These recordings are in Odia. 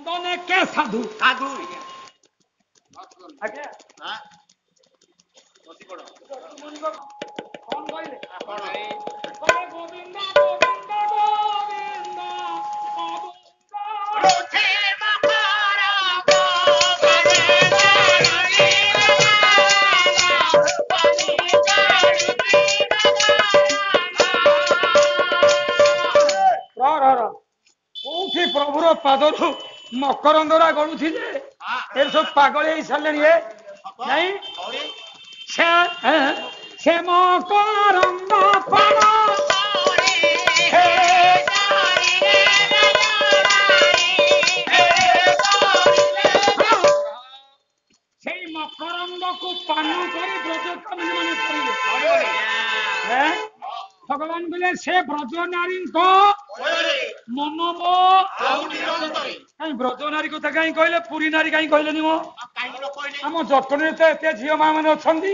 ଚନ୍ଦନେ କେ ସାଧୁ ସାଧୁ ଆଜ୍ଞା କଣ କହିଲେ ଗୋବିନ୍ଦ କୋଉଠି ପ୍ରଭୁର ପାଦରୁ ମକରନ୍ଦରା ଗଳୁଛି ଯେ ଏ ସବୁ ପାଗଳ ହେଇ ସାରିଲେଣି ନାଇଁ ସେ ମକରନ୍ଦ ପାଦ ସେଇ ମକରନ୍ଦକୁ ପାନ କରି ବ୍ରଜକାମୀ ମାନେ କରିଲେ ଭଗବାନ କହିଲେ ସେ ବ୍ରଜ ନାରୀଙ୍କ ମନମ କାଇଁ ବ୍ରଜ ନାରୀ କଥା କାହିଁ କହିଲେ ପୁରୀ ନାରୀ କାହିଁ କହିଲେନି ମୋ ଆମ ଜଟଣୀରେ ତ ଏତେ ଝିଅ ମା ମାନେ ଅଛନ୍ତି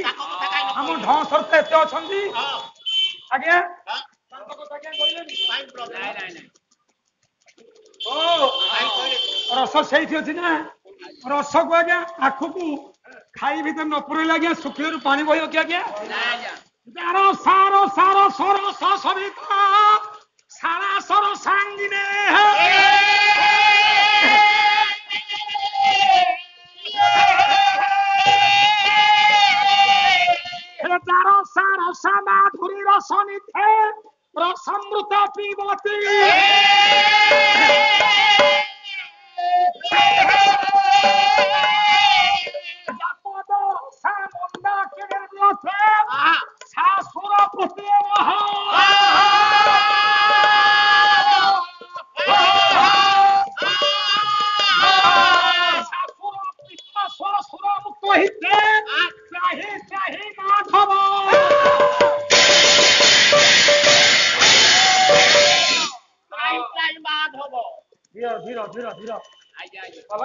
ଆମ ଢଁସର ତ ଏତେ ଅଛନ୍ତି ଆଜ୍ଞା ଓ ରସ ସେଇଠି ଅଛି ନା ରସକୁ ଆଜ୍ଞା ଆଖକୁ ଖାଇ ଭିତରେ ନ ପୁରେଇଲେ ଆଜ୍ଞା ଶୁଖିଲାରୁ ପାଣି ବହିବ କି ଆଜ୍ଞା ସାର ସାର ସର ସବିତା ସାରା ସର ସାଙ୍ଗିନେ ରସା ରସା ମାଧୁରୀ ରସ ନିଧେ ରସାମୃତ ପିବତୀ ରସା ମନ୍ଦା କିଣିର୍ମଥେ ଶାଶୁର ପୁତି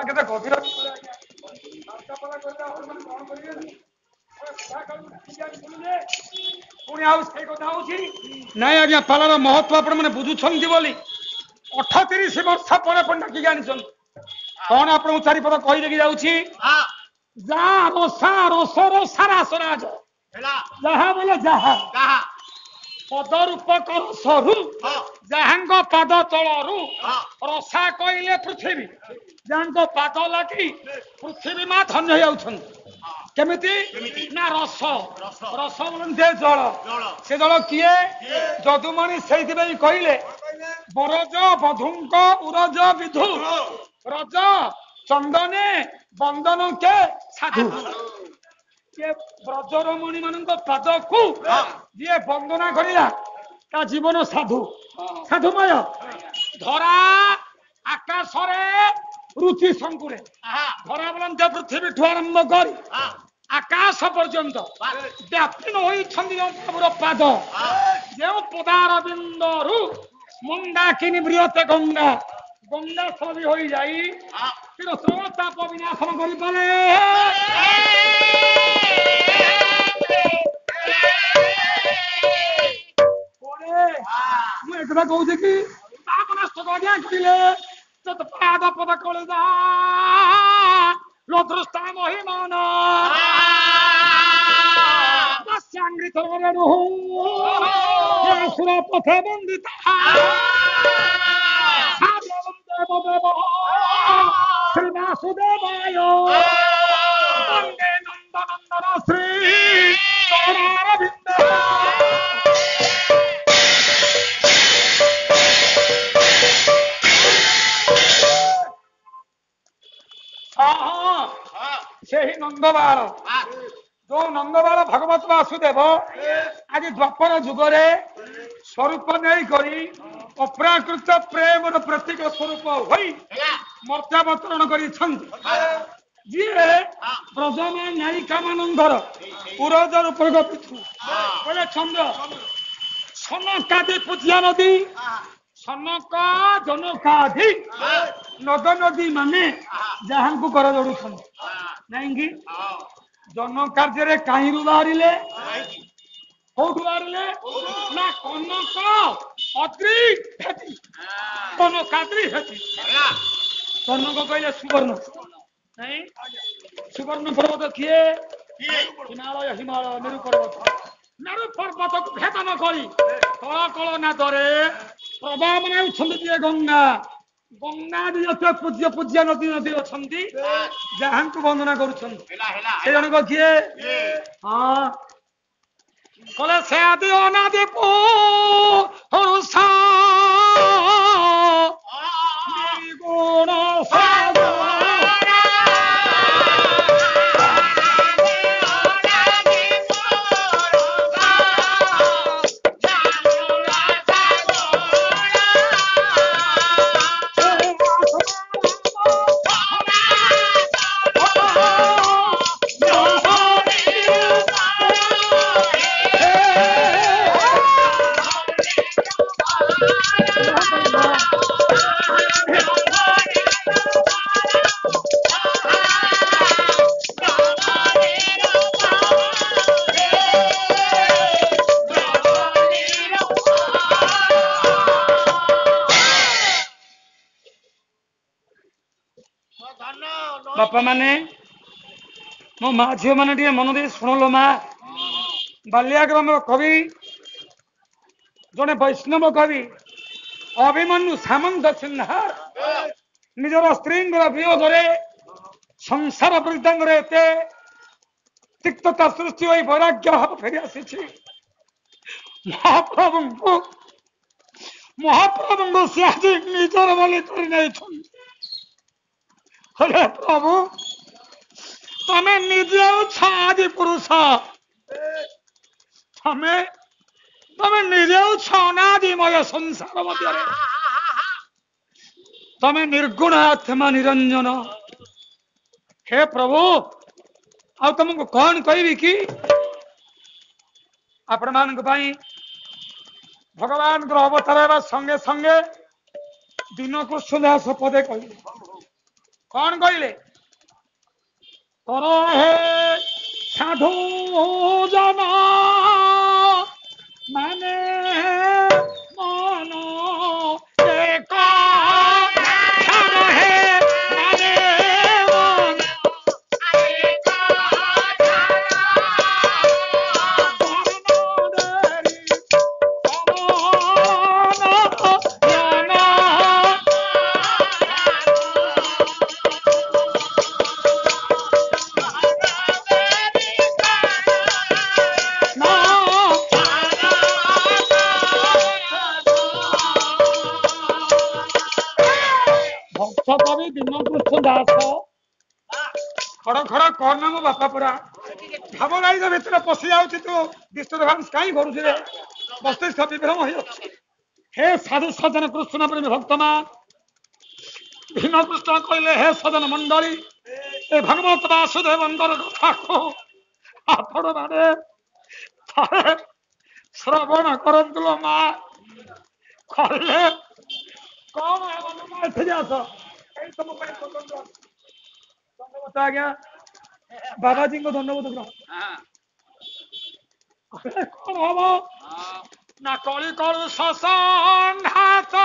କେତେ ଗଭୀର ପୁଣି ଆଉ ସେଇ କଥା ହଉଛି ନାଇଁ ଆଜ୍ଞା ପାଲାର ମହତ୍ଵ ଆପଣ ମାନେ ବୁଝୁଛନ୍ତି ବୋଲି 38 ବର୍ଷ ପରେ ଡାକିକି ଆଣିଛନ୍ତି କଣ ଆପଣଙ୍କୁ ଚାରିପଦ କହିଦେଇକି ଯାଉଛି ଯାହା ରସା ରସର ସାରା ସରାଜ ଯାହା ବୋଲେ ଯାହା ପଦ ରୂପକ ରସରୁ ଯାହାଙ୍କ ପାଦ ତଳରୁ ରସା କହିଲେ ପୃଥିବୀ ଯାହାଙ୍କ ପାଦ ଲାଗି ପୃଥିବୀ ମା ଧନ୍ୟ ହେଇଯାଉଛନ୍ତି କେମିତି ନା ରସ ରସ ବୋଲନ୍ତି ଜଳ ସେ ଜଳ କିଏ ଯଦୁମଣି ସେଇଥିପାଇଁ କହିଲେ ବରଜ ବଧୂଙ୍କ ଉରଜ ବିଧୁ ରଜ ଚନ୍ଦନେ ବନ୍ଦନ କେ ସାଧୁ ଯିଏ ବ୍ରଜରମଣୀ ମାନଙ୍କ ପାଦକୁ ଯିଏ ବନ୍ଦନା କରିଲା ତା ଜୀବନ ସାଧୁ ସାଧୁମୟ ଧରା ଆକାଶରେ ରୁଚି ଶଙ୍କୁରେ ଧରା ବୋଲନ୍ତି ପୃଥିବୀଠୁ ଆରମ୍ଭ କରି ଆକାଶ ପର୍ଯ୍ୟନ୍ତ ବ୍ୟାପୀନ ହୋଇଛନ୍ତି ପ୍ରଭୁର ପାଦ ଯେଉଁ ପଦାରବିନ୍ଦରୁ ମନ୍ଦାକିନୀ ବୃହତେ ଗଙ୍ଗା ଗଙ୍ଗା ସବି ହୋଇଯାଇ ତାପ ବିନାଶନ କରିପାରେ ମୁଁ ଏକଥା କହୁଛି କି ତାପ ନଷ୍ଟ ଆଜ୍ଞା କହିଲେ ପାଦ ପଦ କଳିଦା ଲଦୃଷ୍ଟା ମହିମାନ ସୁର ପଥ ବନ୍ଦିତା ଶ୍ରୀ ବାସୁଦେବାୟ ବନ୍ଦେ ନନ୍ଦନନ୍ଦନ ଶ୍ରୀ ଚରଣାରବିନ୍ଦ ସେହି ନନ୍ଦବାଳ ଯୋଉ ନନ୍ଦବାଳ ଭଗବତ ବାସୁଦେବ ଆଜି ଦ୍ୱାପର ଯୁଗରେ ସ୍ୱରୂପ ନେଇ କରି ଅପ୍ରାକୃତ ପ୍ରେମର ପ୍ରତୀକ ସ୍ୱରୂପ ହୋଇ ମର୍ତ୍ତ୍ୟାବତରଣ କରିଛନ୍ତି ଯିଏ ବ୍ରଜମା ନାୟିକା ମାନଙ୍କର ପୁରଜ ରୂପକ ପିଠୁ କହିଲେ ଚନ୍ଦ୍ର ସନକାଦି ପୂଜ୍ୟା ନଦୀ ସନକ ଜନକାଦି ନଦ ନଦୀ ମାନେ ଯାହାଙ୍କୁ କର ଯୋଡୁଛନ୍ତି କାହିଁକି ଜନ କାର୍ଯ୍ୟରେ କାହିଁରୁ ବାହାରିଲେ କୋଉଠୁ ବାହାରିଲେ ନା କନକ ଅତ୍ରି ହେତି କନକାଦ୍ରି ହେତି स्वर्ण को कहले सुवर्ण नहीं सुवर्ण पर्वत किए हिमालय हिमालय मेरु पर्वत को भेदन करी कल कल नादरे प्रभाव बनाउछन्ति गंगा गंगा दिए पूज्य पूज्य नदी नदी अछन्ति जहां को वंदना करूछन्ति से जन को किए हां कले से आदि अनादि पुरुषा गुण बापा माने मो माँ झील मैंने मन दे शुणल माँ बाल्याग्राम कवि जड़े वैष्णव कवि अभिमन्यु सामंत सिन्हा निजर स्त्री विरोधरे संसार वृद्धांग तिक्तता सृष्टि हो वैराग्य भाव फेरी आसी महाप्रभु से आज निजर बोली कर प्रभु तमें निजे आदि पुरुष तमें तमें निजे अनादिमय संसार मध्य तमें निर्गुण आत्मा निरंजन हे प्रभु आ तुमको कौन कहबी कि आपण मान भगवान अवतार संगे संगे दिन कृष्ण दास पदे कहले कौन कहले कर हे साधु जन माने मन एक खड़ खड़ कौन मो बापा पूरा भाव गाई भर पशि जा तू डिस्टर्बांस कहीं करुचे मस्तिष्क विभ्रम हो हे साधु सज्जन कृष्ण प्रेमी भक्तमान भीम कृष्ण कहले हे सज्जन मंडली ए भगवत वासुदेव कथा को आपण माने श्रवण करतु माँ कहले कौन धन्यवाद आज्ञा बाबाजी को धन्यवाद कौन हम ना कली कलु शशात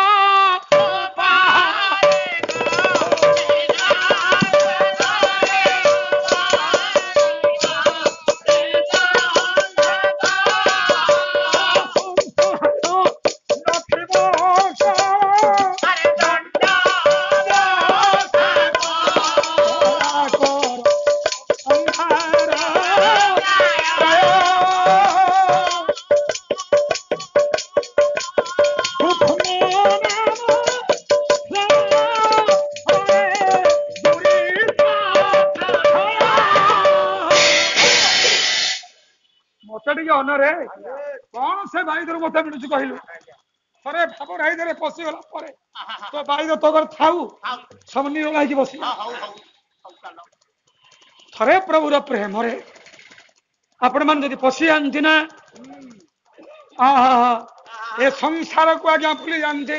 अनरे कौन से भाई मत मिलू कहलु थे भाव राई पशिगला तो भाई तो थाऊ सब निरोला बस थे प्रभुर प्रेम आपण मैंने पशि जाती ना ए संसार को आज्ञा भूली जाते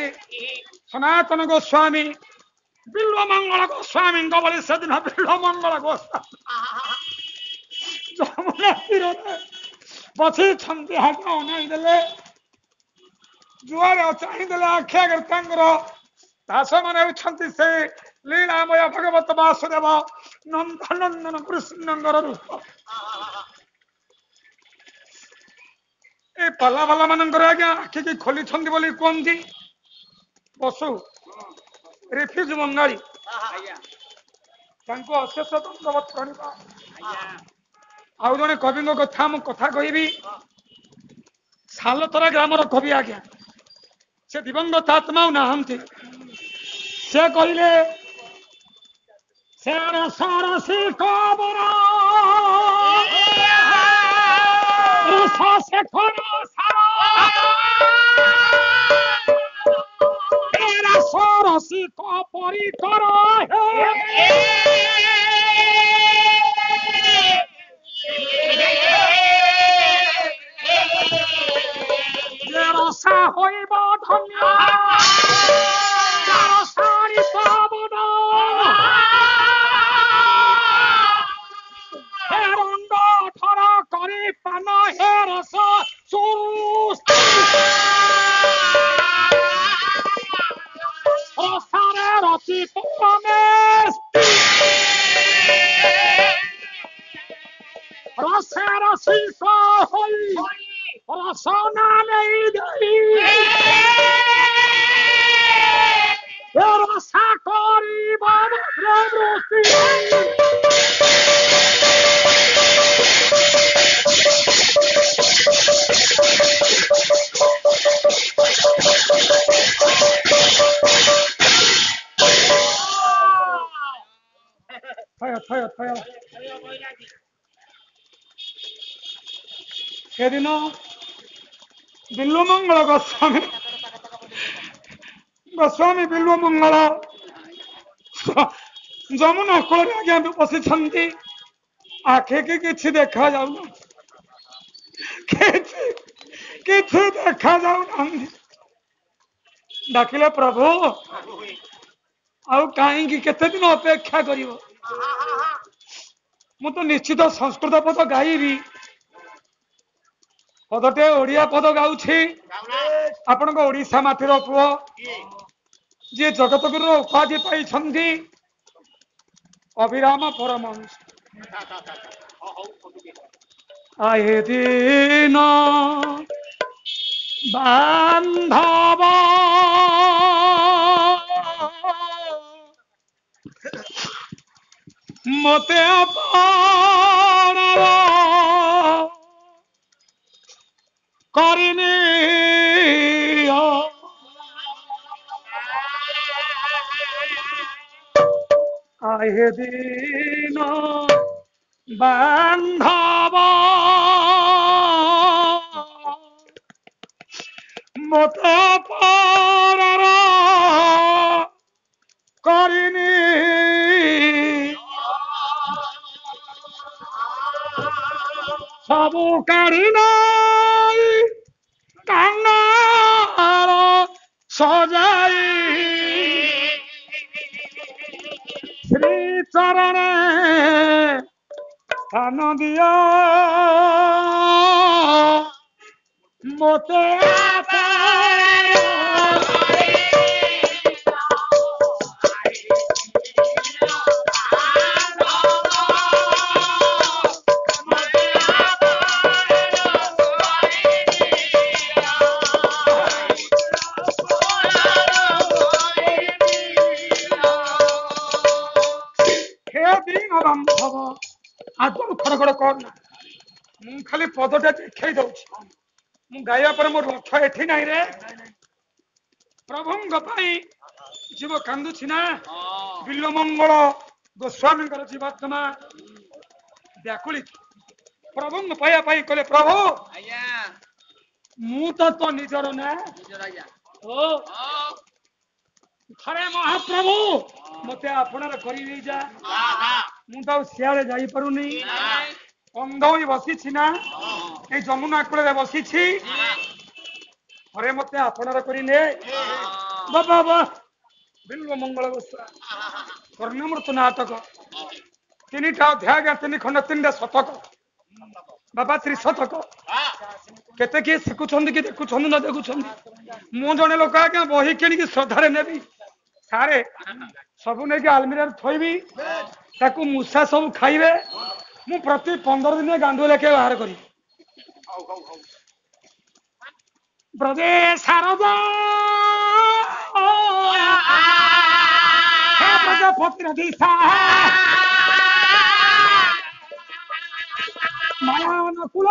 सनातन गोस्वामी बिल्व मंगल गोस्वामी बड़ी से दिन बिल्व मंगल गोस्वामी जमुना तीर बसी हाथ अनाईदे जुआर चाहिए आखि आगे दास मैंने से लीलामय भगवत वासुदेव नंदनंदन कृष्णंगर रूप ए पाला बाला मानकर आज्ञा आखि की खोली बोली कहती पशु रिफ्यूज बंगाली अशेष दंडवत करवा आउ जड़े कवि कथा मु कथा कहबी सालतरा ग्रामर कवि आज्ञा से दिवंगत आत्मा नहांती से कहले सरसी कबर सरसी कपरी कर रसा हईब धन्य रसारी पवन हे रंग थर करी पान हे रस रसारे रचि रसे रसी रसना नहीं दई रसा करी सेदिन बिल्वमंगल गोस्वामी बिल्वमंगल जमुना कूल आज्ञा बसी आखि की किसी देखा जाऊ देखा जाऊ डाकिले प्रभु आउ कहीं केते दिन अपेक्षा करिवो मु तो निश्चित संस्कृत पद गाइबी पदटे ओडिया पद गाउछि आपण ओडिशा माटीर पुओ जी जगत गुरु उपाधि पाई अभिराम परमहंस आए दिन बांधव मते करनी आए दिन बांधव मत करनी सबू कारिना कांगार सजाई श्री चरण स्थान दिया मोते आदम खड़खड़ करना मु खाली पदटा देखई दउछि मु गाया पर मोर लक्ष्य एठी नाही रे प्रभुंग पाई जीव कांदुछि ना बिल्व मंगल गोस्वामींकर जीवात्मा व्याकुली प्रभुंग पाया पाई कहले प्रभु आज्ञा मु तो निजर ना निजर आज्ञा ओ खरे महाप्रभु मते आपणार करी नै जा मु तो सियारे जाई परुनी अंगई बसी ना ए जमुना कूल बसी घरे मत आपणार करने बाबा बिल्व मंगल गोस्वामी कर्णमृत नाटक 3टा अध्याय 3 खंड 3टा शतक बाबा त्रिशतक केते किए शिखुं कि देखुं न देखुं मु जड़े लोक आज्ञा बही कि श्रद्धारे नेबी सारे सबू नहीं आलमीरा थोबी ताकू मूषा सब खाइबे मु प्रति 15 दिन गांडू लेके बाहर करी ब्रजे शारदा हे प्रजापति रधीसा माया नकुल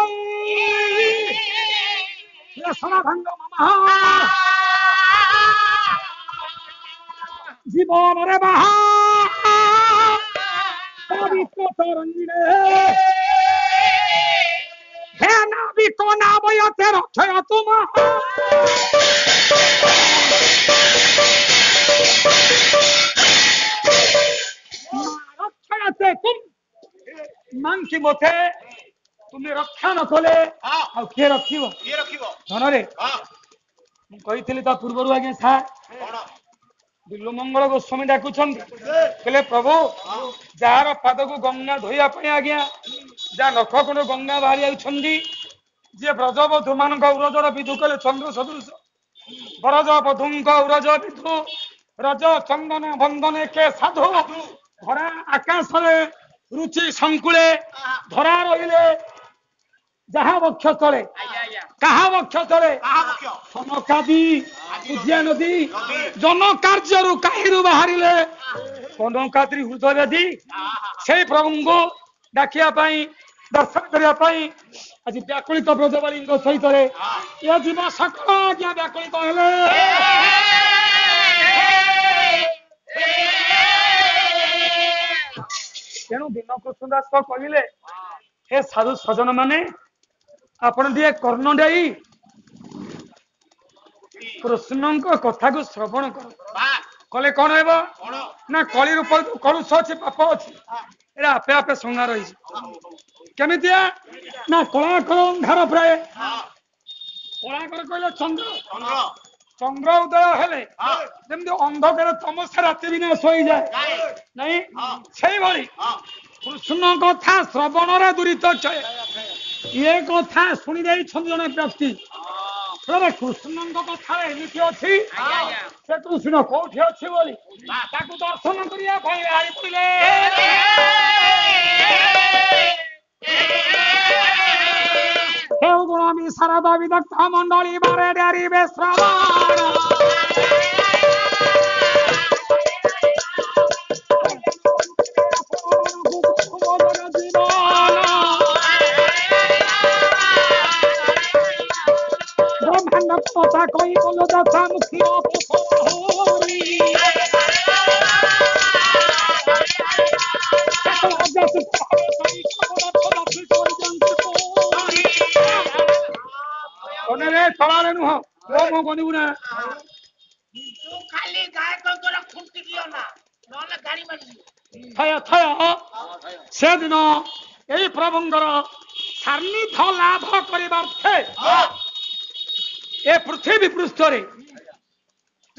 भंग मम जीवन रे बाहा पवित्र तरंगिणे हे नाविक नावयते रक्षय तुम रक्षयते तुम मान की मते तुम्हें रक्षा न कले आ के रखिबो धन रे कही ता पूर्व आगे सार बिल्लुमंगल गोस्वामी डाकुछन कहले प्रभु जार पाद को गंगा धोइया पई आज्ञा जा नख कोन गंगा बाहरी आउछंदी जे ब्रजबधू मान उरजर विधु कले चंद्र सदृश ब्रजबधूंक उरज विधु रज चंदन बंदने के साधु धरा आकाश रुचि संकुले धरा रहिले जहा वक्ष तले कहा वक्ष तले सनकादी उद्या नदी जन कार्य कहीं बाहर कनकाद्री हृदय दी से प्रभु को डाकिया दर्शन करने आज व्याकुलित ब्रजवाली सहित ये जीव सकल आज्ञा व्याकुलित हेले तेणु दीनकृष्ण दास कहले हे साधु सजन माने आपण दिए कर्ण देई कृष्ण कथा को श्रवण कर कले कौन हेबो ना कली रूप कलुष अच्छी पाप अच्छी एरा आपे आपे संहार रही केमितिया ना कलाकर अंधार प्राय कलाकर कहले चंद्र चंद्र उदय हेले जमि अंधकार तमसा राति विनाश हो जाए नहीं से भली कृष्ण कथा श्रवण रे दुरित क्षय ये कथा शुणी जन व्यक्ति कृष्ण कथा एमती अच्छी से कृष्ण कौटी अच्छी बोली दर्शन करने पड़े गुणामी शारदा विदग्ध मंडली बारे डारी श्रवण কথা কই বলো দাতা মুখী অপসরি রে চলারে নুহ মো গনিবু না তু খালি গায় কঙ্কর খুঁটি দিও না নলে গাড়ি মারিবি থয় থয় সেদিন এই প্রভুঙ্গর সান্নিধ্য লাভ করিবার্থে ए पृथ्वी पृष्ठ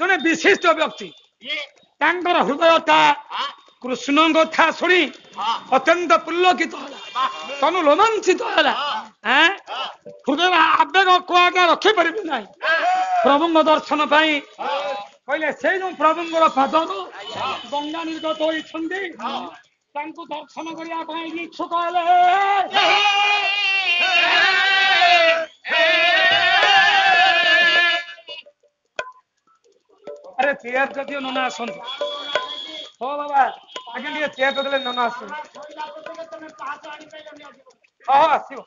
जने विशिष्ट व्यक्ति हृदयता कृष्ण कथा शुणी अत्यंत पुलकित तनु रोमांचित हृदय आवेग को आगे रखी पारि ना प्रभु दर्शन कहले से जो प्रभु पाद गंगा निर्गत होती दर्शन करने इच्छुक अरे चेयर जदि नना आसन हो बाबा आगे लिए चेयर तो देले नना आसन हाँ आसियो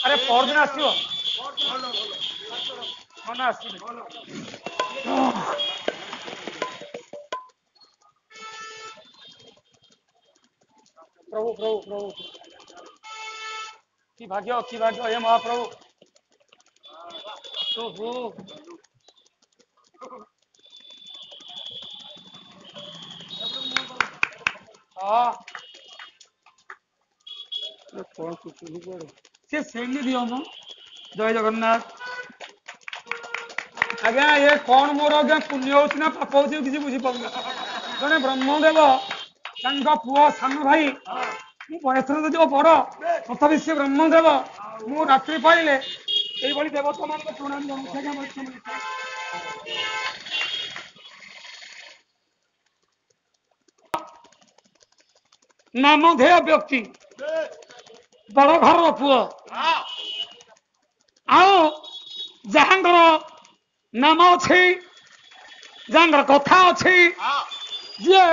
अरे पर दिन आसियो नना आसियो प्रभु प्रभु प्रभु की भाग्य हे महाप्रभु तो हो दियो मो जय जगन्नाथ आज्ञा ये कौन मोर आज्ञा पुण्य हो पाप हो किसी बुझी पाऊना जड़े ब्रह्मदेव पुओ सान भाई बयस जो बड़ तथापि सी ब्रह्मदेव मु रात्रि पाइले देवता मान प्रणाम ନାମଧେୟ ବ୍ୟକ୍ତି ବଡ ଘରର ପୁଅ ଆଉ ଯାହାଙ୍କର ନାମ ଅଛି ଯାହାଙ୍କର କଥା ଅଛି ଯିଏ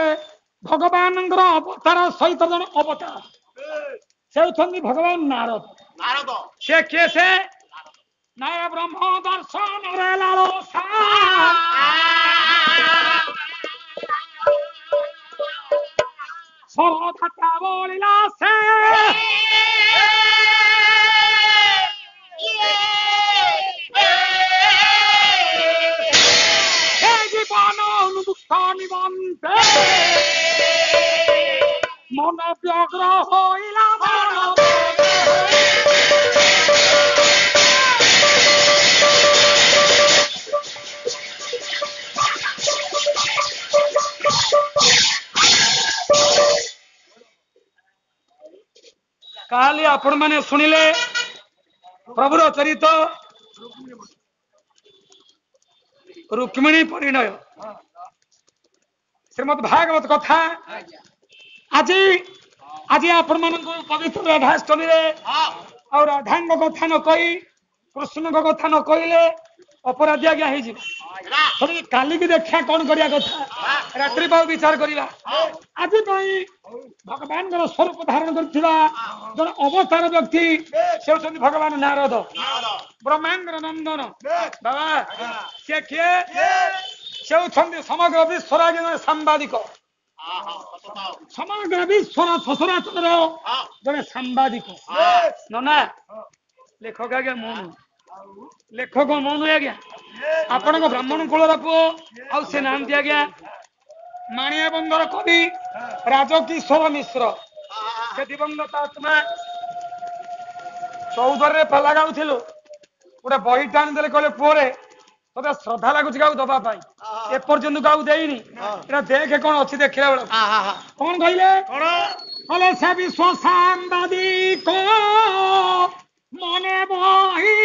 ଭଗବାନଙ୍କର ଅବତାର ସହିତ ଜଣେ ଅବତାର ସେ ହେଉଛନ୍ତି ଭଗବାନ ନାରଦ ସେ କିଏ ସେ ନାୟ ବ୍ରହ୍ମ ଦର୍ଶନରେ ଲାଳସା ସରଧାତା ବଳିଲା ସେ জীবন অনুদুঃখ নিবন্তে মন ব্যগ্র হইলা କାଲି ଆପଣ ମାନେ ଶୁଣିଲେ ପ୍ରଭୁର ଚରିତ ରୁକ୍ମିଣୀ ପରିଣୟ ଶ୍ରୀମଦ୍ ଭାଗବତ କଥା ଆଜି ଆଜି ଆପଣ ମାନଙ୍କୁ ପବିତ୍ର ରାଧାଷ୍ଟମୀରେ ଆଉ ରାଧାଙ୍କ କଥା ନ କହି କୃଷ୍ଣଙ୍କ କଥା ନ କହିଲେ ଅପରାଧୀ ଆଜ୍ଞା ହେଇଯିବ କାଲିକି ଦେଖିବା କଣ କରିବା କଥା ରାତ୍ରି ପାଉ ବିଚାର କରିବା ଆଜି ପାଇଁ ଭଗବାନଙ୍କର ସ୍ୱରୂପ ଧାରଣ କରିଥିବା ଜଣେ ଅବତାର ବ୍ୟକ୍ତି ସେ ହେଉଛନ୍ତି ଭଗବାନ ନାରଦ ବ୍ରହ୍ମାଣ୍ଡର ନନ୍ଦନ ବାବା ସେ କିଏ ସେ ହେଉଛନ୍ତି ସମଗ୍ର ବିଶ୍ୱର ଜଣେ ସାମ୍ବାଦିକ ସମଗ୍ର ବିଶ୍ୱର ସଚରାଚର ଜଣେ ସାମ୍ବାଦିକ ନନା ଲେଖକ ଆଜ୍ଞା ମୁଁ ଲେଖକ ମୁଁ ନୁହେଁ ଆଜ୍ଞା ଆପଣଙ୍କ ବ୍ରାହ୍ମଣ କୁଳର ପୁଅ ଆଉ ସେ ନାହାନ୍ତି ଆଜ୍ଞା ମାଣିଆ ବନ୍ଦର କବି ରାଜକିଶୋର ମିଶ୍ର ସେ ଦିବଙ୍ଗତ ଆତ୍ମା 14ରେ ପାଲା ଗାଉଥିଲୁ ଗୋଟେ ବହିଟା ଆଣିଦେଲେ କହିଲେ ପୁଅରେ ତତେ ଶ୍ରଦ୍ଧା ଲାଗୁଛି କାହାକୁ ଦବା ପାଇଁ ଏପର୍ଯ୍ୟନ୍ତ କାହାକୁ ଦେଇନି ଏଟା ଦେଖେ କଣ ଅଛି ଦେଖିଲା ବେଳକୁ କଣ କହିଲେ କହିଲେ ସେ ବିଶ୍ୱ ସାମ୍ବାଦିକ ମନେ ବହି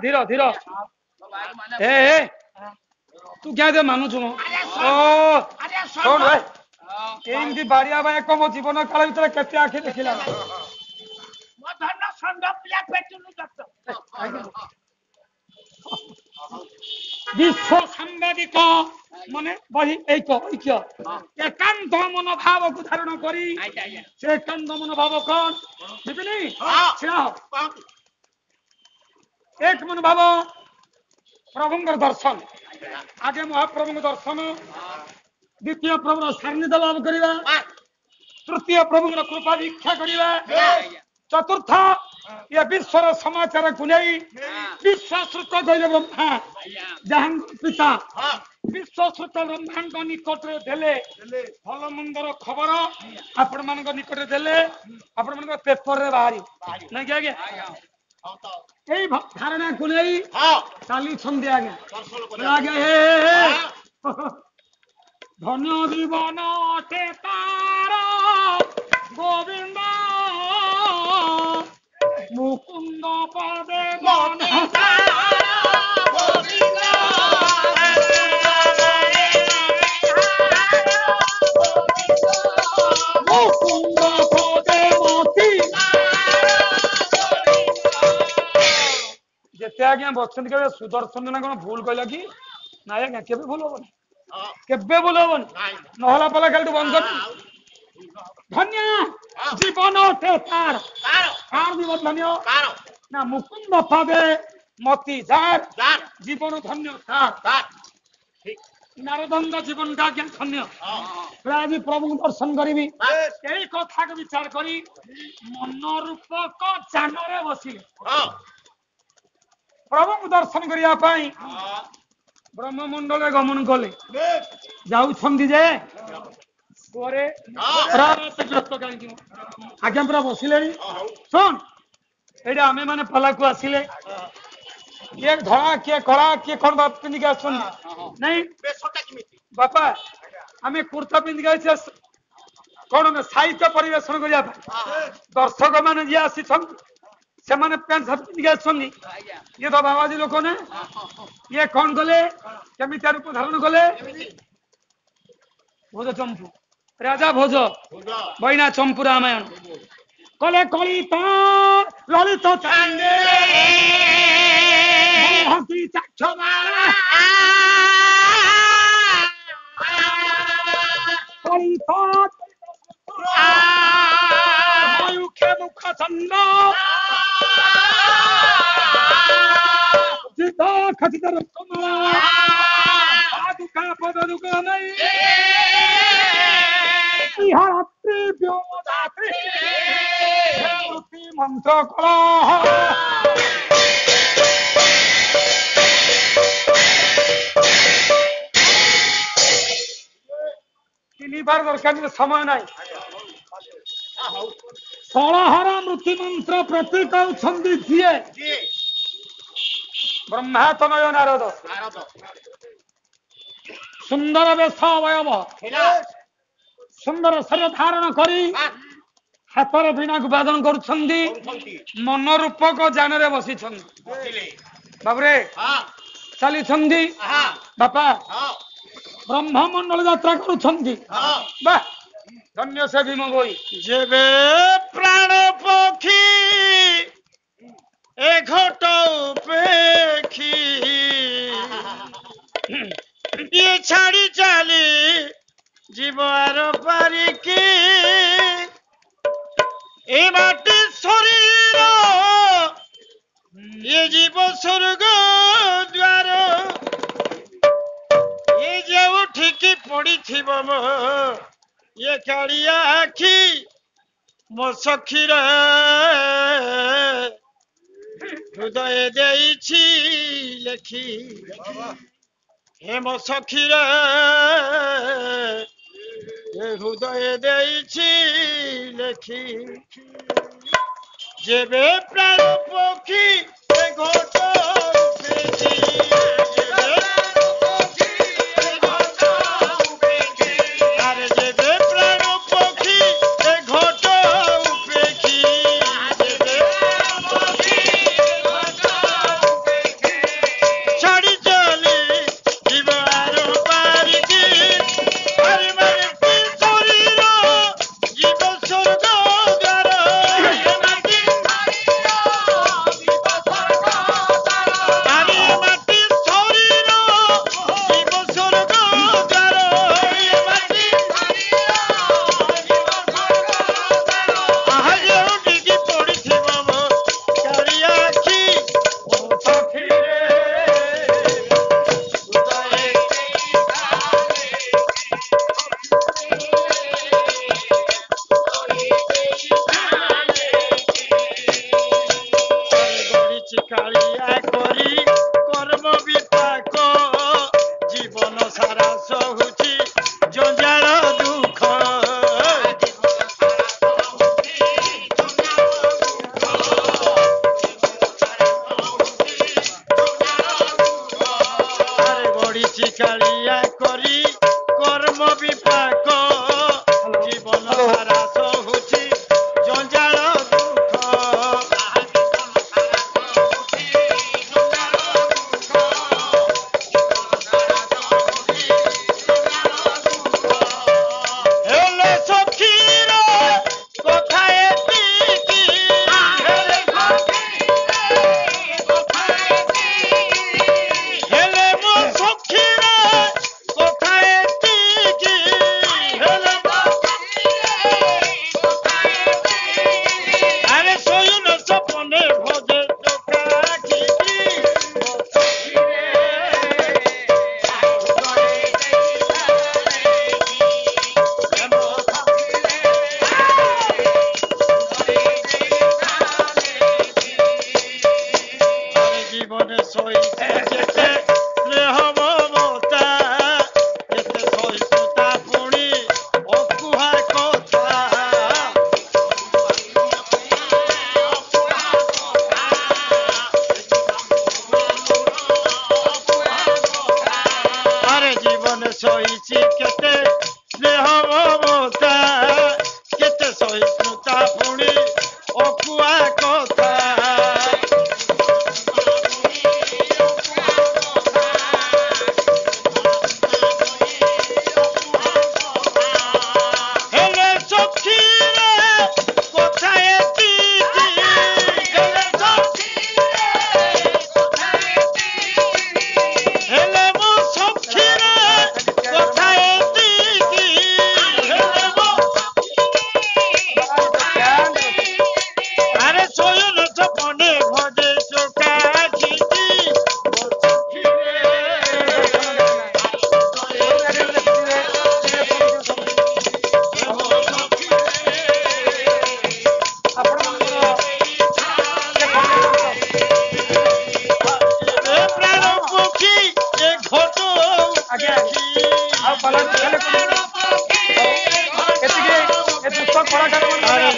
धीरो धीरो ए तू क्या दे मानु छुनो कौन भाई एमती बारिया भाई को मो जीवन काल भीतर केते आखि देखिला मो धन संड पिला पेटुनु दत्त विश्व सांबादिक माने बही एक ऐक्य एकांत मनोभाव को धारण करी से एकांत मनोभाव कौन बुझली हां एक मनोभाव प्रभुंकर दर्शन आगे महाप्रभु दर्शन द्वितीय प्रभु सान्निध्य लाभ करवा तृतीय प्रभु कृपा दीक्षा करिवे चतुर्थ ये विश्वर समाचार को नहीं विश्वश्रुत कहले ब्रह्मा जहां पिता विश्वश्रुत ब्रह्मांड निकट रे देले भल मंदर खबर आपण मान निकट रे देले आपण मान पेपर रे बाहरी नहीं क्या आज्ञा यही धारणा को नहीं चाली छंदे आज्ञा आगे धन्य जीवन ते तार गोविंद मुकुंद पदे मन गोविंद मुकुंद पदे मति जेते आज्ञा बचन के सुदर्शन ना कोन भूल कहला कि ना आज्ञा केबे भूल होबन केबे भूल होबन नहला पला खाली बंद कर धन्य जीवन ते तार तार जीवन धन्य ना मुकुंद पदे मति जार जीवन धन्य तार नारदंग जीवन का ज्ञान धन्य आज प्रभु दर्शन करी यही कथा को विचार करी मन रूपक जानरे बसिले प्रभु दर्शन करने ब्रह्ममंडल गमन कले जाऊँ जे आज्ञा पूरा बसिले शुण ये आमे मैंने पला को आसिले किए धड़ा किए कला किए कौन बाप पिंधिक आस नहीं बापा आम कुर्ता पिंधिक आसे कौन साहित्य परिवेशन करने दर्शक मैंने जी आसी से माने पैंट शर्ट पिंधिक आसछन ये तो बाबाजी लोक ने ये कौन कले केमी रूप धारण कले भोज चंपू राजा भोज बैना चंपू रामायण कले कलित ललित चांदे हसी चाक्षमाला कलित मयूखे मुख चंद जिता खचित रत्नमाला पादुका पदुका नहीं रात्रि व्योमदात्री मंत्र कला तीन बार दरकार समय ना षोलहर मृत्यु मंत्र प्रतीक जिए ब्रह्मा तनय नारद सुंदर वेश अवयव सुंदर शरीर धारण करी हाथर वीणा को वादन कर मन रूपक जानरे बसी बाबरे चली बापा ब्रह्ममंडल यात्रा कर धन्य से भीम बोई जेबे प्राण पक्षी ए घट पेखी ये छाड़ी चली जीवार पारिकी ए माटी शरीर ये जीव स्वर्ग द्वार ये जो ठीक पड़ी थी मो ये कालिया आखी मो सखीर हृदय देइछि लेखी हे मो सखीर हृदय देइछि लेखी जेबे प्राण पक्षी घट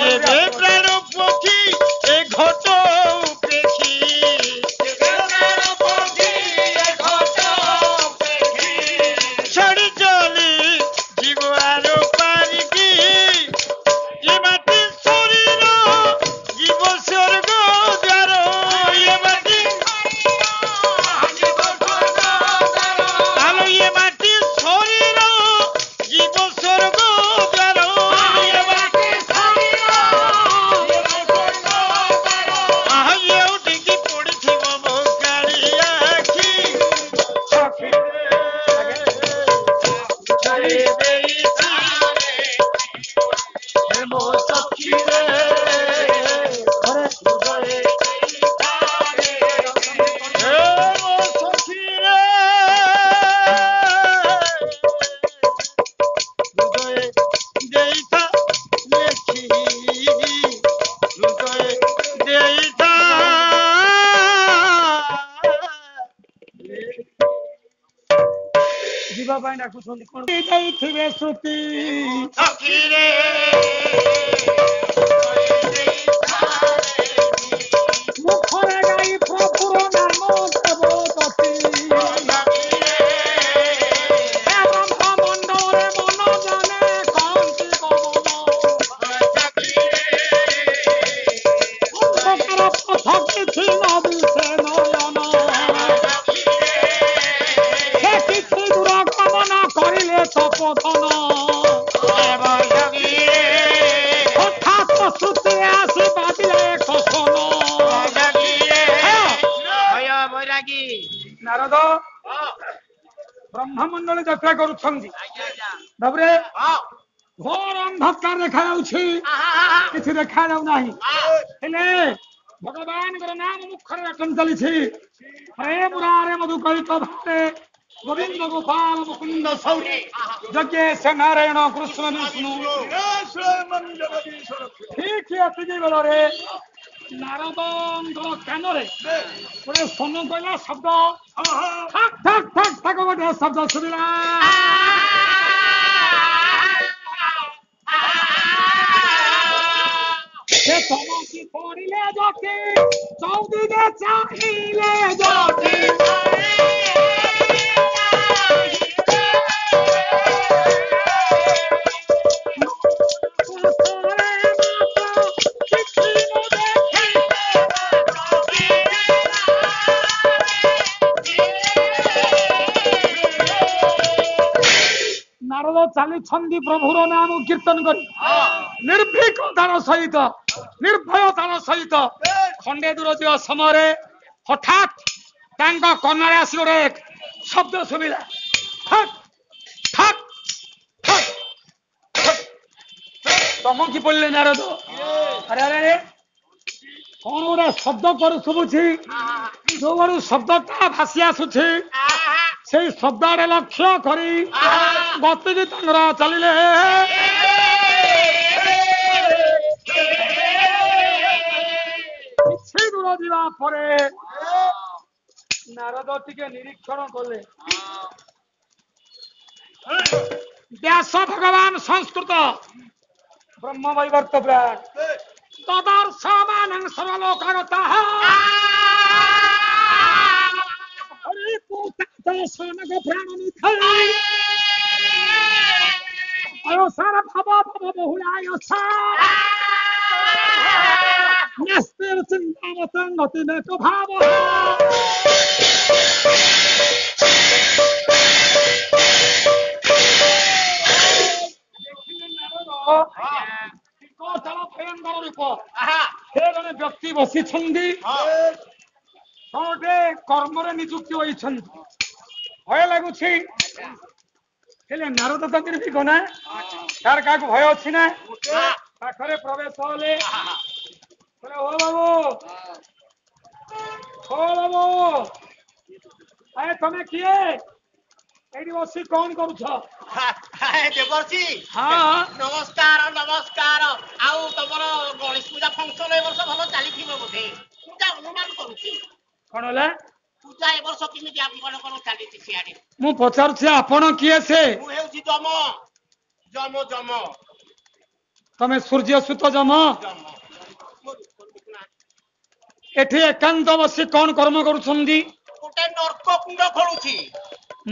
যেবে প্রাণ পক্ষী এ ঘট উপেক্ষী ছাড়ি চলি জীব আর পারিকি এ মাটি শরীর জীব স্বর্গ দ্বার এ মাটি আলো এ মাটি শরীর জীব স্বর্গ দ্বার আহাইও ডিঙ্গি পড়িথিব ମୋ କାଳିଆ ଆଖି ଛାଡ଼ି ଦେଇଛି ହେ ମୋ ସଖୀ ରେ ହୃଦୟ ହେ ମୋ ସଖୀ ରେ ହୃଦୟ ଦେଇଥା ଲେଖି ହୃଦୟ ଦେଇଥା ଯିବା ପାଇଁ ଡାକୁଛନ୍ତି କଣ ଦେଇଥିବେ ଶ୍ରୁତି ସଖୀ ରେ ମୁଖରେ ଗାଇ ପ୍ରଭୁର ନାମ ଦେବ ତତି ହେ ବ୍ରହ୍ମ ମଣ୍ଡଳରେ ମନ ଜାନେ କହନ୍ତି କମନ ଅନ୍ଧକାର ପଥ କିଛି ନ ଦିଶେ ନୟନ ସେ କିଛି ଦୂର ଗମନ କରିଲେ ତପୋଧନ ହଠାତ୍ ଶ୍ରୁତିରେ ଆସି ବାଜିଲେ ଏକ ସ୍ୱନ ବୈରାଗୀ ନାରଦ ବ୍ରହ୍ମମଣ୍ଡଳ ଯାତ୍ରା କରୁଛନ୍ତି ତାପରେ ଘୋର ଅନ୍ଧକାର ଦେଖାଯାଉଛି କିଛି ଦେଖାଯାଉନାହିଁ ହେଲେ ଭଗବାନଙ୍କର ନାମ ମୁଖରେ ରଟନ ଚାଲିଛି ହରେ ମୁରାରେ ମଧୁକୈକ ଭାରେ ଗୋବିନ୍ଦ ଗୋପାଳ ମୁକୁନ୍ଦ ସୌରୀ ଯଜ୍ଞେଶ ନାରାୟଣ କୃଷ୍ଣ ବିଷ୍ଣୁ ଠିକ ଏତିକି ବେଳରେ ନାରଦଙ୍କ କାନରେ ଗୋଟେ ସ୍ୱନ କହିଲା ଶବ୍ଦ ଠକ୍ ଠକ୍ ଠକ୍ ଠକ୍ ଗୋଟେ ଶବ୍ଦ ଶୁଭିଲା ସେ ଚମକି ପଡ଼ିଲେ ଜ୍ୟୋତି ଚୌଦିରେ ଚାହିଁଲେ ଜ୍ୟୋତି ନାରଦ ଚାଲିଛନ୍ତି ପ୍ରଭୁର ନାମ କୀର୍ତ୍ତନ କରି ନିର୍ଭୀକତାର ସହିତ ନିର୍ଭୟତାର ସହିତ ଖଣ୍ଡେ ଦୂର ଯିବା ସମୟରେ ହଠାତ୍ ତାଙ୍କ କର୍ଣ୍ଣରେ ଆସି ଗୋଟେ ଶବ୍ଦ ଶୁଭିଲା ଠକ୍ ଠକ୍ ଠକ୍ ଠକ୍। ଚମକି ପଡ଼ିଲେ ନାରଦ ଆରେ ଆରେ କଣ ଗୋଟେ ଶବ୍ଦ କରୁ ଶୁଭୁଛି ଯୋଉ ଆଡୁ ଶବ୍ଦଟା ଭାସି ଆସୁଛି ସେଇ ଶବ୍ଦ ଆଡେ ଲକ୍ଷ୍ୟ କରି ଗତିକି ତାଙ୍କର ଚାଲିଲେ କିଛି ଦୂର ଯିବା ପରେ ନାରଦ ଟିକେ ନିରୀକ୍ଷଣ କଲେ ବ୍ୟାସ ଭଗବାନ ସଂସ୍କୃତ ବ୍ରହ୍ମ ବୈବର୍ତ ପ୍ରାଣ ତଦର୍ଶମାନ ସର୍ବଲୋକାଗତା ହରିପୁତାନକ ପ୍ରାଣ ନିଧି ଅୟସାର ଭାବ ଭାବ ବହୁଳାୟସା ନ୍ୟସ୍ତିର ଚିନ୍ତାମତଂ ଗତିନେକ ଭାବ ଭୟଙ୍କର ରୂପ ସେ ଜଣେ ବ୍ୟକ୍ତି ବସିଛନ୍ତି ଗୋଟେ କର୍ମରେ ନିଯୁକ୍ତି ହୋଇଛନ୍ତି ଭୟ ଲାଗୁଛି ହେଲେ ନାରଦ ତ ନିର୍ଭୀକ ନା ତାର କାହାକୁ ଭୟ ଅଛି ନା ପାଖରେ ପ୍ରବେଶ ହେଲେ ଓ ବାବୁ ଆରେ ତମେ କିଏ ଏଇଠି ବସି କଣ କରୁଛ ଦେବର୍ଷି ହଁ ନମସ୍କାର ନମସ୍କାର ଆଉ ତମର ଗଣେଶ ପୂଜା ଫଙ୍କସନ ଏ ବର୍ଷ ଭଲ ଚାଲିଥିବ ବୋଧେ ପୂଜା ଅନୁମାନ କରୁଛି କଣ ହେଲା ପୂଜା ଏ ବର୍ଷ କେମିତି ଆପଣଙ୍କର ଚାଲିଛି ସିଆଡେ ମୁଁ ପଚାରୁଛି ଆପଣ କିଏ ସେ ମୁଁ ହେଉଛି ଯମ ଯମ ଯମ ତମେ ସୂର୍ଯ୍ୟ ସୁତ ଜମ ଏଠି ଏକାନ୍ତ ବସି କଣ କର୍ମ କରୁଛନ୍ତି? ଗୋଟେ ନର୍କ କୁଣ୍ଡ ଖୋଳୁଛି।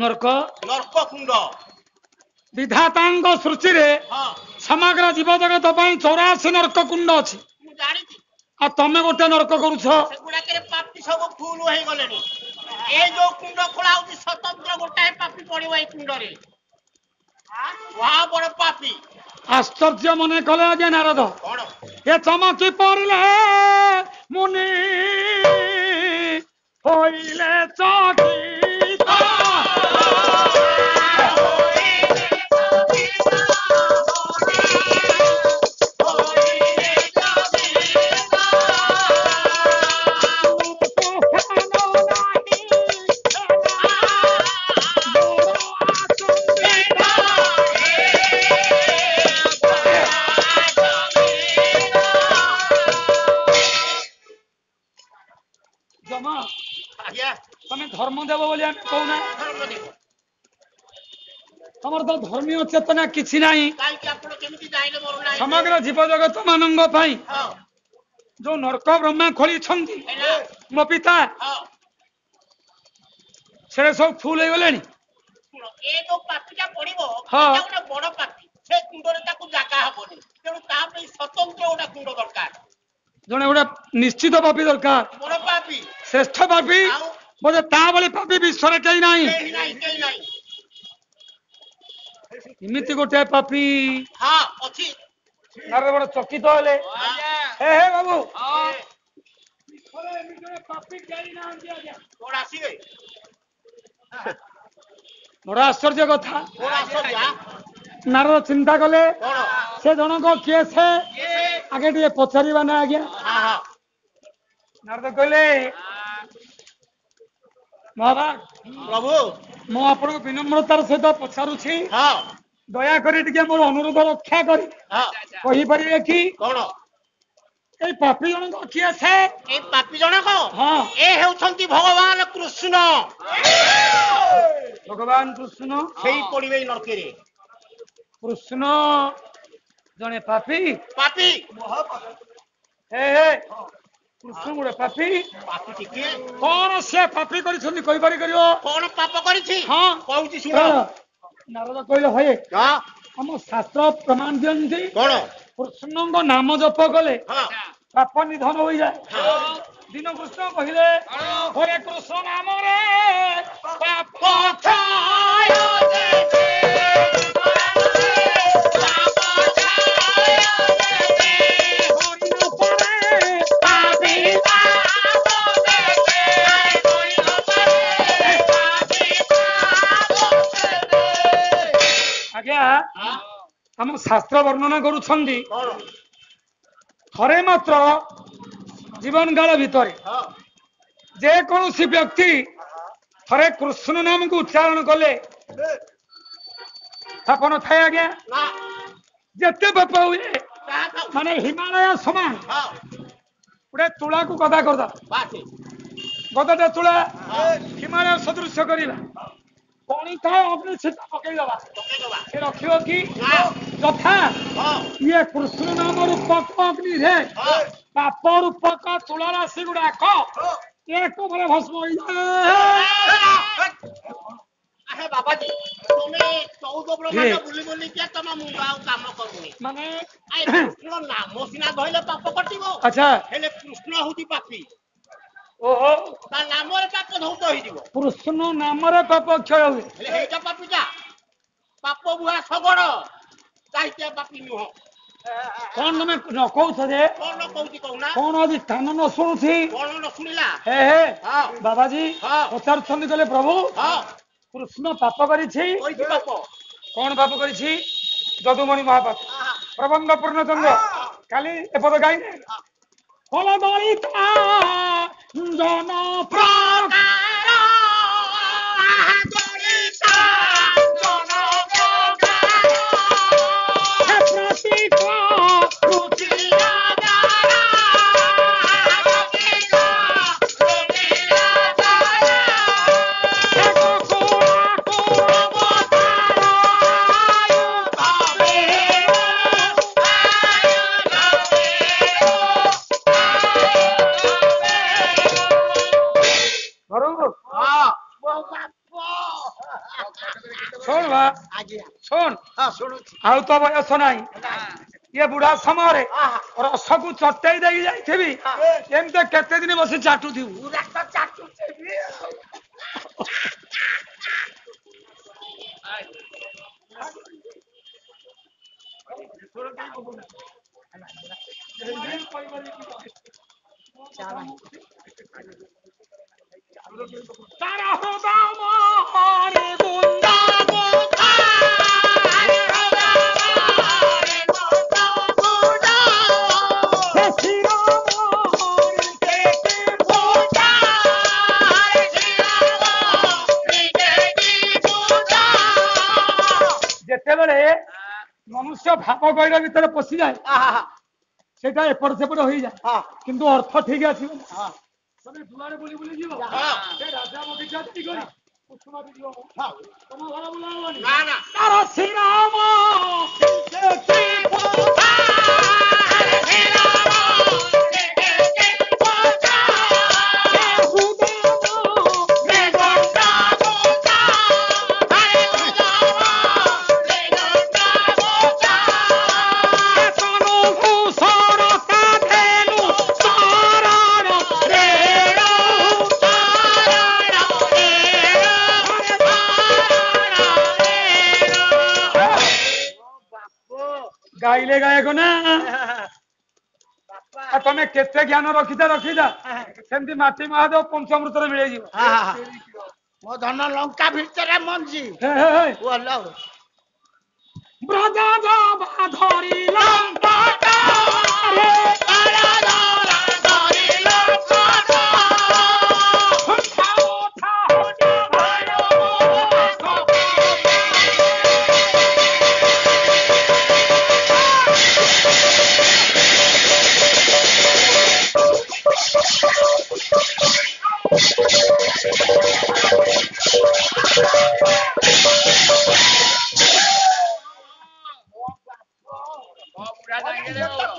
ନର୍କ କୁଣ୍ଡ ବିଧାତାଙ୍କ ସୃଷ୍ଟିରେ ସମଗ୍ର ଜୀବଜଗତ ପାଇଁ 84 ନର୍କ କୁଣ୍ଡ ଅଛି। ମୁଁ ଜାଣିଛି। ଆଉ ତମେ ଗୋଟେ ନର୍କ କରୁଛ। ସେଗୁଡାକରେ ପାପି ସବୁ ଫୁଲ ହେଇଗଲେଣି। ଏ ଯୋଉ କୁଣ୍ଡ ଖୋଳା ହଉଛି ସ୍ୱତନ୍ତ୍ର ଗୋଟାଏ ପାପି ପଡିବ ଏଇ କୁଣ୍ଡରେ। ବଡ ପାପି। ଆଶ୍ଚର୍ଯ୍ୟ ମନେ କଲେ ଆଜ୍ଞା ନାରଦ। କଣ ଏ ଚମକି ପଡ଼ିଲେ ମୁନି ହୋଇଲେ ଚକିତ। ତମେ ଧର୍ମ ଦେବ ବୋଲି ଆମେ କହୁନା। ତମର ତ ଧର୍ମୀୟ ଚେତନା କିଛି ନାହିଁ। ସମଗ୍ର ଜୀବଜଗତ ମାନଙ୍କ ପାଇଁ ଯୋଉ ନର୍କ ବ୍ରହ୍ମା ଖୋଳିଛନ୍ତି ମୋ ପିତା, ସେଟା ସବୁ ଫୁଲ ହେଇଗଲେଣି। ଏ ଯୋଉ ପାପିଟା ପଡିବ ଗୋଟେ ବଡ ପାପି, ସେ କୁଣ୍ଡରେ ତାକୁ ଜାଗା ହବନି। ତେଣୁ ତା ପାଇଁ ସ୍ୱତନ୍ତ୍ର ଗୋଟେ କୁଣ୍ଡ ଦରକାର। ଜଣେ ଗୋଟେ ନିଶ୍ଚିତ ପାପି ଦରକାର, ବଡ ପାପି, ଶ୍ରେଷ୍ଠ ପାପି। ବୋଧେ ତା ଭଳି ପାପି ବିଶ୍ୱରେ କେହି ନାହିଁ। ଏମିତି ଗୋଟେ ପାପି ଅଛି। ନାରଦ ବଡ ଚକିତ ହେଲେ। ହେ ବାବୁ, ପାପି କେହି ନାହାନ୍ତି ଆଜ୍ଞା। ଆସିବେ। ବଡ ଆଶ୍ଚର୍ଯ୍ୟ କଥା। ନାରଦ ଚିନ୍ତା କଲେ ସେ ଜଣକ କିଏ ସେ ଆଗେ ଟିକେ ପଚାରିବା ନା ଆଜ୍ଞା। ନାରଦ କହିଲେ ମହାରାଜ ପ୍ରଭୁ, ମୁଁ ଆପଣଙ୍କୁ ବିନମ୍ରତାର ସହିତ ପଚାରୁଛି, ଦୟାକରି ଟିକେ ମୋର ଅନୁରୋଧ ରକ୍ଷା କରି କହିପାରିବେ କି କଣ ଏଇ ପାପି ଜଣକ କିଏ ସେ? ଏଇ ପାପି ଜଣକ ଏ ହେଉଛନ୍ତି ଭଗବାନ କୃଷ୍ଣ। ଭଗବାନ କୃଷ୍ଣ ସେଇ ପଡିବେ ଏଇ ନର୍କରେ। କୃଷ୍ଣ ଜଣେ ପାପି। ପାପି କୃଷ୍ଣ ଗୋଟେ ପାପି। ପାପି ଟିକେ କଣ ସେ ପାପି କରିଛନ୍ତି କହିପାରିବ? କଣ ପାପ କରିଛି? କହୁଛି ଶୁଣ। ନାରଦ କହିଲେ ହଏ ଆମ ଶାସ୍ତ୍ର ପ୍ରମାଣ ଦିଅନ୍ତି କଣ କୃଷ୍ଣଙ୍କ ନାମ ଜପ କଲେ ପାପ ନିଧନ ହୋଇଯାଏ। ଦିନ କୃଷ୍ଣ କହିଲେ ହରେ କୃଷ୍ଣ ନାମରେ ପାପ କ୍ଷୟ। ଆଜ୍ଞା ଆମ ଶାସ୍ତ୍ର ବର୍ଣ୍ଣନା କରୁଛନ୍ତି ଥରେ ମାତ୍ର ଜୀବନ କାଳ ଭିତରେ ଯେକୌଣସି ବ୍ୟକ୍ତି ଥରେ କୃଷ୍ଣ ନାମକୁ ଉଚ୍ଚାରଣ କଲେ ପାପ ନଥାଏ ଆଜ୍ଞା। ଯେତେ ପାପ ହୁଏ ମାନେ ହିମାଳୟ ସମାନ ଗୋଟେ ତୁଳାକୁ ଗଦା କରିଦବା। ଗଦାଟା ତୁଳା ହିମାଳୟ ସଦୃଶ୍ୟ କରିବା। ପାଣି ଥାଏ ଅଗ୍ନି ଛିଟା ପକେଇଦବା, ସେ ରଖିବ କି? ଯଥା ଇଏ କୃଷ୍ଣ ନାମ ରୂପକ ଅଗ୍ନିରେ ପାପ ରୂପକ ତୁଳା ରାଶି ଗୁଡାକ ଏକ ଭଳି ଭସ୍ମ ବାବାଜୀ, ତମେ 14 ବ୍ରହ୍ମାଣ୍ଡ ବୁଲି ବୁଲି କିଆ ତମ ମୁଣ୍ଡ ଆଉ କାମ କରୁନି। ମାନେ କୃଷ୍ଣ ନାମ ସିନା ଧଇଲେ ପାପ କଟିବ। ଆଚ୍ଛା, ହେଲେ କୃଷ୍ଣ ହଉଛି ପାପି। ଓହୋ, ତା ନାମରେ ପାପ ଧୌତ ହେଇଯିବ। କୃଷ୍ଣ ନାମରେ ପାପ କ୍ଷୟ ହୁଏ। ହେଇଟା ପାପିଟା ପାପ ବୁହା ଶଗଡ଼ ଚାହିଁଆ ପାପି ନୁହଁ। କଣ ତମେ ନ କହୁଛ ଯେ? କଣ କହୁଛି କହୁନା? କଣ ଆଜି କାନ ନ ଶୁଣୁଛି? କଣ ନ ଶୁଣିଲା? ବାବାଜୀ ପଚାରୁଛନ୍ତି କହିଲେ ପ୍ରଭୁ କୃଷ୍ଣ ପାପ କରିଛି। ପାପ କଣ ପାପ କରିଛି? ଯଦୁମଣି ମହାପାପ ପ୍ରବନ୍ଧ ପୂର୍ଣ୍ଣଚନ୍ଦ୍ର କାଲି ଏପଦ ଗାଇଲେ ଫଳ ଦଳିତା ଜନ ଆଉ ତ ବୟସ ନାହିଁ ଇଏ ବୁଢା ସମୟରେ ରସକୁ ଚଟେଇ ଦେଇକି ଯାଇଥିବି ଏମିତି କେତେ ଦିନ ବସି ଚାଟୁଥିବୁ তারা হবা মরে গুন্ডা ଯେତେବେଳେ ମନୁଷ୍ୟ ଭାବ ଗୈର ଭିତରେ ପଶିଯାଏ ସେଟା ଏପଟ ସେପଟ ହେଇଯାଏ କିନ୍ତୁ ଅର୍ଥ ଠିକ ଆସିବ ତମେ ଦୁଆରେ ବୁଲି ବୁଲି ଯିବ ସେ ରାଜା ବଗିଚା କରି କୁସୁମ ବି ଯିବ ତମ ଘର ବୁଲା ହବନି ତାର ଶ୍ରୀରାମ ଗାଇଲେ ଗାୟକ ନା ତମେ କେତେ ଜ୍ଞାନ ରଖିଥା ସେମିତି ମାଟି ମହାଦେବ ପଞ୍ଚାମୃତରେ ମିଳେଇଯିବ ମୋ ଧନ ଲଙ୍କା ଭିତରେ ମଞ୍ଜି ବ୍ରଜ ଧରି ଲଙ୍କା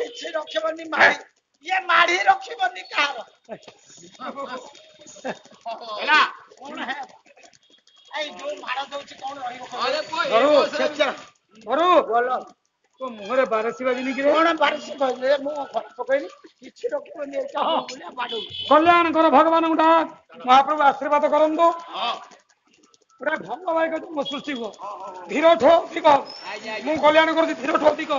କିଛି ରଖିବନି ମାଢି ଇଏ ମାଢି ରଖିବନି କାହାର ଏଇ ଯୋଉ ମାଡ଼ ଦଉଛି କଣ ରହିବ ମୁହଁରେ ବାରସି ବାଜିନି କି କଣ ବାରସି ବାଜିଲେ ମୁଁ ପକେଇଲି କିଛି ରଖିବନି କଲ୍ୟାଣ କର ଭଗବାନଙ୍କୁ ଡାକ ମହାପ୍ରଭୁ ଆଶୀର୍ବାଦ କରନ୍ତୁ ପୁରା ଭଲ ଭାଇ କହୁଛି ମୋ ସୃଷ୍ଟି କୁହ ଧୀର ଠୋ ଅଧିକ ମୁଁ କଲ୍ୟାଣ କରୁଛି ଧୀର ଠୋ ଅଧିକ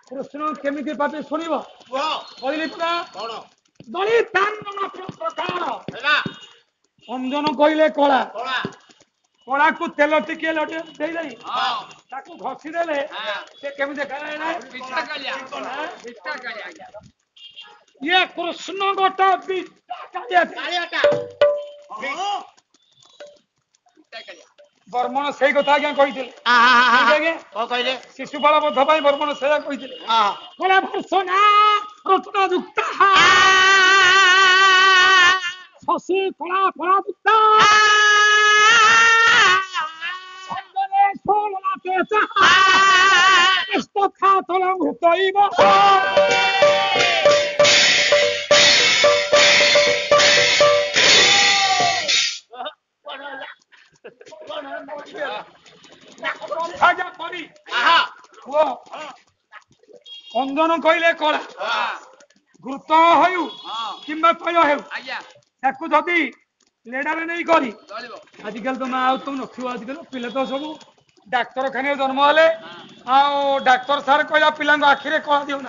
କୃଷ୍ଣ କେମିତି ପାଟି ଶୁଣିବ କହିଲି ପୁରା ଅଞ୍ଜନ କହିଲେ କଳା କଳାକୁ ତେଲ ଟିକେ ଦେଇଦେଇ ତାକୁ ଘଷି ଦେଲେ ସେ କେମିତି ଇଏ କୃଷ୍ଣ ଗୋଟେ ବର୍ମଣ ସେଇ କଥା ଆଜ୍ଞା କହିଥିଲେ କହିଲେ ଶିଶୁପାଳ ବୋଧ ପାଇଁ ବର୍ମଣ ସେଇଆ କହିଥିଲେ ରଚନା ଯୁକ୍ତ ଶଶୀ କଳା ଫଳା ଯୁକ୍ତ ଅଞ୍ଜନ କହିଲେ କଳା ଘୃତ ହେଉ କିମ୍ବା ତୈଳ ହେଉ ତାକୁ ଯଦି ଲେଡାରେ ନେଇ କରି ଆଜିକାଲି ତ ନା ଆଉ ତମେ ନଥିବ ଆଜିକାଲି ପିଲା ତ ସବୁ ଡାକ୍ତରଖାନାରେ ଜନ୍ମ ହେଲେ ଆଉ ଡାକ୍ତର ସାର୍ କହିଲା ପିଲାଙ୍କ ଆଖିରେ କଳା ଦିଅନା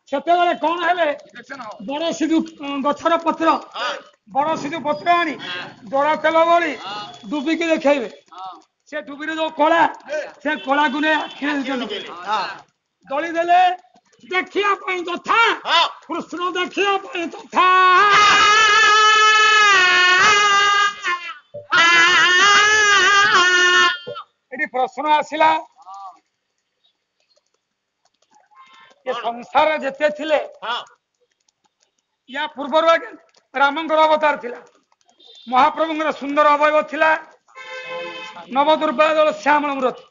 ସେତେବେଳେ କଣ ହେଲେ ବଡ ସିଧୁ ଗଛର ପତ୍ର ବଡ ସିଧୁ ପତ୍ର ଆଣି ଜଡ଼ା ତେଲ ଭଳି ଡୁବିକି ଦେଖେଇବେ ସେ ଡୁବିରେ ଯୋଉ କଳା ସେ କଳାକୁ ନେଇ ଆଖିରେ ଦଳି ଦେଲେ ଦେଖିବା ପାଇଁ ତଥା କୃଷ୍ଣ ଦେଖିବା ପାଇଁ ତଥା ଏଠି ପ୍ରଶ୍ନ ଆସିଲା ଏ ସଂସାରରେ ଯେତେ ଥିଲେ ୟା ପୂର୍ବରୁ ଆଜ୍ଞା ରାମଙ୍କର ଅବତାର ଥିଲା ମହାପ୍ରଭୁଙ୍କର ସୁନ୍ଦର ଅବୟବ ଥିଲା ନବଦୁର୍ବା ଦଳ ଶ୍ୟାମଳ ମୂରତି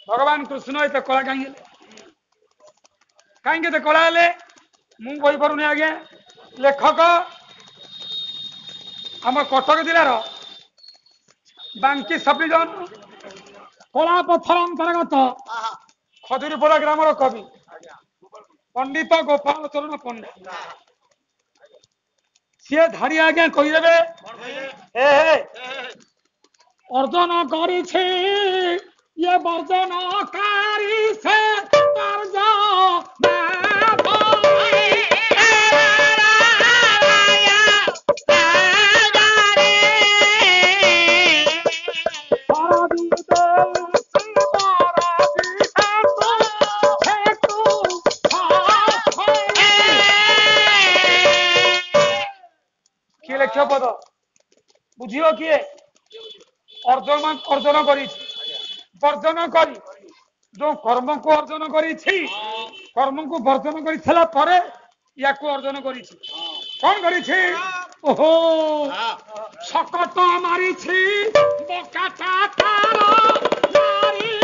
ଭଗବାନ କୃଷ୍ଣ ଏତେ କଳା କାହିଁକି ହେଲେ ଏତେ କଳା ହେଲେ ମୁଁ କହିପାରୁନି ଆଜ୍ଞା। ଲେଖକ ଆମ କଟକ ଜିଲ୍ଲାର ବାଙ୍କି ସବ୍ ଡିଭିଜନ କଳାପଥର ଅନ୍ତର୍ଗତ ଖଜୁରୀପଡ଼ା ଗ୍ରାମର କବି ପଣ୍ଡିତ ଗୋପାଳ ଚରଣ ପଣ୍ଡା। ସିଏ ଧାଡ଼ି ଆଜ୍ଞା କହିଦେବେ ହେ ହେ ଅର୍ଜନ କରିଛି ଇଏ ବର୍ଜନକାରୀ ସେ କିଏ ଲେଖିବ ପଦ ବୁଝିବ କିଏ? ଅର୍ଜନ କରିଛି ବର୍ଜନ କରି ଯୋଉ କର୍ମକୁ ଅର୍ଜନ କରିଛି କର୍ମକୁ ବର୍ଜନ କରିଥିଲା ପରେ ୟାକୁ ଅର୍ଜନ କରିଛି। କଣ କରିଛି? ଓହୋ ଶକଟ ମାରିଛି ବକାଟା ତାର ନାରୀ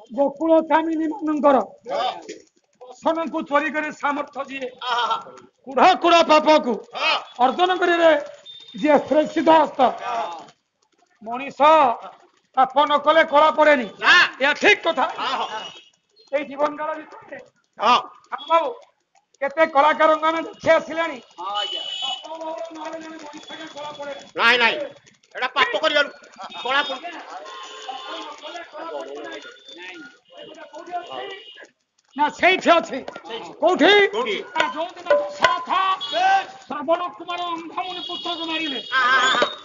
ଗୋକୁଳ କାମିନୀ ମାନଙ୍କର ଦର୍ଶନକୁ ଚୋରି କରି ସାମର୍ଥ୍ୟ ଯିଏ କୁଢ଼ କୁଢ଼ ପାପକୁ ଅର୍ଜନ କରିବେ ଯିଏ ସୁରକ୍ଷିତ ହସ୍ତ ମଣିଷ ପାପ ନ କଲେ କଳା ପଡେନି। ଏହା ଠିକ କଥା। ଏଇ ଜୀବନ କାଳ ଭିତରେ ବାବୁ କେତେ କଳାକାରଙ୍କ ଆମେ ଦେଖି ଆସିଲାଣି। ନାଇଁ ନାଇଁ ଏଟା ପାପ କରିବାରୁ କଳା ନା ସେଇଠି ଅଛି। କୋଉଠି? ଯୋଉଦିନ ଶ୍ରବଣ କୁମାର ଅନ୍ଧମୁନି ପୁତ୍ରକୁ ମାରିଲେ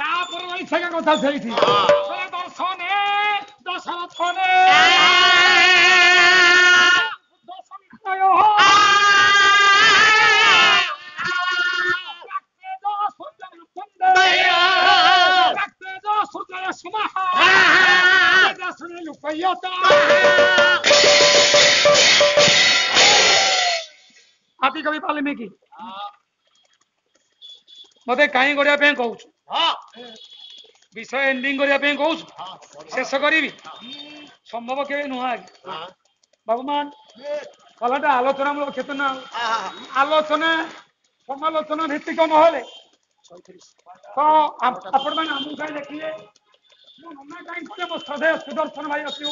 ତାପରେ ରହିଥିବା କଥା ସେଇଠି ଦର୍ଶନେ ଦଶରଥନେ ଆଦି କବି ବାଲ୍ମୀକି ମତେ କାହିଁ କରିବା ପାଇଁ କହୁଛୁ? ବିଷୟ ଏଣ୍ଡିଂ କରିବା ପାଇଁ କହୁଛୁ? ଶେଷ କରିବି ସମ୍ଭବ କେବେ ନୁହଁ ଆଜ୍ଞା। ବାବୁମାନ କଲାଟା ଆଲୋଚନା ମୂଳକ କ୍ଷେତ୍ର ନା ଆଲୋଚନା ସମାଲୋଚନା ଭିତ୍ତିକ ନହେଲେ ତ ଆପଣ ମାନେ ଆମକୁ କାହିଁ ଦେଖିଲେ ମୋ ଶ୍ରଦ୍ଧେୟ ସୁଦର୍ଶନ ଭାଇ ଅଛି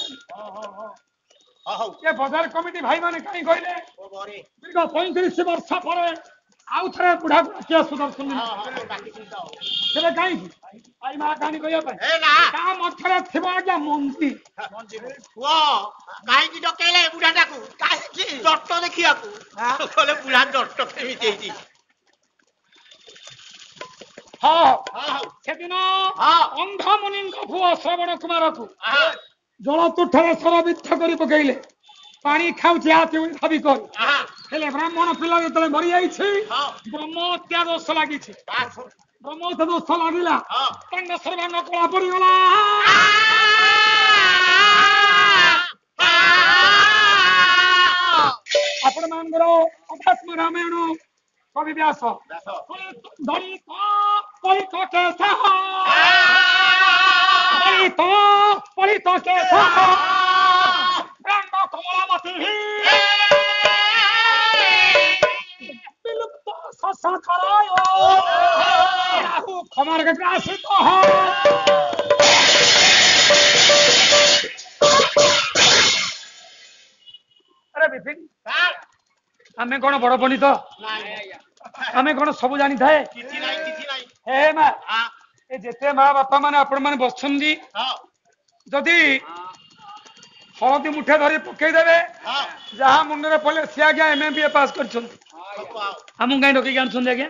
ଏ ବଜାର କମିଟି ଭାଇ ମାନେ କାହିଁ କହିଲେ ଦୀର୍ଘ 35 ବର୍ଷ ପରେ ଆଉ ଥରେ ବୁଢା କିଏ ସୁଦର୍ଶନ ସେଟା କାହିଁକି ଭାଇ ମା କାହାଣୀ କହିବା ପାଇଁ ତା ମଧ୍ୟରେ ଥିବ ଆଜ୍ଞା ମଞ୍ଜି କାହିଁକି ଡକେଇଲେ ବୁଢାଟାକୁ କାହିଁକି ଜଟ ଦେଖିବାକୁ କହିଲେ ବୁଢା ଜଟ କେମିତି ହେଇଛି। ସେଦିନ ଅନ୍ଧମୁନିଙ୍କ ପୁଅ ଶ୍ରବଣ କୁମାରକୁ ଜଳ ତୁଠରେ ସରବିତ୍ଥ କରି ପକେଇଲେ ପାଣି ଖାଉଛି ହାତୀ ଭାବି କରି ହେଲେ ବ୍ରାହ୍ମଣ ପିଲା ଯେତେବେଳେ ମରିଯାଇଛି ବ୍ରହ୍ମ ହତ୍ୟା ଦୋଷ ଲାଗିଛି। ବ୍ରହ୍ମ ଦୋଷ ଲାଗିଲା ତାଙ୍କ ସର୍ବାଙ୍ଗ କଳା ପଡିଗଲା। ଆପଣ ମାନଙ୍କର ଅଧ୍ୟାତ୍ମ ରାମାୟଣ କବି ବ୍ୟାସ କମଳାମତି ক্ষমার কাছে আসিত ଆମେ କଣ ବଡ ପଣ୍ଡିତ? ଆମେ କଣ ସବୁ ଜାଣିଥାଏ? ହେ ମା ଏ ଯେତେ ମା ବାପା ମାନେ ଆପଣ ମାନେ ବସିଛନ୍ତି ଯଦି ହଳଦୀ ମୁଠେ ଧରି ପକେଇଦେବେ ଯାହା ମୁଣ୍ଡରେ ପଡିଲେ ସିଏ ଆଜ୍ଞା MBA ପାସ୍ କରିଛନ୍ତି। ଆମକୁ କାହିଁ ଡକେଇକି ଆଣୁଛନ୍ତି ଆଜ୍ଞା?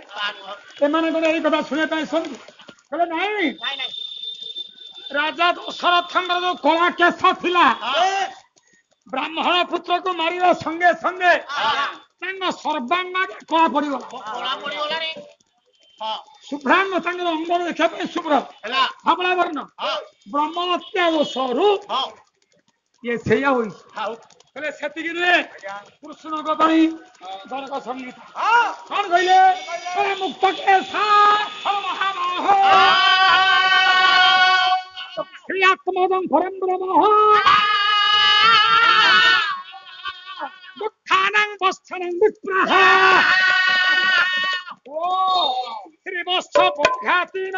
ଏମାନେ କଣ ଏଇ କଥା ଶୁଣିବା ପାଇଁ ଆସନ୍ତି? କହିଲେ ନାଇଁ ରାଜା ଦଶରଥଙ୍କର ଯୋଉ କଳା କେଶ ଥିଲା ବ୍ରାହ୍ମଣ ପୁତ୍ରକୁ ମାରିବା ସଙ୍ଗେ ସଙ୍ଗେ ତାଙ୍କ ସର୍ବାଙ୍ଗ କଳା ପଡିଗଲା। ଶୁଭ୍ରାଙ୍ଗ ତାଙ୍କର ଅଙ୍ଗର ଦେଖିବା ପାଇଁ ଶୁଭ୍ର ଧବଳା ବର୍ଣ୍ଣ ବ୍ରହ୍ମ ହତ୍ୟା ଦୋଷରୁ ଇଏ ସେଇଆ ହୋଇଛି ହଉ ହେଲେ ସେତିକି ନୁହେଁ କୃଷ୍ଣଙ୍କ ପାଇଁ ଜନକ ସଙ୍ଗୀତ ହଁ କଣ କହିଲେ କହିଲେ ମୁକ୍ତ କେଶା ମହାବାହ ଶ୍ରୀ ଆତ୍ମଜଂ ଫରେନ୍ଦ୍ର ମହ ଦୁଃଖାନଂ ବତ୍ସନଂ ବିପ୍ରାହ ଓ ଶ୍ରୀ ବତ୍ସ ପଘାତିନ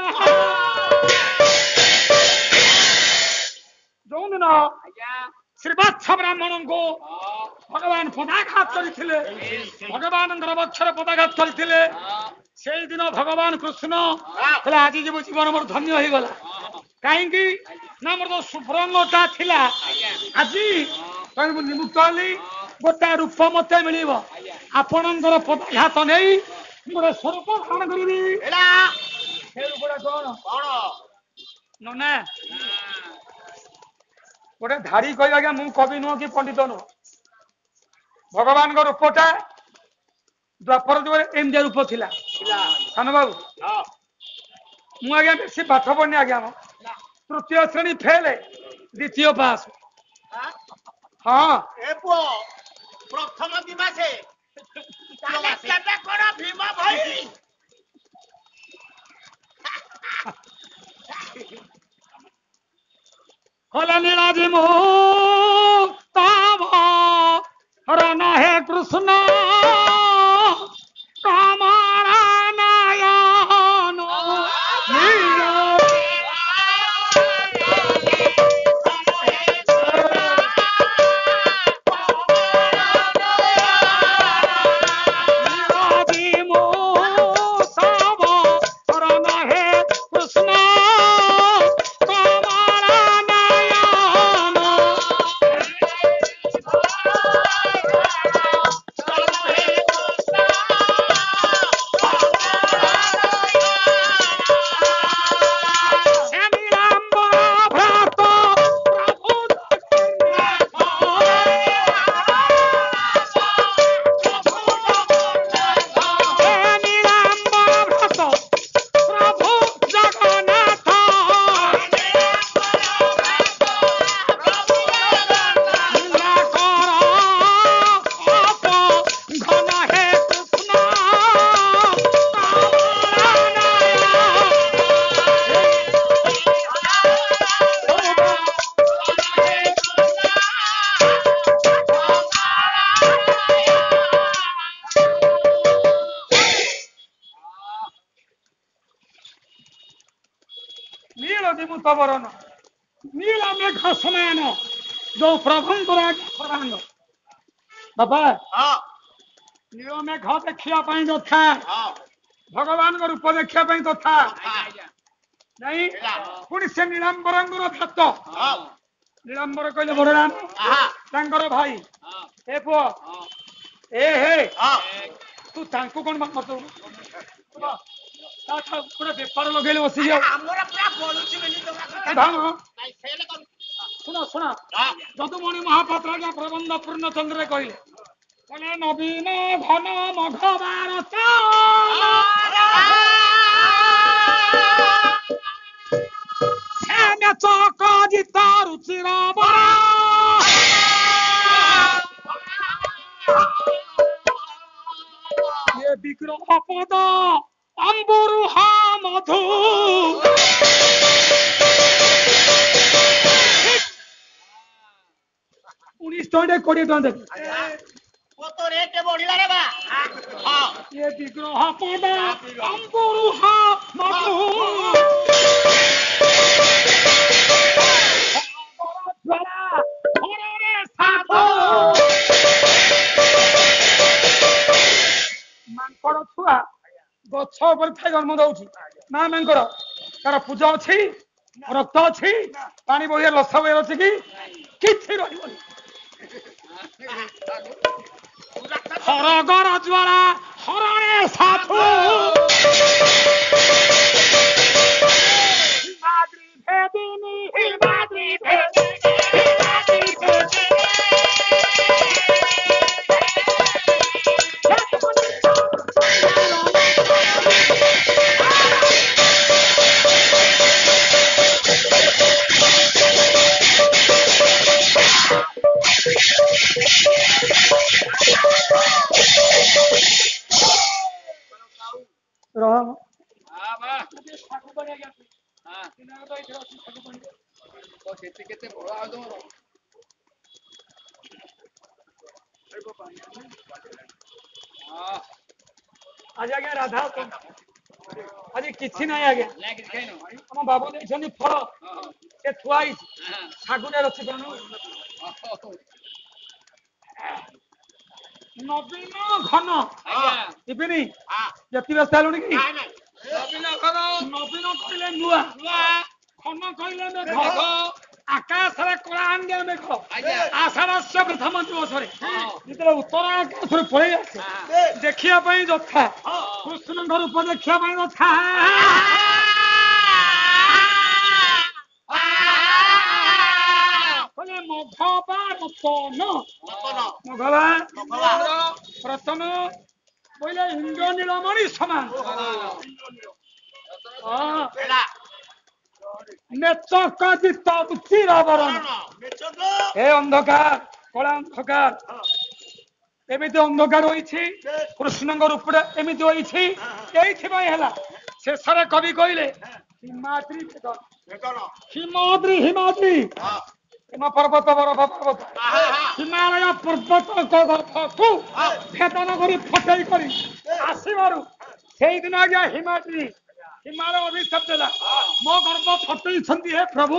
ଯୋଉଦିନ ଶ୍ରୀବତ୍ସ ବ୍ରାହ୍ମଣଙ୍କୁ ଭଗବାନ ପଦାଘାତ କରିଥିଲେ ଭଗବାନଙ୍କର ବକ୍ଷରେ ପଦାଘାତ କରିଥିଲେ ସେଇଦିନ ଭଗବାନ କୃଷ୍ଣ କହିଲେ ଆଜି ଯିବୁ ଜୀବନ ମୋର ଧନ୍ୟ ହେଇଗଲା କାହିଁକି ନା ମୋର ଯୋଉ ଶୁଭ୍ରଙ୍ଗଟା ଥିଲା ଆଜି ମୁଁ ନିମୁକ୍ତ ହେଲି ଗୋଟେ ରୂପ ମତେ ମିଳିବ ଆପଣଙ୍କର ପଦାଘାତ ନେଇ ମୁଁ ଗୋଟେ ସ୍ୱରୂପ ଧାରଣ କରିବି ସେ ରୂପଟା କଣ ନନା ଗୋଟେ ଧାଡି କହିବା ଆଜ୍ଞା ମୁଁ କବି ନୁହଁ କି ପଣ୍ଡିତ ନୁହଁ ଭଗବାନଙ୍କ ରୂପଟା ଦ୍ୱାପର ଯୁଗରେ ଏମିତିଆ ରୂପ ଥିଲା ସାନ ବାବୁ ମୁଁ ଆଜ୍ଞା ବେଶୀ ପାଠ ପଢିନି ଆଜ୍ଞା ମୋ ତୃତୀୟ ଶ୍ରେଣୀ ଫେଲ ଦ୍ୱିତୀୟ ପାସ୍ ହଁ ଏ ପୁଅ ପ୍ରଥମ ଦିମାସେ କେବେ କଣ ଭୀମ ଭାଇ হলে নীলাজি মুক্তাভ রণ হে কৃষ্ণ কমলা নয়ন নীলাজি মুক্তাভ রণ হে কৃষ্ণ ବରଣ ନୀଳ ମେଘ ସମାନ ଯୋଉ ପ୍ରଭୁଙ୍କର ସର୍ବାଙ୍ଗ ବାପା ନୀଳ ମେଘ ଦେଖିବା ପାଇଁ ଯଥା ଭଗବାନଙ୍କ ରୂପ ଦେଖିବା ପାଇଁ ତଥା ନାଇଁ ପୁଣି ସେ ନୀଳାମ୍ବରଙ୍କର ଭକ୍ତ ନୀଳାମ୍ବର କହିଲେ ବଡ ରାମ ତାଙ୍କର ଭାଇ ଏ ପୁଅ ଏ ହେ ତୁ ତାଙ୍କୁ କଣ ମତ ପୁରା ବେପାର ଲଗେଇଲେ ବସିଯାଉ ଶୁଣ ଶୁଣ ଯଦୁମଣି ମହାପାତ୍ର ଆଜ୍ଞା ପ୍ରବନ୍ଧ ପୂର୍ଣ୍ଣ ଚନ୍ଦ୍ରରେ କହିଲେ କହିଲେ ନବୀନ ଘନ ମଘବାର ଚକ ଜିତ ରୁଚିର ବିଗ୍ରହ ପଦ ଅମ୍ବୁରୁହା ମଧୁ 19 ଟଙ୍କା 20 ଟଙ୍କା ଦେବି ରେଟ୍ ବଢିଲା ରେ ବା ଏ ବିଗ୍ରହ ପଦ ଅମ୍ବୁରୁହା ମଧୁ ମାଙ୍କଡ ଛୁଆ ଗଛ ଉପରେ ଥାଇ ଜନ୍ମ ଦଉଛି ମା ମାଙ୍କଡ ତାର ପୂଜା ଅଛି ରକ୍ତ ଅଛି ପାଣି ବହିଆ ଲସା ବହି ଅଛି କି କିଛି ରହିବନି ହରଗର ଜ୍ୱାଳା ହରଣେ ସାଧୁ आज आज्ञा राधा आज किसी ना आज्ञा आम बाबू देखते फल से थुआई ଶାଗୁରେ ଅଛି କଣ ନବୀନ ଘନ ଯିବିନି ଯେତିକି ବ୍ୟସ୍ତ ହେଲୁଣି କି ନବୀନ କହିଲେ ନୂଆ ଘନ କହିଲେ ମେଘ ଆକାଶରେ କଳା ଆଙ୍ଗେ ମେଘ ଆଷାଢ଼ସ୍ୟ ପ୍ରଥମ ଦିବସରେ ଯେତେବେଳେ ଉତ୍ତର ଆକାଶରେ ପଳେଇ ଆସେ ଦେଖିବା ପାଇଁ ଯଥା କୃଷ୍ଣଙ୍କ ରୂପ ଦେଖିବା ପାଇଁ ଯଥା ରତନ ବୋଇଲେ ଇନ୍ଦ୍ର ନୀଳମଣି ସମାନ ଏ ଅନ୍ଧକାର କଳା ଅନ୍ଧକାର ଏମିତି ଅନ୍ଧକାର ହୋଇଛି କୃଷ୍ଣଙ୍କ ରୂପରେ ଏମିତି ହୋଇଛି ଏଇଥିପାଇଁ ହେଲା ଶେଷରେ କବି କହିଲେ ହିମାଦ୍ରି ହିମାଦ୍ରି ହିମାଦ୍ରି हिम पर्वत बरफ पर्वत हिमालय पर्वत गर्थकू भेदन करी फटई करी आसबार से दिन आज्ञा हिमाद्री हिमालय अभिशाप देला मो गर्भ फटई हे प्रभु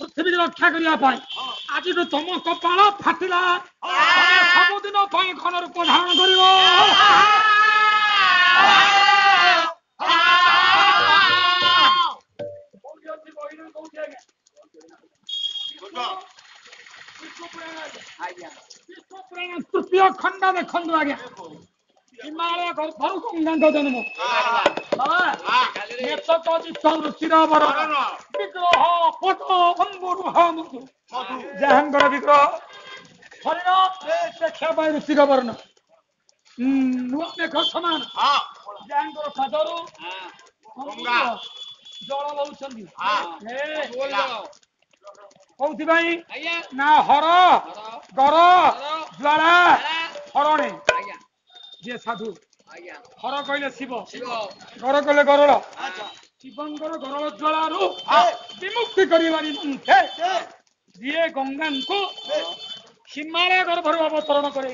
पृथ्वी रक्षा करने आज तुम कपाल फाटिला सबुदिन घन रूप धारण कर तृतीय खंड देखु आज्ञा हिमालय गर्भर गंगा जन्म रुचिरावर विग्रह पट अंबुरुह मधु जहांगर विग्रह हरिण देखा ऋषिक वर्ण नुआ मेघ समान जहांगर पादरू जल लौंट कौन ना हर गर ज्वाला हरणे जे साधु हर कहले शिव गर कहले गरल शिवंकर गरल ज्वाल विमुक्ति करी जी गंगा को हिमालय गर्भर अवतरण कर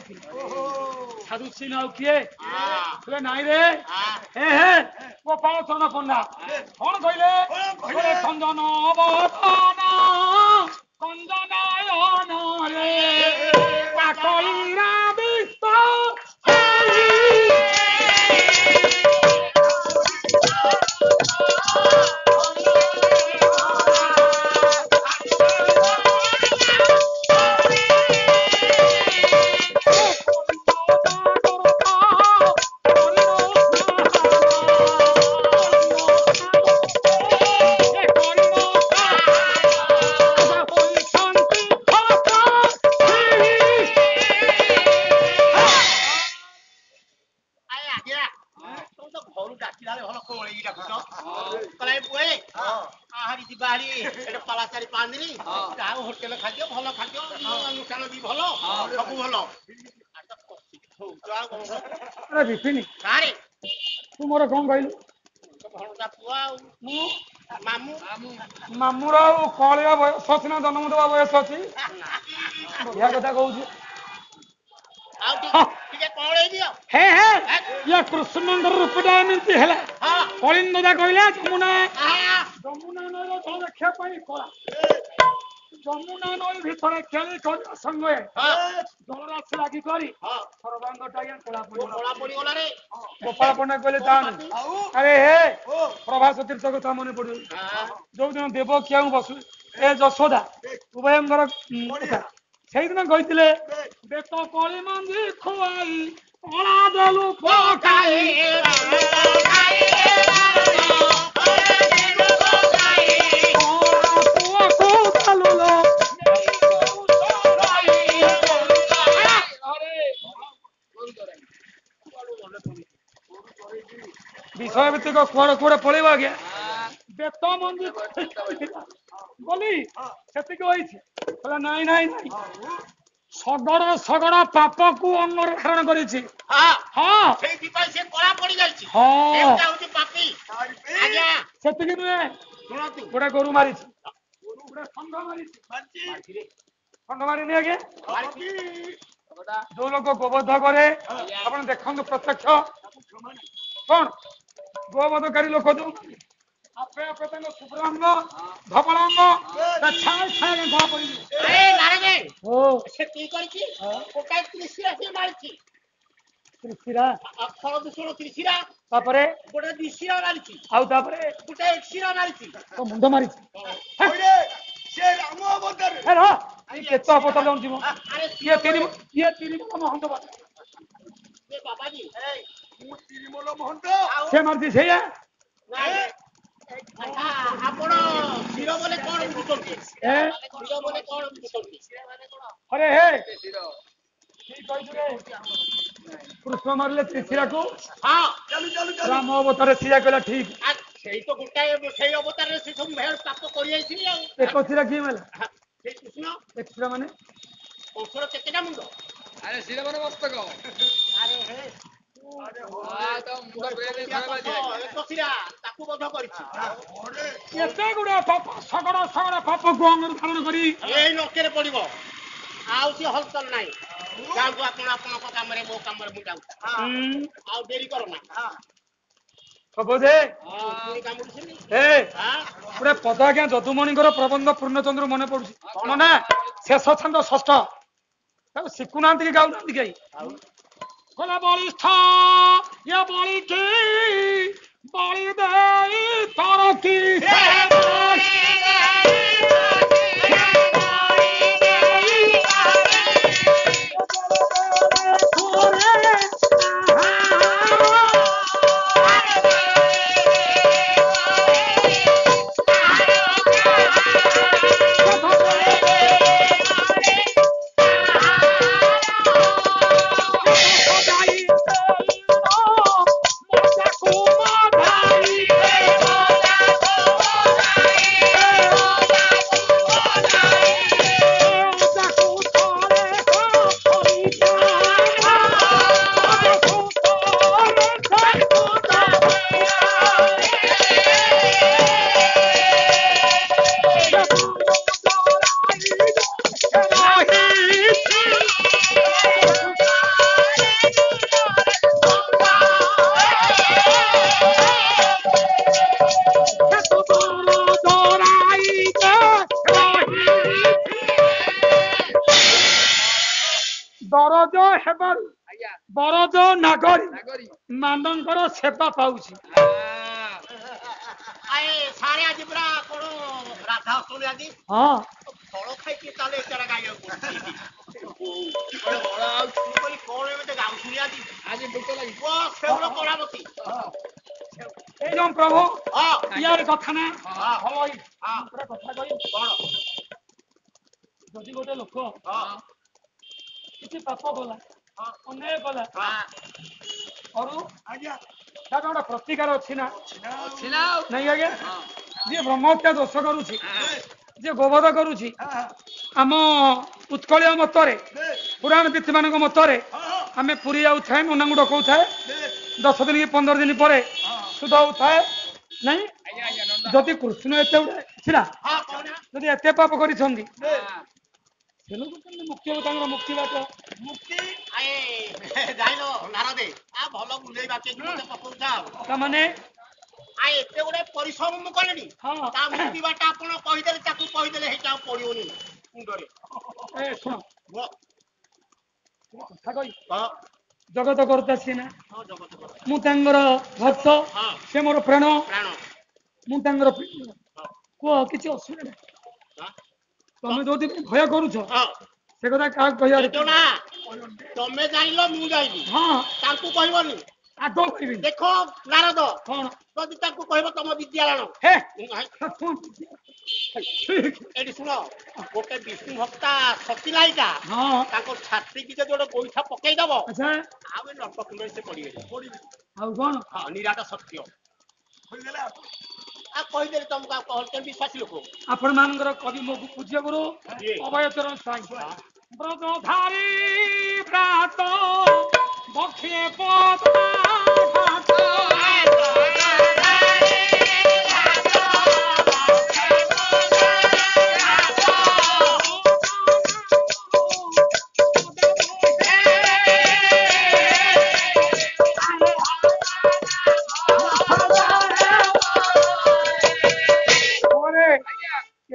साधु सी नाउ किए नाई रे हे हे गोपाल चरण पंडा कौन कहले चंदन अवतान कंदनायन रे काकईरा विश्व तुमर कौन कहलु मामूर कलिया बयस अच्छी ना जन्म देवा बयस अच्छी या कथा कहूँ कृष्ण रूपटा एमती है कलिंदा कहले जमुना जमुना नई देखा कला जमुना नई भर खेली संगे जलराशि लगी गोपाल पंडा कहले अरे हे प्रभास तीर्थ कथा मन पड़े जो दिन देव क्या बसु ए यशोदा उभयंकर कथा से दिन कही बेत कली मंदी खुआई कला देलु पकाई विषय भित्तिक कुआड़े कुआड़े पड़ेगा आज्ञा बेत मंदिर बोली से नाई नाई नाई ଶଗଡ଼ ଶଗଡ଼ ପାପକୁ ଅଙ୍ଗରେ ଧାରଣ କରିଛି। ହଁ ସେଇଥିପାଇଁ ସେ କଳା ପଡି ଯାଇଛି। ହଁ ହଉଛି ପାପି। ଆଜ୍ଞା ସେତିକି ନୁହେଁ, ଶୁଣନ୍ତୁ, ଗୋଟେ ଗୋରୁ ମାରିଛି, ଗୋଟେ ଷଣ୍ଢ ମାରିଛି। ଷଣ୍ଢ ମାରିନି ଆଜ୍ଞା? ଯୋଉ ଲୋକ ଗୋବଧ କରେ, ଆପଣ ଦେଖନ୍ତୁ ପ୍ରତ୍ୟକ୍ଷ କଣ ଗୋବଧକାରୀ ଲୋକ ଯୋଉ ଆପେ ଆପେ ତାଙ୍କ ଶୁଭ୍ରାଙ୍ଗ ଧବଳାଙ୍ଗ ଛାଏ ଛାଏ ଧଳା ପଡିଯିବ। ଓ ସେ କି କରିଛି? ଗୋଟାଏ ତ୍ରିଶିରା ସିଏ ମାରିଛି। ତ୍ରିଶିରା, ଅକ୍ଷର ଦୂଷଣ ତ୍ରିଶିରା, ତାପରେ ଗୋଟେ ଦିଶିରା ମାରିଛି, ଆଉ ତାପରେ ଗୋଟେ ଏକ୍ସିରା ମାରିଛି। ମୁଣ୍ଡ ମାରିଛି। ସେ ରାମ ଅବତାରେ। କେତେ ଅବତାର ଯିବ? ଆରେ ଇଏ ତିନି ମହନ୍ତ ସେ ବାବାଜୀ ମୁଁ ତିରିମଲ ମହନ୍ତ। ସେ ମାରିଛି ସେଇଆ। ଆପଣ କ୍ଷୀର ବୋଲେ କଣ ବୁଝୁଛନ୍ତି? କ୍ଷୀର ବୋଲେ କଣ ବୁଝୁଛନ୍ତି? ଆରେ ହେ କୃଷ୍ଣ ମାରିଲେ ତ୍ରିଶିରାକୁ, ରାମ ଅବତାରେ ସିଆ କହିଲା ଠିକ। ସେଇ ତ ଗୋଟାଏ ସେଇ ଅବତାରରେ ସେ ସବୁ ପାପ କରିଯାଇଥିଲି ଆଉ। ଏକଶିରା କିଏ ମାରିଲା? ସେଇ କୃଷ୍ଣ। ଏକଶିରା ମାନେ କଂସର କେତେଟା ମୁଣ୍ଡ? ଆରେ ସିରେ ମାନେ ମସ୍ତକ। ଆରେ ହେ ଏକଶିରା ତାକୁ ବୋଧ କରିଛି। ଏତେ ଗୁଡେ ପାପ, ଶଗଡ଼ ଶଗଡ଼ ପାପକୁ ଅଙ୍ଗରେ ଧାରଣ କରି ଏଇ ଲକ୍ଷ୍ୟରେ ପଡିବ। ଆଉ ସିଏ ହଲଚଲ ନାହିଁ। ଯାଆନ୍ତୁ ଆପଣ ଆପଣଙ୍କ କାମରେ, ମୋ କାମରେ ମୁଁ ଯାଉଛି। ଆଉ ଡେରି କର ନା। ହବ ଯେ ପୁଣି କାମୁଡୁଛନ୍ତି। ଗୋଟେ ପଦ ଆଜ୍ଞା ଯଦୁମଣିଙ୍କର ପ୍ରବନ୍ଧ ପୂର୍ଣ୍ଣଚନ୍ଦ୍ର ମନେ ପଡୁଛି। ନା ଶେଷ ଛନ୍ଦ ଷଷ୍ଠ, ତାକୁ ଶିଖୁନାହାନ୍ତି କି ଗାଉନାହାନ୍ତି କେହି? କହିଲା ବଳିଷ୍ଠ ଇଏ ବଳିକି ବଳି ଦେଇ ତର କି ଦରଜ ହେବାରୁ ବରଜ ନାଗରୀ ମାନଙ୍କର ସେବା ପାଉଛି। ସାରେ ଆଜି ପୁରା କଣ ରାଧା ଅଷ୍ଟମୀ ଆଜି? ହଁ ଫଳ ଖାଇକି ତାହେଲେ ଏତେଟା ଗାଇବାକୁ କଣ ଏମିତି ଗାଉଥିଲି ଆଜି? ଆଜି ଭୋକ ଲାଗି ସେଗୁଡା କଳାବତୀ। ଏଇ ଯୋଉ ପ୍ରଭୁ ହଁ ଇଆର କଥା ନା ହଁ ଗୋଟେ ହଁ କଥା କହିବି। କଣ? ଯଦି ଗୋଟେ ଲୋକ ହଁ କିଛି ପାପ କଲା, ଅନ୍ୟାୟ କଲା, କରୁ ଆଜ୍ଞା ତାର ଗୋଟେ ପ୍ରତିକାର ଅଛି ନା ଅଛି ନା ଆଉ। ନାଇଁ ଆଜ୍ଞା? ଯିଏ ବ୍ରହ୍ମହତ୍ୟା ଦୋଷ କରୁଛି, ଯିଏ ଗୋବଧ କରୁଛି, ଆମ ଉତ୍କଳୀୟ ମତରେ, ପୁରାଣ ବ୍ୟକ୍ତି ମାନଙ୍କ ମତରେ ଆମେ ପୁରୀ ଯାଉଥାଏ, ନନାଙ୍କୁ ଡକଉଥାଏ, 10 ଦିନ କି 15 ଦିନ ପରେ ସୁଧ ହଉଥାଏ। ନାଇଁ ଯଦି କୃଷ୍ଣ ଏତେ ଗୁଡେ ଥିଲା, ଯଦି ଏତେ ପାପ କରିଛନ୍ତି, ସେ ଲୋକ କେମିତି ମୁକ୍ତି ହବ? ତାଙ୍କର ମୁକ୍ତି ବାଟ ମୁକ୍ତି ଯାଇନ ନାରଦେ ଭଲ ବୁଲେଇ ବାକେ ପକଉଛ ଆଉ। ତାମାନେ ଏତେ ଗୁଡେ ପରିଶ୍ରମ ମୁଁ କଲିଣି, ହଁ ତା ମୁକ୍ତି ବାଟ ଆପଣ କହିଦେଲେ, ତାକୁ କହିଦେଲେ ସେଇଟା ଆଉ ପଡିବନି ମୁଣ୍ଡରେ। ଶୁଣ କଥା କହି ହଁ ଜଗତ କରୁତା ସିଏ ନା, ଜଗତ ମୁଁ ତାଙ୍କର ଭକ୍ତ, ସେ ମୋର ପ୍ରାଣ, ପ୍ରାଣ। ମୁଁ ତାଙ୍କର କୁହ କିଛି ଅସୁବିଧା ନାହିଁ। ତମେ ଯୋଉଥିପାଇଁ ଭୟ କରୁଛ ସେ କଥା କାହାକୁ କହିବାର ନା ତମେ ଜାଣିଲ, ମୁଁ ଜାଣିଲି, ହଁ ତାଙ୍କୁ କହିବନି। ଆଗ କହିବି ଦେଖ ନାରଦ, କଣ ଯଦି ତାଙ୍କୁ କହିବ ତମ ବିଦ୍ୟାଳୟ ହେ ଏଠି ଶୁଣ, ଗୋଟେ ବିଷ୍ଣୁ ଭକ୍ତା ସତୀଲାଇକା ତାଙ୍କ ଛାତିକି ଯଦି ଗୋଟେ ଗୋଇଠା ପକେଇଦବ, ଆଚ୍ଛା ଆଉ ଏ ନର୍କ କୁଣ୍ଡରେ ସେ ପଡିବେନି। ଆଉ କଣ ନିରାଟ ସତ୍ୟ କହିଦେଲେ ତମକୁ ଆଉ କେମିତି ବିଶ୍ୱାସୀ ଲୋକ। ଆପଣ ମାନଙ୍କର କବି ମୋ ପୂଜ୍ୟ ଗୁରୁ ଅଭୟ ଚରଣ ସ୍ୱାଇଁ ব্রজধারী প্রাত বক্ষে পদাঘাত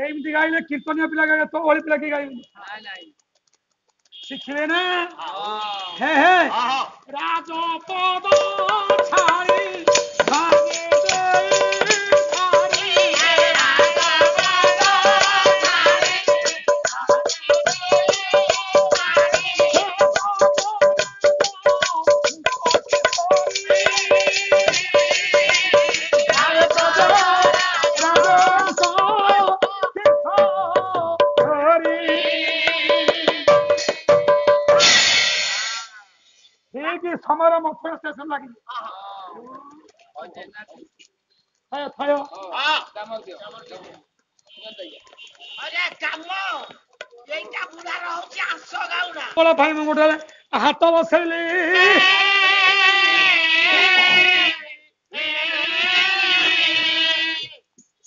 ଏମିତି ଗାଇଲେ କୀର୍ତ୍ତନୀୟ ପିଲା ଗାଇଲେ ତୋ ଭଳି ପିଲା କିଏ ଗାଇବେ ଶିଖିଲେ ନା ହେ ହେ ରାଜପଦ ଛାଡ଼ି ଭାଗେ ଦେଇ ଛାଡ଼ି ସମର ମଥୁରା ଷ୍ଟେସନ ଲାଗିଛି ଭାଇ ମୁଁ ଗୋଟେ ହାତ ବସେଇଲି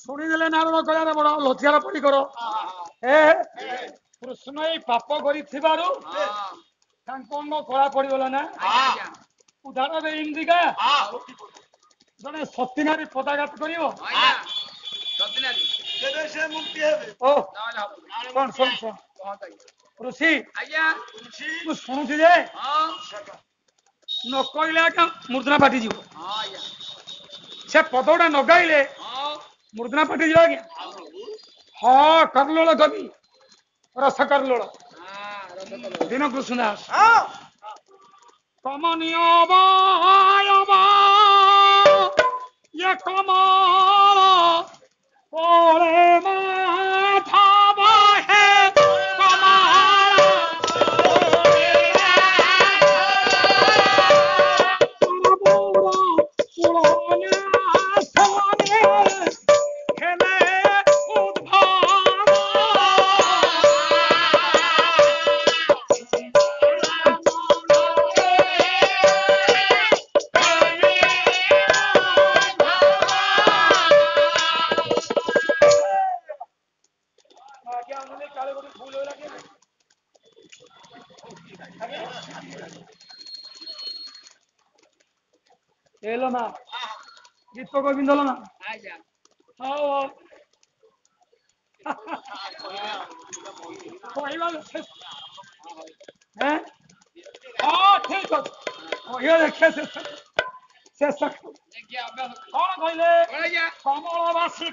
ଶୁଣିଦେଲେ ନାରଦ କହିବାରେ ବଡ ଲଜ୍ଜାର ପଡି କର କୃଷ୍ଣ ଏଇ ପାପ କରିଥିବାରୁ ତାଙ୍କ କଳା ପଡିଗଲା ନା ଉଦାହରଣ ଏମିତିକା ଜଣେ ସତୀ ନାରୀ ପଦାଘାତ କରିବ କଣ ଶୁଣ ଋଷି ମୁଁ ଶୁଣୁଛି ଯେ ନ କହିଲେ ଆଜ୍ଞା ମୂର୍ଦ୍ଧନା ଫାଟିଯିବ ସେ ପଦଟା ନ ଗାଇଲେ ମୂର୍ଦ୍ଧନା ଫାଟିଯିବ ଆଜ୍ଞା ହଁ କରଲୋଳ କବି ରସ କରଲୋଳ ଦିନ କୃଷ୍ଣ ଦାସ কমনীয় কমল পড়ে মাথা বহে কমল খেলে এলো না গীত গোবিন্দ হলো না হ্যাঁ ঠিক আছে দেখে শেষ কଣ କହିଲେ କମଳବାସୀ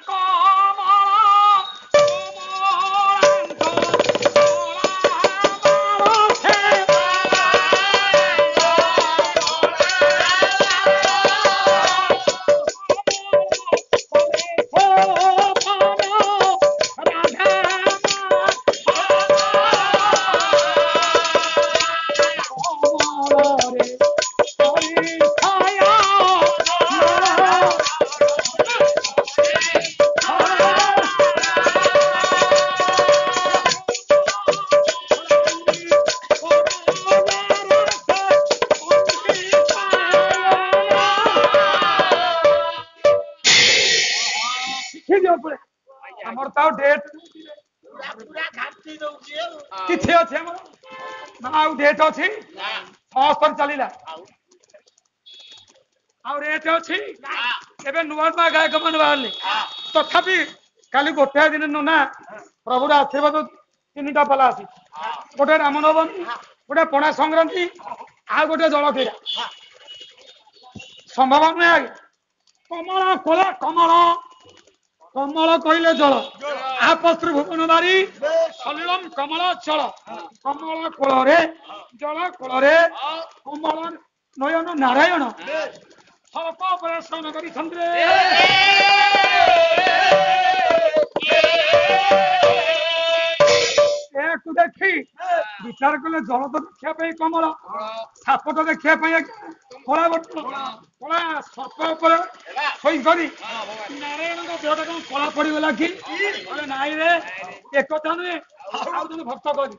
ଆମର ତ ଡେଟ୍ କିଛି ଅଛି ଆମର ନା ଆଉ ଡେଟ୍ ଅଛି 76 ଚାଲିଲା ଆଉ ରେଟ୍ ଅଛି ଏବେ ନୂଆ ନୂଆ ଗାୟକ ମାନେ ବାହାରିଲେ ତଥାପି କାଲି ଗୋଟାଏ ଦିନ ନନା ପ୍ରଭୁର ଆଶୀର୍ବାଦ 3ଟା ପାଲା ଅଛି ଗୋଟେ ରାମନବମୀ ଗୋଟେ ପଣା ସଂକ୍ରାନ୍ତି ଆଉ ଗୋଟେ ଜଳକ୍ରୀଡ଼ା ସମ୍ଭବ ନୁହେଁ ଆଜ୍ଞା କମଳ କୋଲା କମଳ କମଳ କହିଲେ ଜଳ ଆପସ୍ରୁ ଭୁବନ ବାରି ସଲିଳମ କମଳ ଚଳ କମଳ କୋଳରେ ଜଳ କୋଳରେ କମଳ ନୟନ ନାରାୟଣ ସର୍ପ ଅପରେଶନ କରିଛନ୍ତି ଏହାକୁ ଦେଖି ବିଚାର କଲେ ଜଳ ତ ଦେଖିବା ପାଇଁ କମଳ ସାପ ତ ଦେଖିବା ପାଇଁ କଳା କଳା ସର୍ପ ଉପରେ ଶୋଇକରି ନାରାୟଣଙ୍କ ଦେହଟା କଣ କଳା ପଡିଗଲା କି ନାଇଁ ରେ ଏକଥା ନୁହେଁ ଆଉ ଜଣେ ଭକ୍ତ କଲି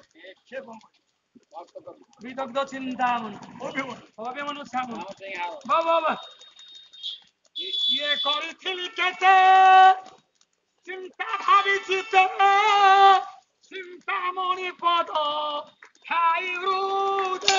ବିଦଗ୍ଧ ଚିନ୍ତାମଣି ଅଭିମନ୍ୟୁ ଶ୍ୟାମଣି ବାବା ଇଏ କରିଥିଲି କେତେ ଚିନ୍ତା ଭାବିଛି ଚିନ୍ତାମଣି ପଦ ଖାଇ ହୃଦେ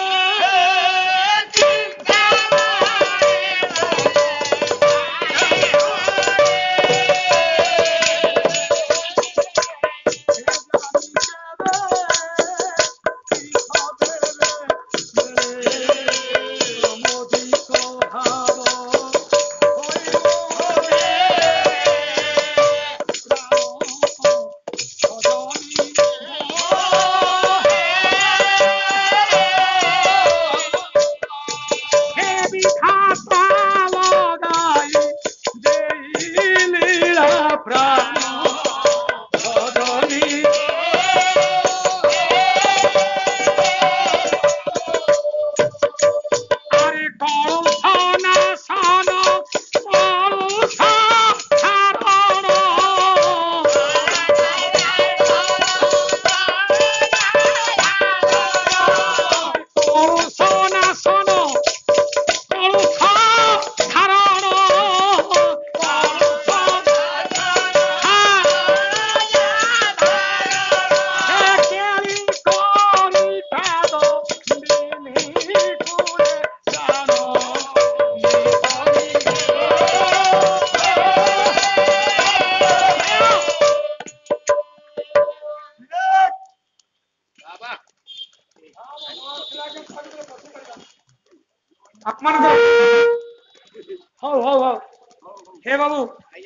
हे बाबू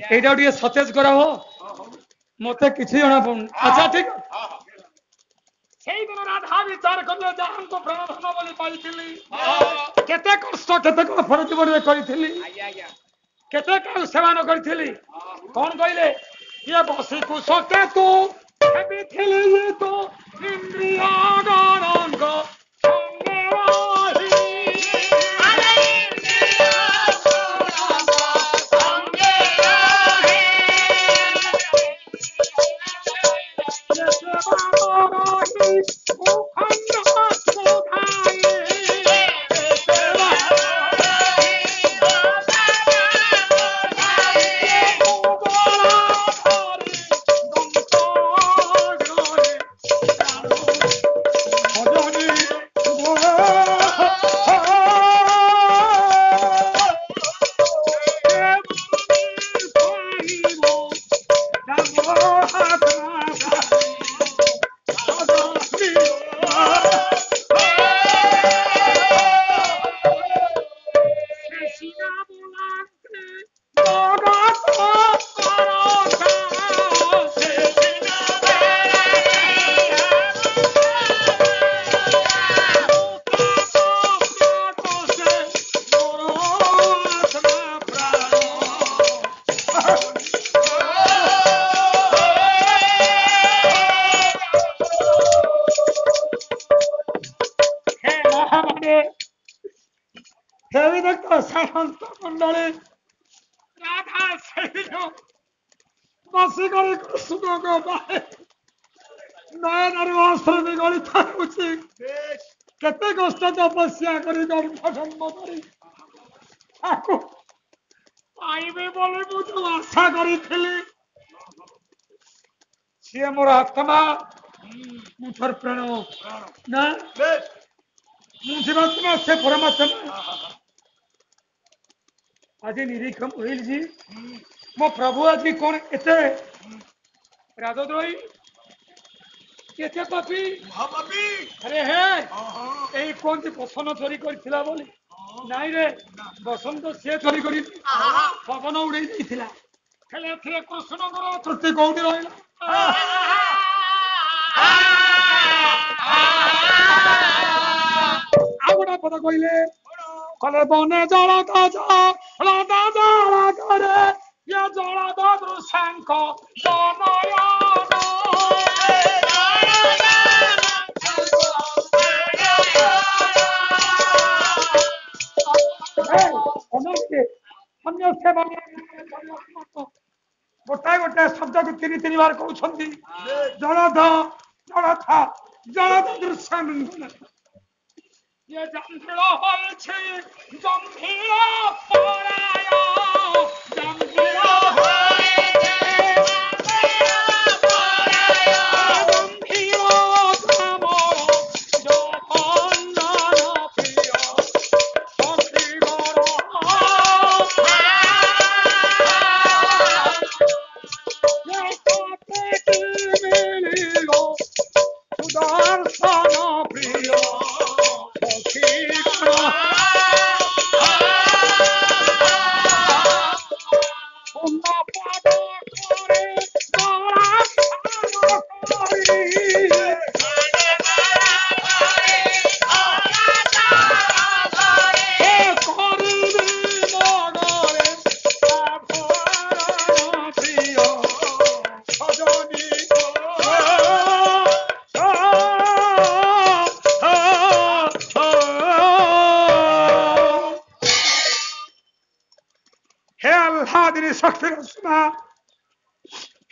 एटा टिके सतेज करा हो मते किछि जणा पड़ुन अच्छा ठीक सेई दिन राधा विचार करले जहां को प्रणधन बोली पाइथिली केते कष्ट केते को फर जीवन रे करिथिली केते का सेवा न करिथिली कोन कइले ये बसी को सके तू हेबी थिली ये तो इंद्रिया गणंग संगे रही केते कष्ट तपस्या करी जन्म करी पाइबे बोले मुझे आशा करी सी मोर आत्मा मुझर प्राण ना मुझात्मा से परमात्मा आज निरीक्षण होइल जी मो प्रभु आज कौन एते राजद्रोही केते पापी महापापी अरे हे एई कोन ती पसन चोरी करथिला बोली नाइ रे बसंत से चोरी करी पवन उड़ै दैथिला हेले थे कृष्णଙ୍କର ତୃପ୍ତି କୋଉଠି ରହିଲା ଆଉ ଗୋଟେ ପଦ କହିଲେ କଲେ ବନେ ଜଳ ଲତା ଜଳ করে ଇଏ ଜଳ ଦୃଶାଙ୍କ ଜନୟନ गोटाए गोटाए शब्द को तीन तीन बार कहते जलध জড় থা জড় দৃশ্যানন্দন ये जंभीरो হয়েছে জম্ভীর পরায় জম্ভীর হয়েছে জম্ভীর পরায় জম্ভীর ধাম জগন্নাথ প্রিয় সখী গর মিলিল সুদর্শন প্রিয়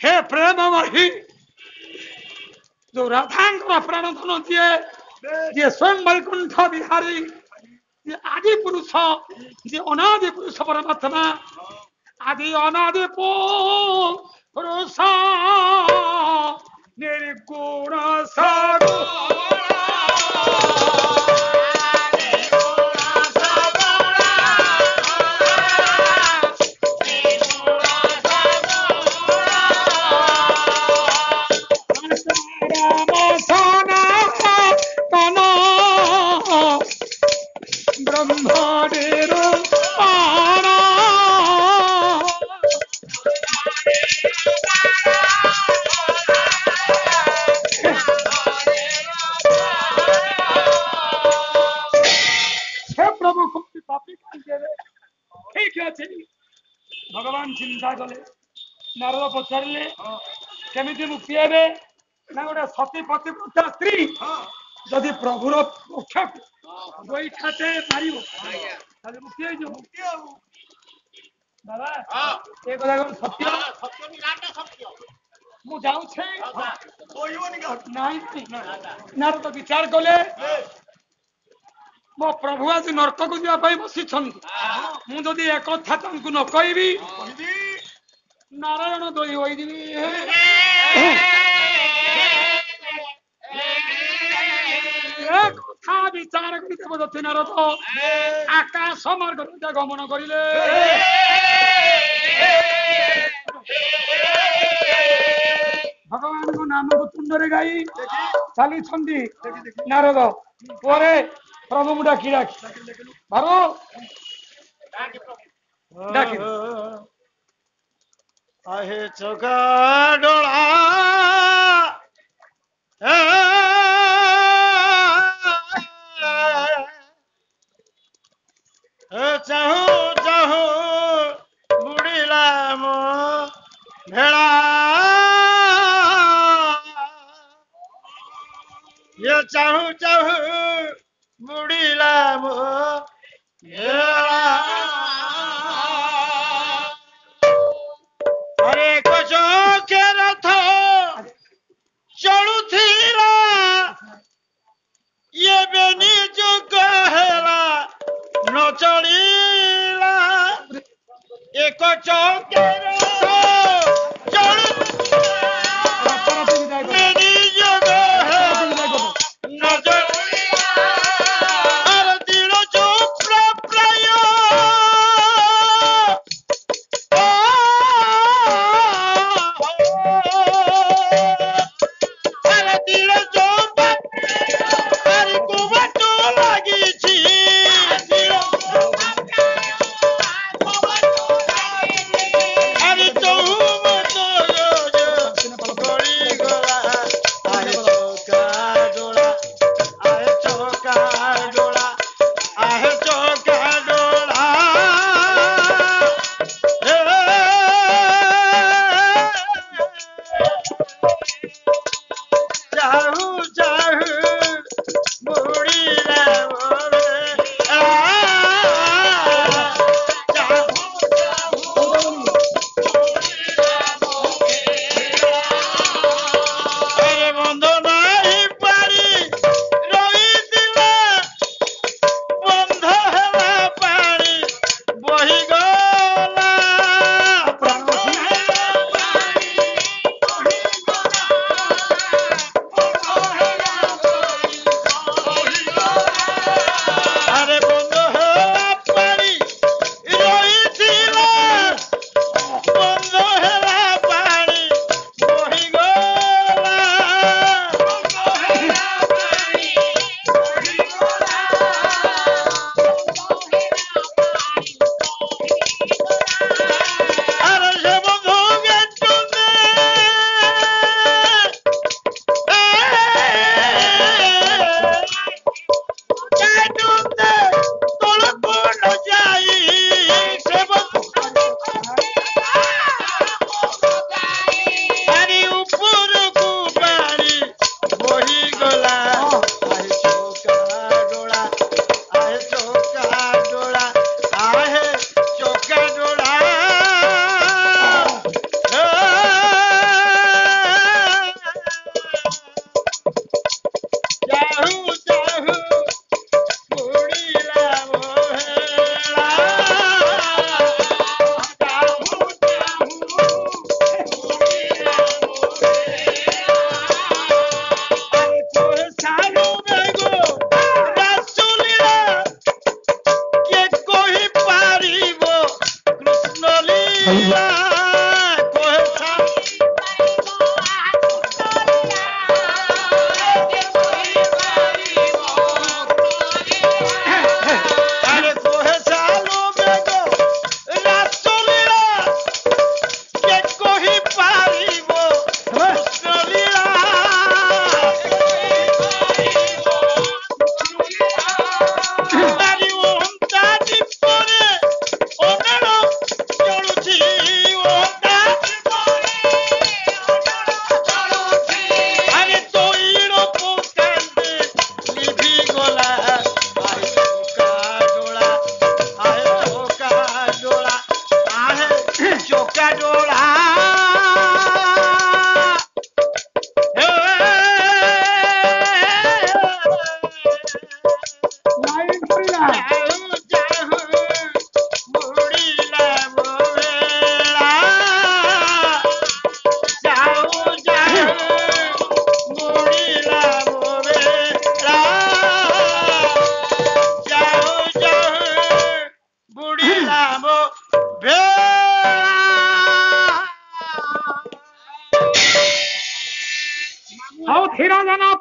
हे प्रेममयी जो राधांकर प्राणधन दिए जे स्वयं वैकुंठ बिहारी जे आदि पुरुष जे अनादि पुरुष परमात्मा आदि अनादि पुरुष निर्गुण भगवान चिंता कले नारद पचारे केमी मुक्ति हे ना गोटे सती पतिव्रता स्त्री जदि प्रभुर पक्ष गोईठाटे मार मुक्ति दादा ये कथा कौन सत्य मु जाऊे नारद विचार कले मो प्रभु आज नर्क को जावाई बसी मुझे एक कथा तुमको न कहबी नारायण दोई होइदिबी कथा विचार करी देवदत्ती नारद आकाश मार्ग गमन करिले भगवान को नाम को तुंडरे गाई चली नारद ପରେ प्रभु को डाकी भारो डाकी आहे चोगा डोळा चाहू चाहू बुड़ीला मो भेड़ा ये चाहू चाहू बुड़ीला मो भेड़ा अरे कचो के रथ चलुथीला ये बेनी जो कहेला न चलीला एक चौके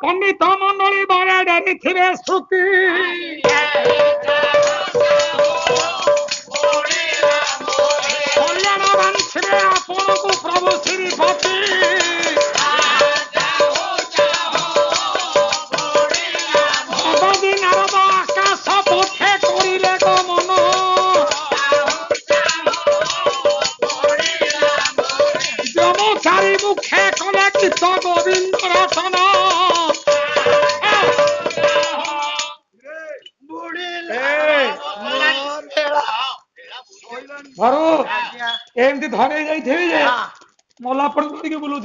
पंडित मंडली बारे डरी थे श्रुति कल्याण बांछे आपण को प्रभु श्रीपति नारद आकाश पथे करिले गमन ब्रह्मचारी मुखे कले गीत गोविंद रचन घर एमती धरे जाइए मलापड़ करके बोलू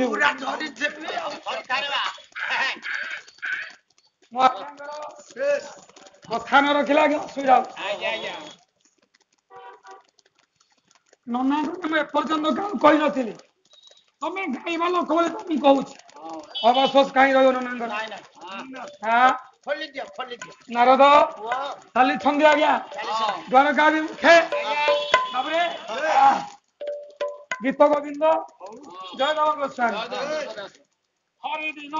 कथा न रखिला असुविधा नना एपर्तंत कही नी तुम गाइबा लोक तुम कहूँ अवशोष कहीं रहा नारद चली छंदी आज्ञा द्वारका भी मुखे गीत गोविंद जय राम गोस्वामी हरिदिन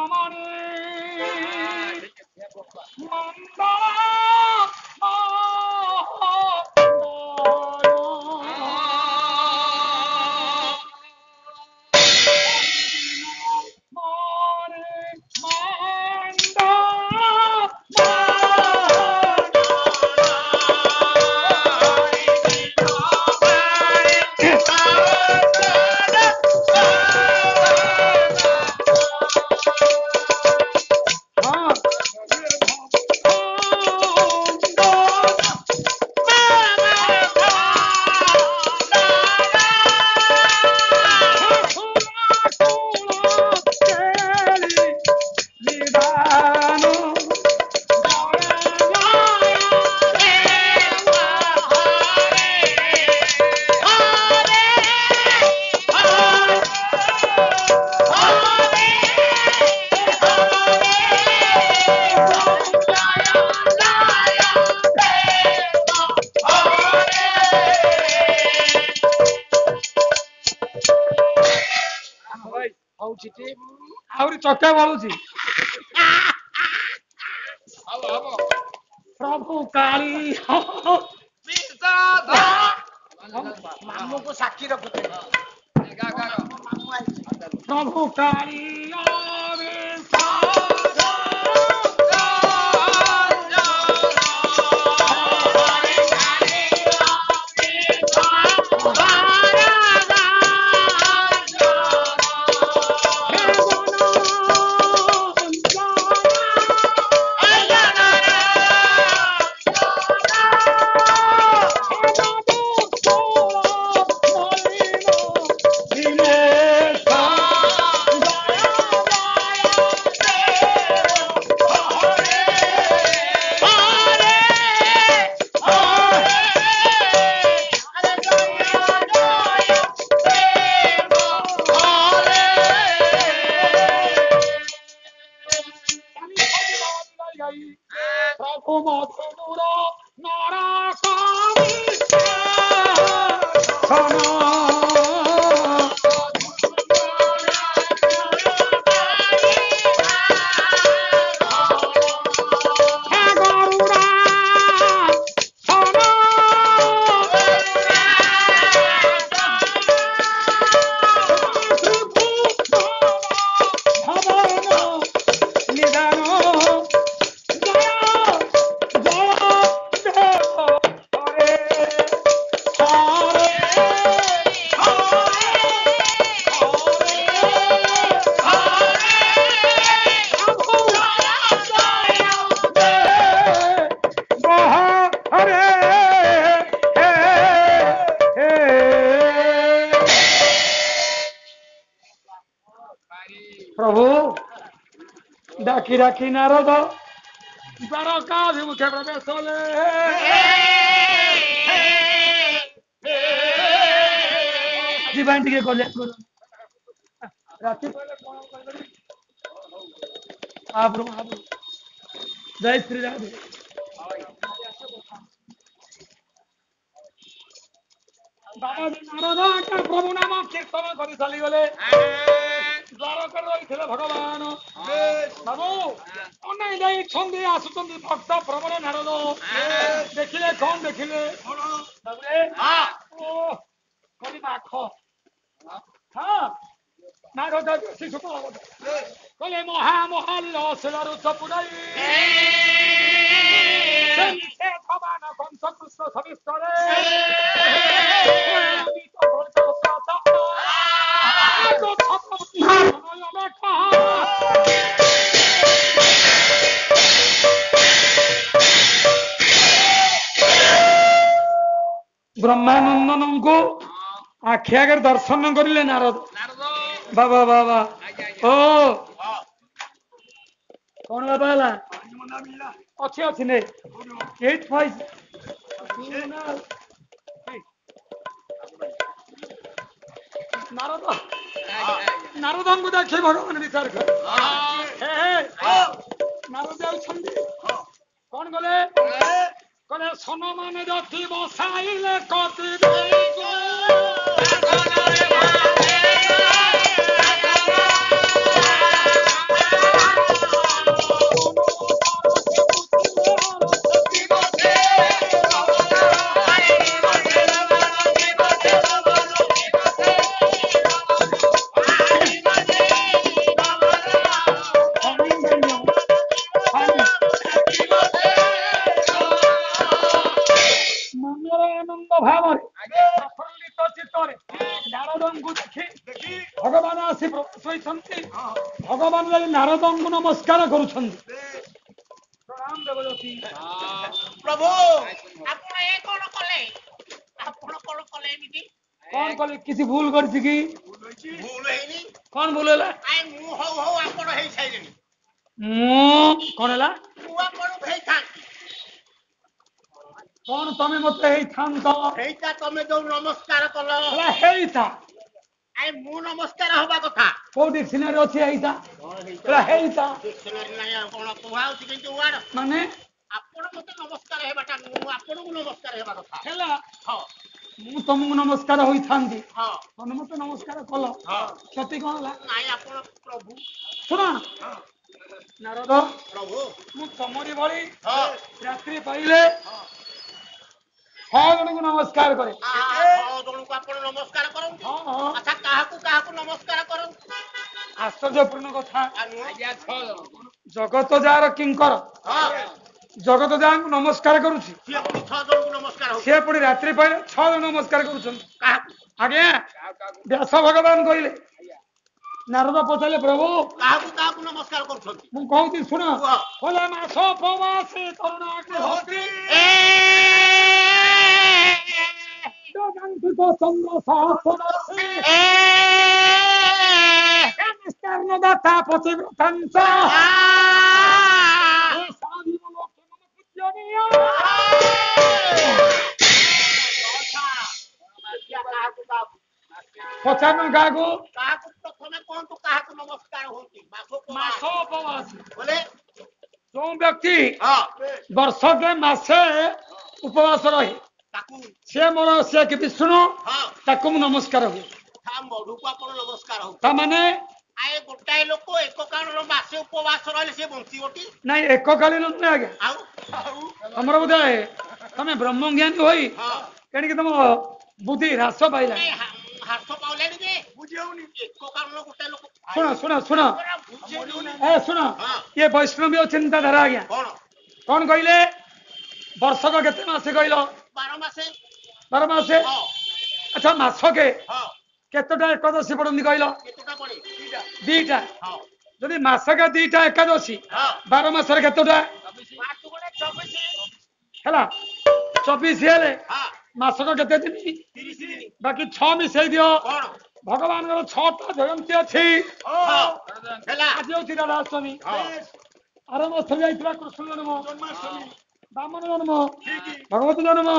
चक्का बोलूची प्रभु काली मामू को साक्षी रखते प्रभु काली ଡାକି ଡାକି ନାରଦ ଦ୍ୱାରକାଭିମୁଖେ ପ୍ରବେଶ କଲେ। ସେଥିପାଇଁ ଟିକେ କଲେ ରାତି କହିଲେ କଣ କରିପାରିବି? ମହାପ୍ରଭୁ ମହାପ୍ରଭୁ ଜୟ ଶ୍ରୀ ରାଧେ। ନାରଦ ପ୍ରଭୁ ନାମ କୀର୍ତ୍ତନ କରି ଚାଲିଗଲେ। ଦ୍ୱାରକାରେ ରହିଥିଲେ ଭଗବାନ। ବାବୁ ଅନେଇ ଯାଇଛନ୍ତି ଆସୁଛନ୍ତି ଭକ୍ତ ପ୍ରବଳ ନାରଦ। ଦେଖିଲେ କଣ ଦେଖିଲେ? ମାଖ ମାଘ ଶିଶୁ କହିଲେ ମହାମହାଲ ଶିଳାରୁ ଚପୁରାଇ ଭଗବାନ କଂସ କୃଷ୍ଣ ସବିସ୍ତରେ ବ୍ରହ୍ମାନନ୍ଦନଙ୍କୁ ଆଖି ଆଗରେ ଦର୍ଶନ କରିଲେ ନାରଦ। ବାବା ବାବା ଓ କଣ ବାବା ହେଲା? ଅଛି ଅଛି ନେ ଏଇଟ୍ ଫାଇଭ ନାରଦ ନାରଦଙ୍କୁ ଦେଖି ଭଗବାନ ବିଚାର କଲେ। ନାରଦ ଯାଉଛନ୍ତି କଣ କଲେ? କହିଲେ ସନମାନେ ଯଦି ବସାଇଲେ କତି ଭାବରେ ପ୍ରଫୁଲ୍ଲିତ ଚିତ୍ତରେ ନାରଦଙ୍କୁ ଦେଖି ଭଗବାନ ଆସି ଶୋଇଛନ୍ତି। ଭଗବାନ ନାରଦଙ୍କୁ ନମସ୍କାର କରୁଛନ୍ତି। ପ୍ରଣାମ ଦେବଦତ୍ତୀ। ପ୍ରଭୁ ଆପଣ ଏ କଣ କଲେ? ଆପଣ କଣ କଲେ ଏମିତି? କଣ କଲେ? କିଛି ଭୁଲ କରିଛି କି? ଭୁଲ ହେଇନି। କଣ ଭୁଲ ହେଲା? ମୁଁ ହଉ ହଉ ଆପଣ ହେଇସାଇଲେଣି। ମୁଁ କଣ ହେଲା? ମୁଁ ଆପଣଙ୍କୁ ହେଇଥାନ୍ତି। କଣ ତମେ ମତେ ହେଇଥାନ୍ତ? ହେଇତା ତମେ ଯୋଉ ନମସ୍କାର କଲ ହେଇଥା। ମୁଁ ନମସ୍କାର ହବା କଥା। କୋଉ ଡିକ୍ସନାରୀ ଅଛି ହେଇଥା? ହେଇଥା ନାଇଁ କଣ କୁହାଉଛି କିନ୍ତୁ ମାନେ ଆପଣ ମତେ ନମସ୍କାର ହେବାଟା ମୁଁ ଆପଣଙ୍କୁ ନମସ୍କାର ହେବା କଥା ହେଲା। ହଁ ମୁଁ ତମକୁ ନମସ୍କାର ହୋଇଥାନ୍ତି। ହଁ ତମେ ମତେ ନମସ୍କାର କଲ। କ୍ଷତି କଣ ହେଲା? ନାଇଁ ଆପଣ ପ୍ରଭୁ ଶୁଣ ନାରଦ ପ୍ରଭୁ ମୁଁ ତମରି ଭଳି ରାତ୍ରି ପାଇଲେ 6 ଜଣଙ୍କୁ ନମସ୍କାର କରେ। 6 ଜଣଙ୍କୁ ଆପଣ ନମସ୍କାର କରନ୍ତୁ। ଆଚ୍ଛା କାହାକୁ କାହାକୁ ନମସ୍କାର କରନ୍ତୁ? ଆଶ୍ଚର୍ଯ୍ୟପୂର୍ଣ୍ଣ କଥା। ଜଗତ ଯାହାର କିଙ୍କର ଜଗତ ଯାହାଙ୍କୁ ନମସ୍କାର କରୁଛି ସିଏ ପୁଣି 6 ଜଣଙ୍କୁ ନମସ୍କାର ହଉଛି। ସିଏ ପୁଣି ରାତ୍ରି ପାଇଲେ 6 ଜଣ ନମସ୍କାର କରୁଛନ୍ତି। କାହାକୁ? ଆଜ୍ଞା ବ୍ୟାସ ଭଗବାନ କହିଲେ। ନାରଦ ପଚାରିଲେ ପ୍ରଭୁ କାହାକୁ କାହାକୁ ନମସ୍କାର କରୁଛନ୍ତି? ମୁଁ କହୁଛି ଶୁଣ। କହିଲେ ମାସ ଉପବାସୀ କରୁଣାଗ୍ନିହୋତ୍ରୀ ଚନ୍ଦ୍ର ସହସ୍ରଦର୍ଶୀ ଦାତା ପତିବ୍ରତାଂଶ ପଚାରୁନ କାହାକୁ? କାହାକୁ ପ୍ରଥମେ କୁହନ୍ତୁ କାହାକୁ ନମସ୍କାର ହଉଛି? ମାସ ଉପବାସୀ ବୋଲେ ଯୋଉ ବ୍ୟକ୍ତି ବର୍ଷକେ ମାସେ ଉପବାସ ରହେ ସେ ମୋର ସେ କି ବିଷ୍ଣୁ ତାକୁ ମୁଁ ନମସ୍କାର ହୁଏ। ମଧୁକୁ ଆପଣ ନମସ୍କାର ହଉଛି। ତାମାନେ ଗୋଟାଏ ଲୋକ ଏକକାଳର ମାସେ ଉପବାସ ରହିଲେ ସେ ବଞ୍ଚିବଟି? ନାଇଁ ଏକକାଳୀନ ନୁହେଁ ଆଜ୍ଞା। ତମର ବୋଧେ ତମେ ବ୍ରହ୍ମଜ୍ଞାନୀ ହୋଇ ତେଣିକି ତମ ବୁଦ୍ଧି ହ୍ରାସ ପାଇଲା। ହ୍ରାସ ପାଇଲାଣି ଯେ ବୁଝି ହଉନି। ଏକକାଳର ଗୋଟାଏ ଲୋକ ଶୁଣ ଶୁଣ ଶୁଣ ଶୁଣ ଇଏ ବୈଷ୍ଣବୀୟ ଚିନ୍ତାଧାରା ଆଜ୍ଞା। କଣ କହିଲେ? ବର୍ଷକ କେତେ ମାସେ କହିଲ? 12 ମାସେ। 12 ମାସେ। ଆଚ୍ଛା ମାସକେ କେତେଟା ଏକାଦଶୀ ପଡନ୍ତି କହିଲ? ଦିଟା। ଯଦି ମାସକେ ଦିଟା ଏକାଦଶୀ 12 ମାସରେ କେତେଟା ହେଲା? 24 ହେଲେ ମାସକ କେତେ ଦିନ? 30 ଦିନ। ବାକି 6 ମିଶେଇ ଦିଅ। ଭଗବାନଙ୍କର 6ଟା ଜୟନ୍ତୀ ଅଛି। ଆଜି ହଉଛି ରାଧାଷ୍ଟମୀ ଆରମ୍ଭ ଯାଇଥିଲା କୃଷ୍ଣ ଜନ୍ମ, ବାମନ ଜନ୍ମ, ଭଗବତୀ ଜନ୍ମ,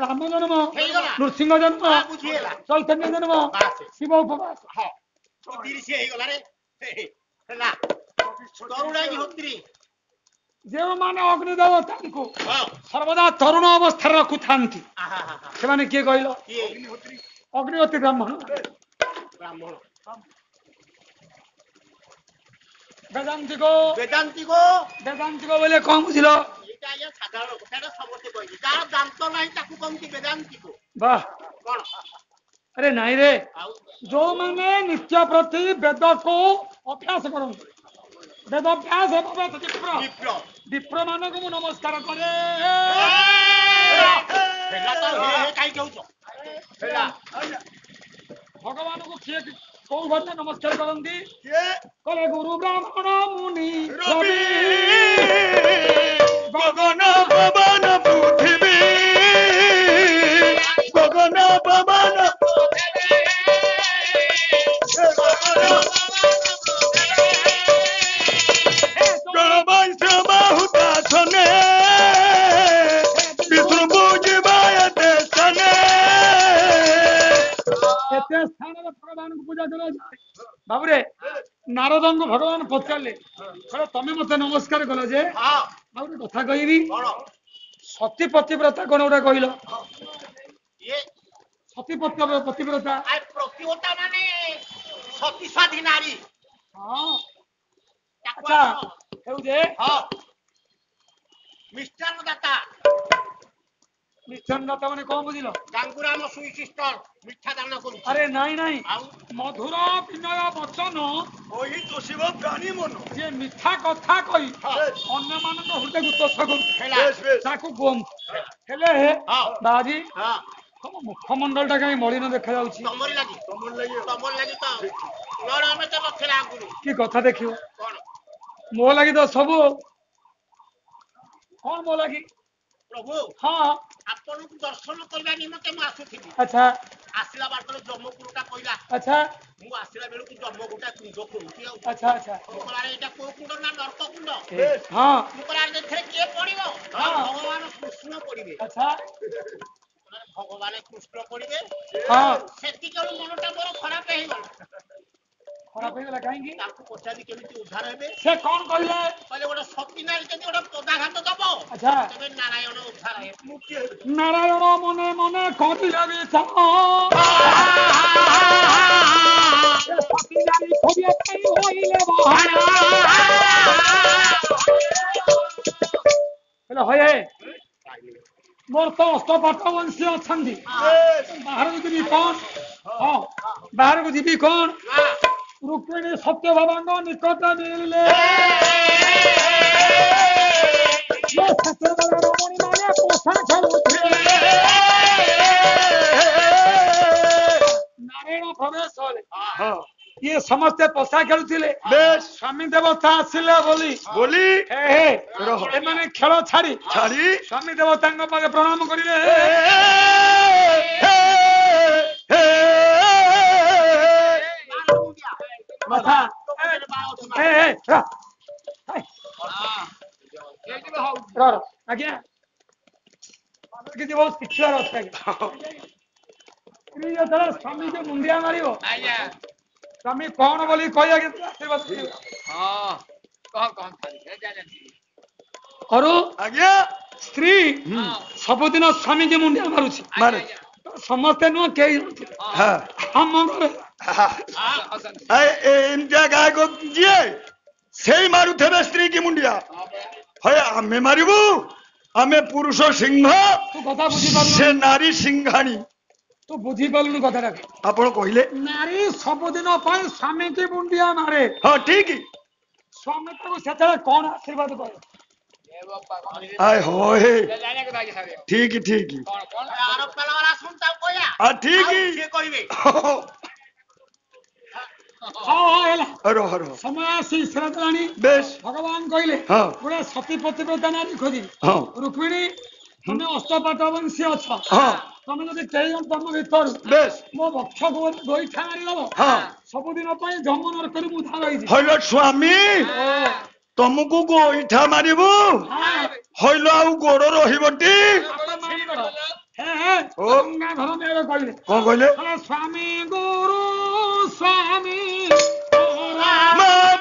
ରାମ ଜନ୍ମ, ହେଇଗଲା। ନୃସିଂହ ଜନ୍ମ, ବୁଝିହେଲା। ଚୈତନ୍ୟ ଜନ୍ମ, ବାସ୍। ଶିବ ଉପବାସ। ହଁ 30 ହେଇଗଲା ରେ ହେଲା ତରୁଣାଗ୍ନିହୋତ୍ରୀ ଯେଉଁମାନେ ଅଗ୍ନିଦେବତାଙ୍କୁ ହଁ ସର୍ବଦା ତରୁଣ ଅବସ୍ଥାରେ ରଖୁଥାନ୍ତି ଆହା ସେମାନେ କିଏ କହିଲ? କିଏ ଅଗ୍ନିହୋତ୍ରୀ ବ୍ରାହ୍ମଣ। ବ୍ରାହ୍ମଣ ବେଦାନ୍ତିକ ବେଦାନ୍ତିକ ବେଦାନ୍ତିକ ବୋଲେ କଣ ବୁଝିଲ? ଏଇଟା ଆଜ୍ଞା ସାଧାରଣ କଥା ଏଟା ସମସ୍ତେ କହିବେ ଯାହାର ଦାନ୍ତ ନାହିଁ ତାକୁ କହନ୍ତି ବେଦାନ୍ତିକ ବାଃ କଣ ଆରେ ନାଇଁ ରେ ଆଉ ଯୋଉମାନେ ନିତ୍ୟ ପ୍ରତି ବେଦକୁ ଅଭ୍ୟାସ କରନ୍ତି ବେଦ ଅଭ୍ୟାସ ବିପ୍ର ବିପ୍ର ମାନଙ୍କୁ ମୁଁ ନମସ୍କାର କରେ। ହେଲା ତ ହେ କାହିଁକି ହଉଛ ହେଲା ଭଗବାନଙ୍କୁ କିଏ କୋଉ ଘରେ ନମସ୍କାର କରନ୍ତି? କଲେ ଗୁରୁ ବ୍ରାହ୍ମଣ ମୁନି ରବି ଗଗନ ପବନ ପୃଥିବୀ ଗଗନ ପବନ ଗଣବଂଶ ବାହୁଦାସନେ ବିଷ୍ଣୁ ବୁଝିବାୟ ଦେଶନେ କେତେ ସ୍ଥାନରେ ଭଗବାନଙ୍କୁ ପୂଜା କରାଯାଏ। ବାବୁରେ ନାରଦଙ୍କୁ ଭଗବାନ ପଚାରିଲେ କହିଲେ ତମେ ମତେ ନମସ୍କାର କଲ ଯେ ହଁ ଆଉ ଗୋଟେ କଥା କହିବି କଣ ସତୀ ପତିବ୍ରତା କଣ ଗୋଟେ କହିଲ? ଇଏ ସତୀ ପତିବ୍ରତା ଆଏ ପ୍ରତିବତା ମାନେ ସତୀ ସ୍ୱାଧୀ ନାରୀ ହଁ ତାକୁ ଆଚ୍ଛା ଆମର ହେଉ ଯେ ହଁ ମିଷ୍ଟାନ୍ନ ଦାତା ନିଶ୍ଚୟ ମାନେ କଣ ବୁଝିଲ? ଗାଙ୍ଗୁରାମ ସୁଇ ସିଷ୍ଟର ମିଠା ଦାନ କରୁଛି ଆରେ ନାଇଁ ନାଇଁ ଆଉ ମଧୁର ବିନୟ ବଚନ କହି ତୋଷିବ ପ୍ରାଣୀ ମନ ଯିଏ ମିଠା କଥା କହି ହଁ ଅନ୍ୟମାନଙ୍କ ହୃଦୟକୁ ତୋଷ କରୁଛି ହେଲା ତାକୁ କୁହନ୍ତୁ। ହେଲେ ହଁ ବାଜି ହଁ ତମ ମୁଖମଣ୍ଡଳ ଟା କାହିଁ ମଳିନ ଦେଖାଯାଉଛି? ତମରି ଲାଗି ତ ନର ଆମେ ତ ନଥିଲା ଆଗରୁ କି କଥା ଦେଖିବ କଣ ମୋ ଲାଗି ତ ସବୁ କଣ ମୋ ଲାଗି? ପ୍ରଭୁ ହଁ ଆପଣଙ୍କୁ ଦର୍ଶନ କରିବା ନିମନ୍ତେ ମୁଁ ଆସୁଥିଲି ଆଚ୍ଛା ଆସିଲା ବାଟରେ ଜମକୁରୁଟା କହିଲା ଆଚ୍ଛା ମୁଁ ଆସିଲା ବେଳକୁ ଜମକୁଟା କୁଣ୍ଡ ଖୋଲୁଛି ଆଉ ଆଚ୍ଛା ଆଚ୍ଛା ମୁଁ କହିଲା ଏଇଟା କୋଉ କୁଣ୍ଡ ନା ନର୍କ କୁଣ୍ଡ ହଁ ମୁଁ କହିଲା ଏଥିରେ କିଏ ପଡିବ ହଁ। ଭଗବାନ କୃଷ୍ଣ ପଡିବେ ଆଚ୍ଛା ଭଗବାନ କୃଷ୍ଣ ପଡିବେ ହଁ ସେତିକି ମନଟା ମୋର ଖରାପ ହେଇଗଲା ଖରାପ ହେଇଗଲା କାହିଁକି? ତାଙ୍କୁ ପଚାରି କେମିତି ଉଦ୍ଧାର ହେବେ ସେ କଣ କହିଲେ? କହିଲେ ଗୋଟେ ସତୀ ନାରୀ ଯଦି ଗୋଟେ ପଦାଘାତ ଦବ ଆଚ୍ଛା ତେବେ ନାରାୟଣ ଉଦ୍ଧାର ହେବେ ନାରାୟଣ ମନେ ମନେ କହିଲେ ବିଚାର ସତୀ ନାରୀ ଖୋଜିବା ପାଇଁ ହଇଲେ ବାହାନା। ହେଲେ ହଏ ମୋର ତ ଅଷ୍ଟପାଠ ବଂଶୀ ଅଛନ୍ତି ବାହାରକୁ ଯିବି କଣ? ହଁ ବାହାରକୁ ଯିବି କଣ? ରୁକ୍ମିଣୀ ସତ୍ୟଭାମାଙ୍କ ନିକଟ ମିଳିଲେ ସେତେବେଳେ ରମଣୀ ମାନେ ପୋଷା ଖେଳୁଥିଲେ ନାରାୟଣ ପ୍ରବେଶ ହେଲେ ଇଏ ସମସ୍ତେ ପୋଷା ଖେଳୁଥିଲେ ବେଶ ସ୍ୱାମୀ ଦେବତା ଆସିଲେ ବୋଲି ବୋଲି ଏମାନେ ଖେଳ ଛାଡି ଛାଡ଼ି ସ୍ୱାମୀ ଦେବତାଙ୍କ ପାଖେ ପ୍ରଣାମ କରିଲେ। କଥା ଆଜ୍ଞା କିଛି ବହୁତ ଶିଖିବାର ଅଛି ଆଜ୍ଞା। ସ୍ତ୍ରୀ ଯେତେବେଳେ ସ୍ୱାମୀକି ମୁଣ୍ଡିଆ ମାରିବ ସ୍ୱାମୀ କଣ ବୋଲି କହିବା କିନ୍ତୁ ଆଶୀର୍ବାଦ ଦିଅ। ଅରୁ ଆଜ୍ଞା ସ୍ତ୍ରୀ ସବୁଦିନ ସ୍ୱାମୀକି ମୁଣ୍ଡିଆ ମାରୁଛି ମାରେ ସମସ୍ତେ ନୁହଁ କେହି ନଥିଲେ ଆମ ଘରେ ଏମିତିଆ ଗାୟକ ଯିଏ ସେଇ ମାରୁଥିବେ ସ୍ତ୍ରୀ କି ମୁଣ୍ଡିଆ ହଏ ଆମେ ମାରିବୁ ଆମେ ପୁରୁଷ ସିଂହ ତୁ କଥା ବୁଝିପାରୁନୁ ସେ ନାରୀ ସିଂହାଣୀ ତୁ ବୁଝିପାରିଲୁନି କଥାଟା ଆପଣ କହିଲେ ନାରୀ ସବୁଦିନ ପାଇଁ ସ୍ୱାମୀକି ମୁଣ୍ଡିଆ ମାରେ ହଁ ଠିକ ସ୍ୱାମୀ ତାକୁ ସେତେବେଳେ କଣ ଆଶୀର୍ବାଦ କରେ? ଆଏ ହୋଏ ଠିକ ଠିକ ଠିକ କହିବେ ରହ ରହ ସମୟ ଆସି ଦେଲାଣି ବେଶ ଭଗବାନ କହିଲେ ହଁ ଗୋଟେ ସତୀ ପତିବ୍ରତା ନାରୀ ଖୋଜିବି ହଁ ରୁକ୍ମିଣୀ ତମେ ଅଷ୍ଟପାଠ ବଂଶୀ ଅଛ ହଁ ତମେ ଯଦି କେହି ଜଣ ତମ ଭିତରୁ ବେଶ ମୋ ବକ୍ଷକୁ ଗୋଇଠା ମାରିଦବ ହଁ ସବୁଦିନ ପାଇଁ ଯମ ନରକରୁ ମୁଁ ଉଦ୍ଧାର ହେଇଛି। ହଇଲ ସ୍ୱାମୀ ତମକୁ ଗୋଇଠା ମାରିବୁ ହଇଲ ଆଉ ଗୋଡ ରହିବଟି ଗଙ୍ଗା ଧର ମେଳ କହିଲେ କଣ କହିଲେ ସ୍ୱାମୀ ଗୁରୁ ସ୍ୱାମୀ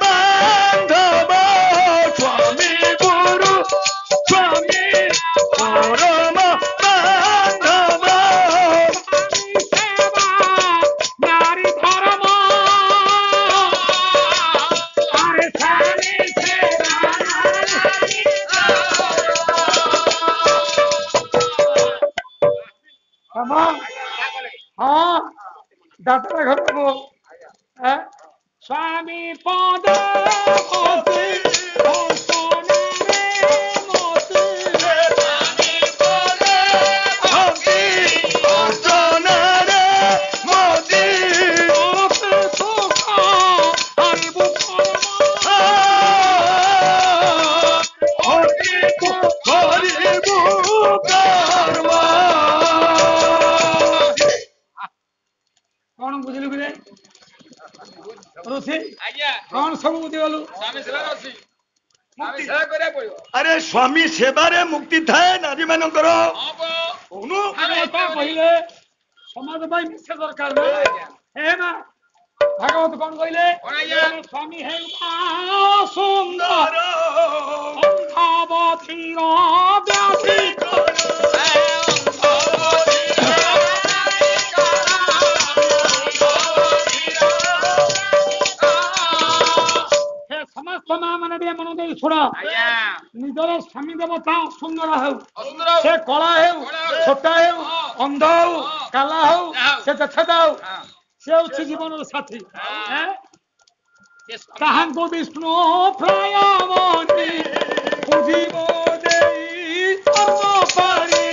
ବାନ୍ଧବ ସ୍ୱାମୀ ଗୁରୁ ସ୍ୱାମୀ ପରମ ବାନ୍ଧବ ସେବା ନାରୀ ଧର୍ମ ଆରେ ସ୍ୱାମୀ ସେବା ହଁ ଦାଦା ଘର ସ୍ୱାମୀ ପଦ କଣ ବୁଝିଲୁ କି ରୋଷେଇ କଣ ସବୁ ବୁଝିଗଲୁ ଆରେ ସ୍ୱାମୀ ସେବାରେ ମୁକ୍ତି ଥାଏ ନାରୀ ମାନଙ୍କର କହୁନୁ କହିଲେ ସମାଜ ପାଇଁ ବିଷୟ ଦରକାର ହେ ମା ଭାଗବତ କଣ କହିଲେ ସ୍ୱାମୀ ହେ ସୁନ୍ଦର ଅବଧୀର ବ୍ୟାଧି ସମସ୍ତ ମା ମାନେ ଟିକେ ମନ ଦେଇ ଶୁଣ ନିଜର ସ୍ୱାମୀ ଦେବତା ସୁନ୍ଦର ହେଉ ସେ କଳା ହେଉ ଛୋଟା ହେଉ ଅନ୍ଧ ହଉ କାଲା ହଉ ସେ ଦେଖାଦା ହଉ ସେ ହଉଛି ଜୀବନର ସାଥୀ ତାହାଙ୍କୁ ବିଷ୍ଣୁ ପ୍ରାୟ ମନି ବୁଝିବ ଦେଇ ସର୍ବ ପାରି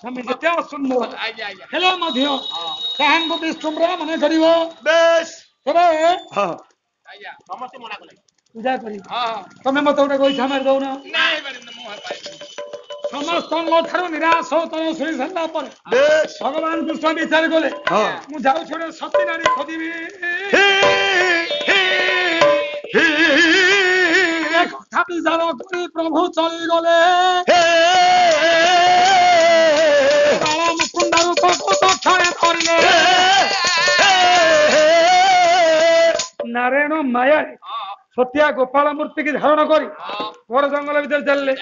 ସ୍ୱାମୀ ଯେତେ ଅସୁନ୍ଦର ହେଲେ ମଧ୍ୟ ତାହାଙ୍କୁ ବିଷ୍ଣୁ ମନେ କରିବ ବେଶ ସମସ୍ତେ ମନା କଲେ ପୂଜା କରିବ ତମେ ମତେ ଗୋଟେ ଗୋଇଠା ମାରି ଦଉନ ସମସ୍ତଙ୍କ ଠାରୁ ନିରାଶ ତମ ଶୁଣି ସାରିଲା ପରେ ଭଗବାନ କୃଷ୍ଣ ବିଚାର କଲେ ମୁଁ ଯାଉଛି ଗୋଟେ ସତୀ ନାରୀ ଖୋଜିବି କଥା ବିଚାର କରି ପ୍ରଭୁ ଚଳିଗଲେ ମୁକୁଣ୍ଡ ରୂପକୁ ଦକ୍ଷରେ ଧରିଲେ ନାରାୟଣ ମାୟାରେ ସତ୍ୟା ଗୋପାଳ ମୂର୍ତ୍ତି କି ଧାରଣ କରି ବଡ ଜଙ୍ଗଲ ଭିତରେ ଚାଲିଲେ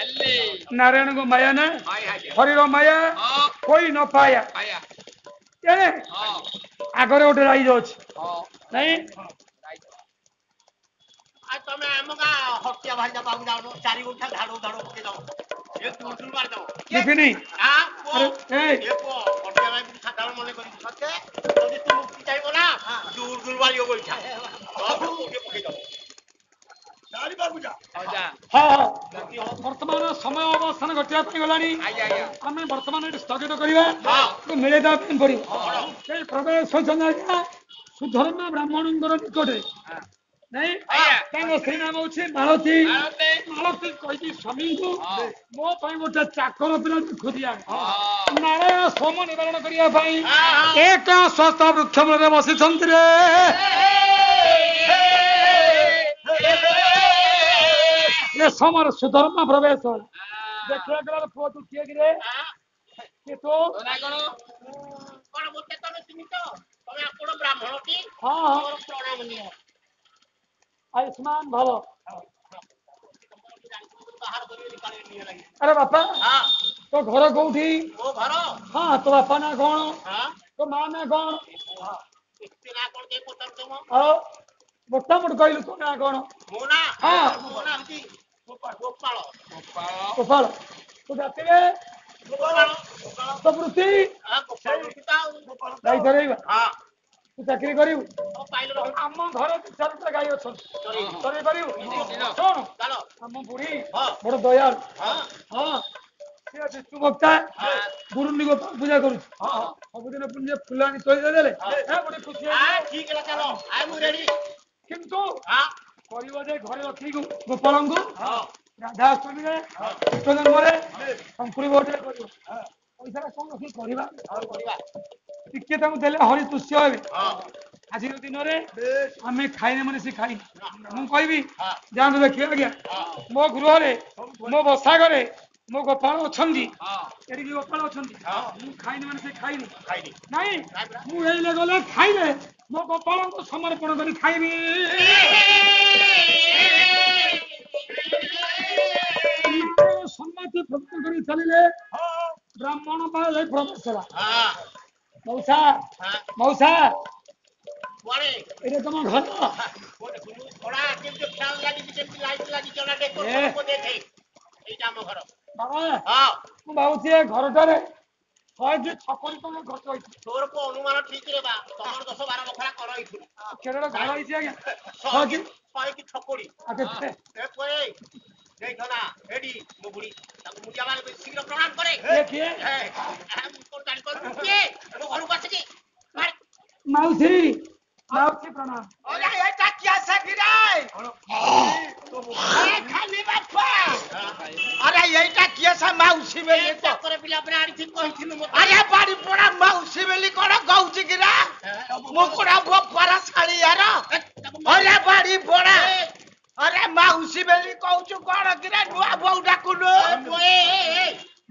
ନାରାୟଣଙ୍କ ମାୟା ନା ହରିର ମାୟା କୋଇ ନ ପାୟା ଆଗରେ ଗୋଟେ ରାଇଜ ଅଛି ନାଇଁ ତମେ ଆମ ଗାଁ ହତ୍ୟା ଭାଇ ପାକୁ ଯାଉନ 4 ଗୁଣ୍ଠା ଧାଡୁ ଧାଡୁ ପକେଇ ଦବ ଦେଖିନି ସାଧାରଣ ମନେ କରି ସତେ ଯଦି ତୁ ମୁକ୍ତି ଚାହିଁବ ନା ଦୂର ଦୂର ବାଳିବ ଗୋଇଠା ପକେଇ ଦବ ବର୍ତ୍ତମାନ ସମୟ ଅବସ୍ଥାନ ଘଟିବା ପାଇଁ ଗଲାଣି ଆମେ ବର୍ତ୍ତମାନ ଏଠି ସ୍ଥଗିତ କରିବା ମିଳେଇ ଦେବା ପାଇଁ ପଡିବ ସେଇ ପ୍ରବେଶ ହୋଇଛନ୍ତି ଆଜ୍ଞା ସୁଧର୍ମା ବ୍ରାହ୍ମଣଙ୍କର ନିକଟରେ ନାଇଁ ତାଙ୍କ ସ୍ତ୍ରୀ ନାମ ହଉଛି ମାଳତୀ ମାଳତୀ କହିଛି ସ୍ୱାମୀଙ୍କୁ ମୋ ପାଇଁ ଗୋଟେ ଚାକର ପିଲା ଖୋଜି ଆଣେ ନାରାୟଣ ସୋମ ନିବାରଣ କରିବା ପାଇଁ ଏକ ସ୍ୱସ୍ଥ ବୃକ୍ଷ ମୂଳରେ ବସିଛନ୍ତି ରେ ସମର ସୁଧର୍ମା ପ୍ରବେଶ ଦେଖିବା ଗଲାର ପୁଅ ତୁ କିଏ କିରେ ତୁ କଣ ମୋତେ ତମେ ଚିହ୍ନିଛ ତମେ ଆପଣ ବ୍ରାହ୍ମଣ କି ପ୍ରଣାମ ନିଅ ଆୟୁଷ୍ମାନ ଭଲ ବାହାର କରିବେ ଆରେ ବାପା ତୋ ଘର କୋଉଠି ମୋ ଘର ହଁ ତୋ ବାପା ନା କଣ ତୋ ମା ନା କଣ ଆଉ ମୋଟାମୋଟ କହିଲୁ ତୋ ନା କଣ ମୋ ନା ହଉଛି ଗୋପାଳ ଗୋପାଳ ତୁ ଜାତିରେ ତୋ ବୃତ୍ତି ଗାଈ ଚରେଇବା ତୁ ଚାକିରି କରିବୁ ଆମ ଘରେ 2-4ଟା ଗାଈ ଅଛନ୍ତି ଚରେଇ ପାରିବୁ ଶୁଣ ଆମ ବୁଢୀ ବଡ ଦୟାଳୁ ସିଏ ବିଷ୍ଣୁ ଭକ୍ତା ଗୁରୁଣ୍ଡି ଗୋପାଳ ପୂଜା କରୁଛି ସବୁଦିନ ପୁଣ୍ୟ ଫୁଲାଣି ତୋଳି ଦେଲେ ଗୋଟେ ଖୁସି କିନ୍ତୁ କରିବ ଯେ ଘରେ ରଖିକି ଗୋପାଳଙ୍କୁ ରାଧାଷ୍ଟମୀରେ କୃଷ୍ଣ ଜନ୍ମରେ ଶଙ୍କୁଳି ବୋଟରେ କରିବ ପଇସାଟା କଣ ରଖି କରିବା ଆଉ କରିବା ଟିକେ ତାଙ୍କୁ ଦେଲେ ହରି ତୁଷ୍ୟ ହେବେ ହଁ ଆଜିର ଦିନରେ ଆମେ ଖାଇନେ ମାନେ ସେ ଖାଇନି ହଁ। ମୁଁ କହିବି ହଁ। ଯାଆନ୍ତୁ ଦେଖିବେ ଆଜ୍ଞା ହଁ। ମୋ ଗୃହରେ ମୋ ବସା ଘରେ ମୋ ଗୋପାଳ ଅଛନ୍ତି ହଁ ଏଠିକି ଗୋପାଳ ଅଛନ୍ତି ହଁ। ମୁଁ ଖାଇନି ମାନେ ସେ ଖାଇନି ଖାଇନି ନାଇଁ ନାଇଁ ପରା। ମୁଁ ଏଇଲେ ଗଲେ ଖାଇଲେ ମୋ ଗୋପାଳଙ୍କୁ ସମର୍ପଣ କରି ଖାଇବି ସମ୍ମତି ଭକ୍ତ କରି ଚାଲିଲେ ବ୍ରାହ୍ମଣ ପାଳେ ପ୍ରବେଶ ହେଲା ହଁ ମଉସା ହଁ ମଉସା କୁଆଡେ ଏଇଟା ତମ ଘର ଛଡା କେମିତି ଫ୍ୟାନ ଲାଗିଛି କେମିତି ଲାଇଟ୍ ଲାଗିଛି ଅନା ଦେଖ ଏ। ଦେଖେ ଏଇଟା ଆମ ଘର ବାବା ହଁ ମୁଁ ଭାବୁଛି ଏ ଘରଟାରେ ଶହେ କି ଛପନ ଟଙ୍କା ଖର୍ଚ୍ଚ ହେଇଛି ତୋର କୋଉ ଅନୁମାନ ଠିକ ରେ ବା ତମର 10-12 ବଖରା କର ହେଇଥିବ କେତେଟା ଘର ହେଇଛି ଆଜ୍ଞା ଶହେ କି ଛକଡି ଆଉ କେତେ ଏ ପୁଏ ଦେଖ ନା ଏଡି ମୋ ବୁଢୀ ତାକୁ ମୁଣ୍ଡିଆ ମାରି ଶୀଘ୍ର ପ୍ରଣାମ କରେ କିଏ କଣ ଜାଣିପାରୁଛୁ କିଏ ମୋ ଘରକୁ ଆସିକି ମାଉସୀ ମାଉସୀ ପ୍ରଣାମ ଅରେ ଏଟା କିଆ ସାକିରେ ଆରେ ଖାଲି ବାପା ଆରେ এইটা কিয়া সা মাউসি বেলি তো ଚାକର ପିଲା ପରେ ଆଣିଛି କହିଥିଲୁ ମତେ আরে বাড়ি পড়া মাউসি বেলি কোন গাউছি কিরা মুকুড়া বপারা শাড়িয়ার আরে বাড়ি পড়া আরে মাউসি বেলি কହୁଛୁ কোন কিরা নুয়া বউ ডাকুনু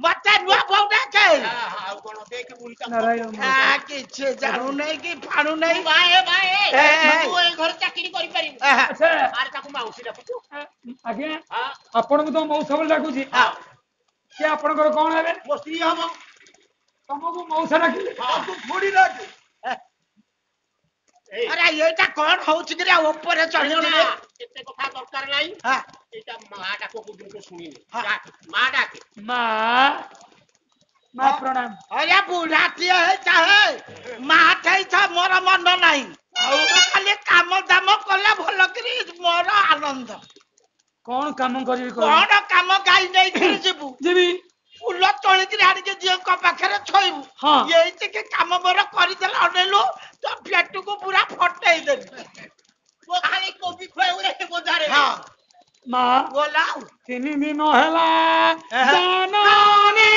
মতে নুয়া বউ ডাকে ଆଉ କଣ ଦେଖ ବୁଢୀ ନାରାୟଣ କିଛି ଜାଣୁ ନାହିଁ କି ଫାଣୁ ନାହିଁ ତୁ ଏଇ ଘରେ ଚାକିରି କରିପାରିବୁ ଆଚ୍ଛା ଆରେ ତାକୁ ମାଉସୀ ଡାକୁଛୁ ଆଜ୍ଞା ହଁ ଆପଣଙ୍କୁ ତ ମଉସା ବୋଲି ଡାକୁଛି ସେ ଆପଣଙ୍କର କଣ ହେବେ ମୋ ସ୍ତ୍ରୀ ହବ ତମକୁ ମଉସା ଡାକିଲେ ତୁ ବୁଢୀ ଡାକେ ଆରେ ଏଇଟା କଣ ହଉଛି କିରା ଉପରେ ଚଢିକି କେତେ କଥା ଦରକାର ନାହିଁ ଏଇଟା ମା ଡାକ ପର୍ଯ୍ୟନ୍ତ ଶୁଣିନି ମା ଡାକେ ମା ମା ପ୍ରଣାମ ଆରେ ବୁଢାଟିଏ ଚାହେ ମା ଠେଇଛ ମୋର ମନ ନାହିଁ ଆଉ ଖାଲି କାମ ଦାମ କଲେ ଭଲ କରି ମୋର ଆନନ୍ଦ କଣ କାମ କରିବି କଣ କାମ ଗାଈ ନେଇକିରି ଯିବୁ ଯିବି ଫୁଲ ତୋଳିକିରି ଆଣିକି ଝିଅଙ୍କ ପାଖରେ ଥୋଇବୁ ହଁ ଏଇତିକି କାମ ମୋର କରିଦେଲେ ଅନେଇଲୁ ତ ପେଟକୁ ପୁରା ଫଟେଇ ଦେବି ଖାଲି କୋବି ଖୁଆଇବୁ ବଜାରରେ ହଁ ମା ବୋଲା 3 ଦିନ ହେଲା ଜାନନୀ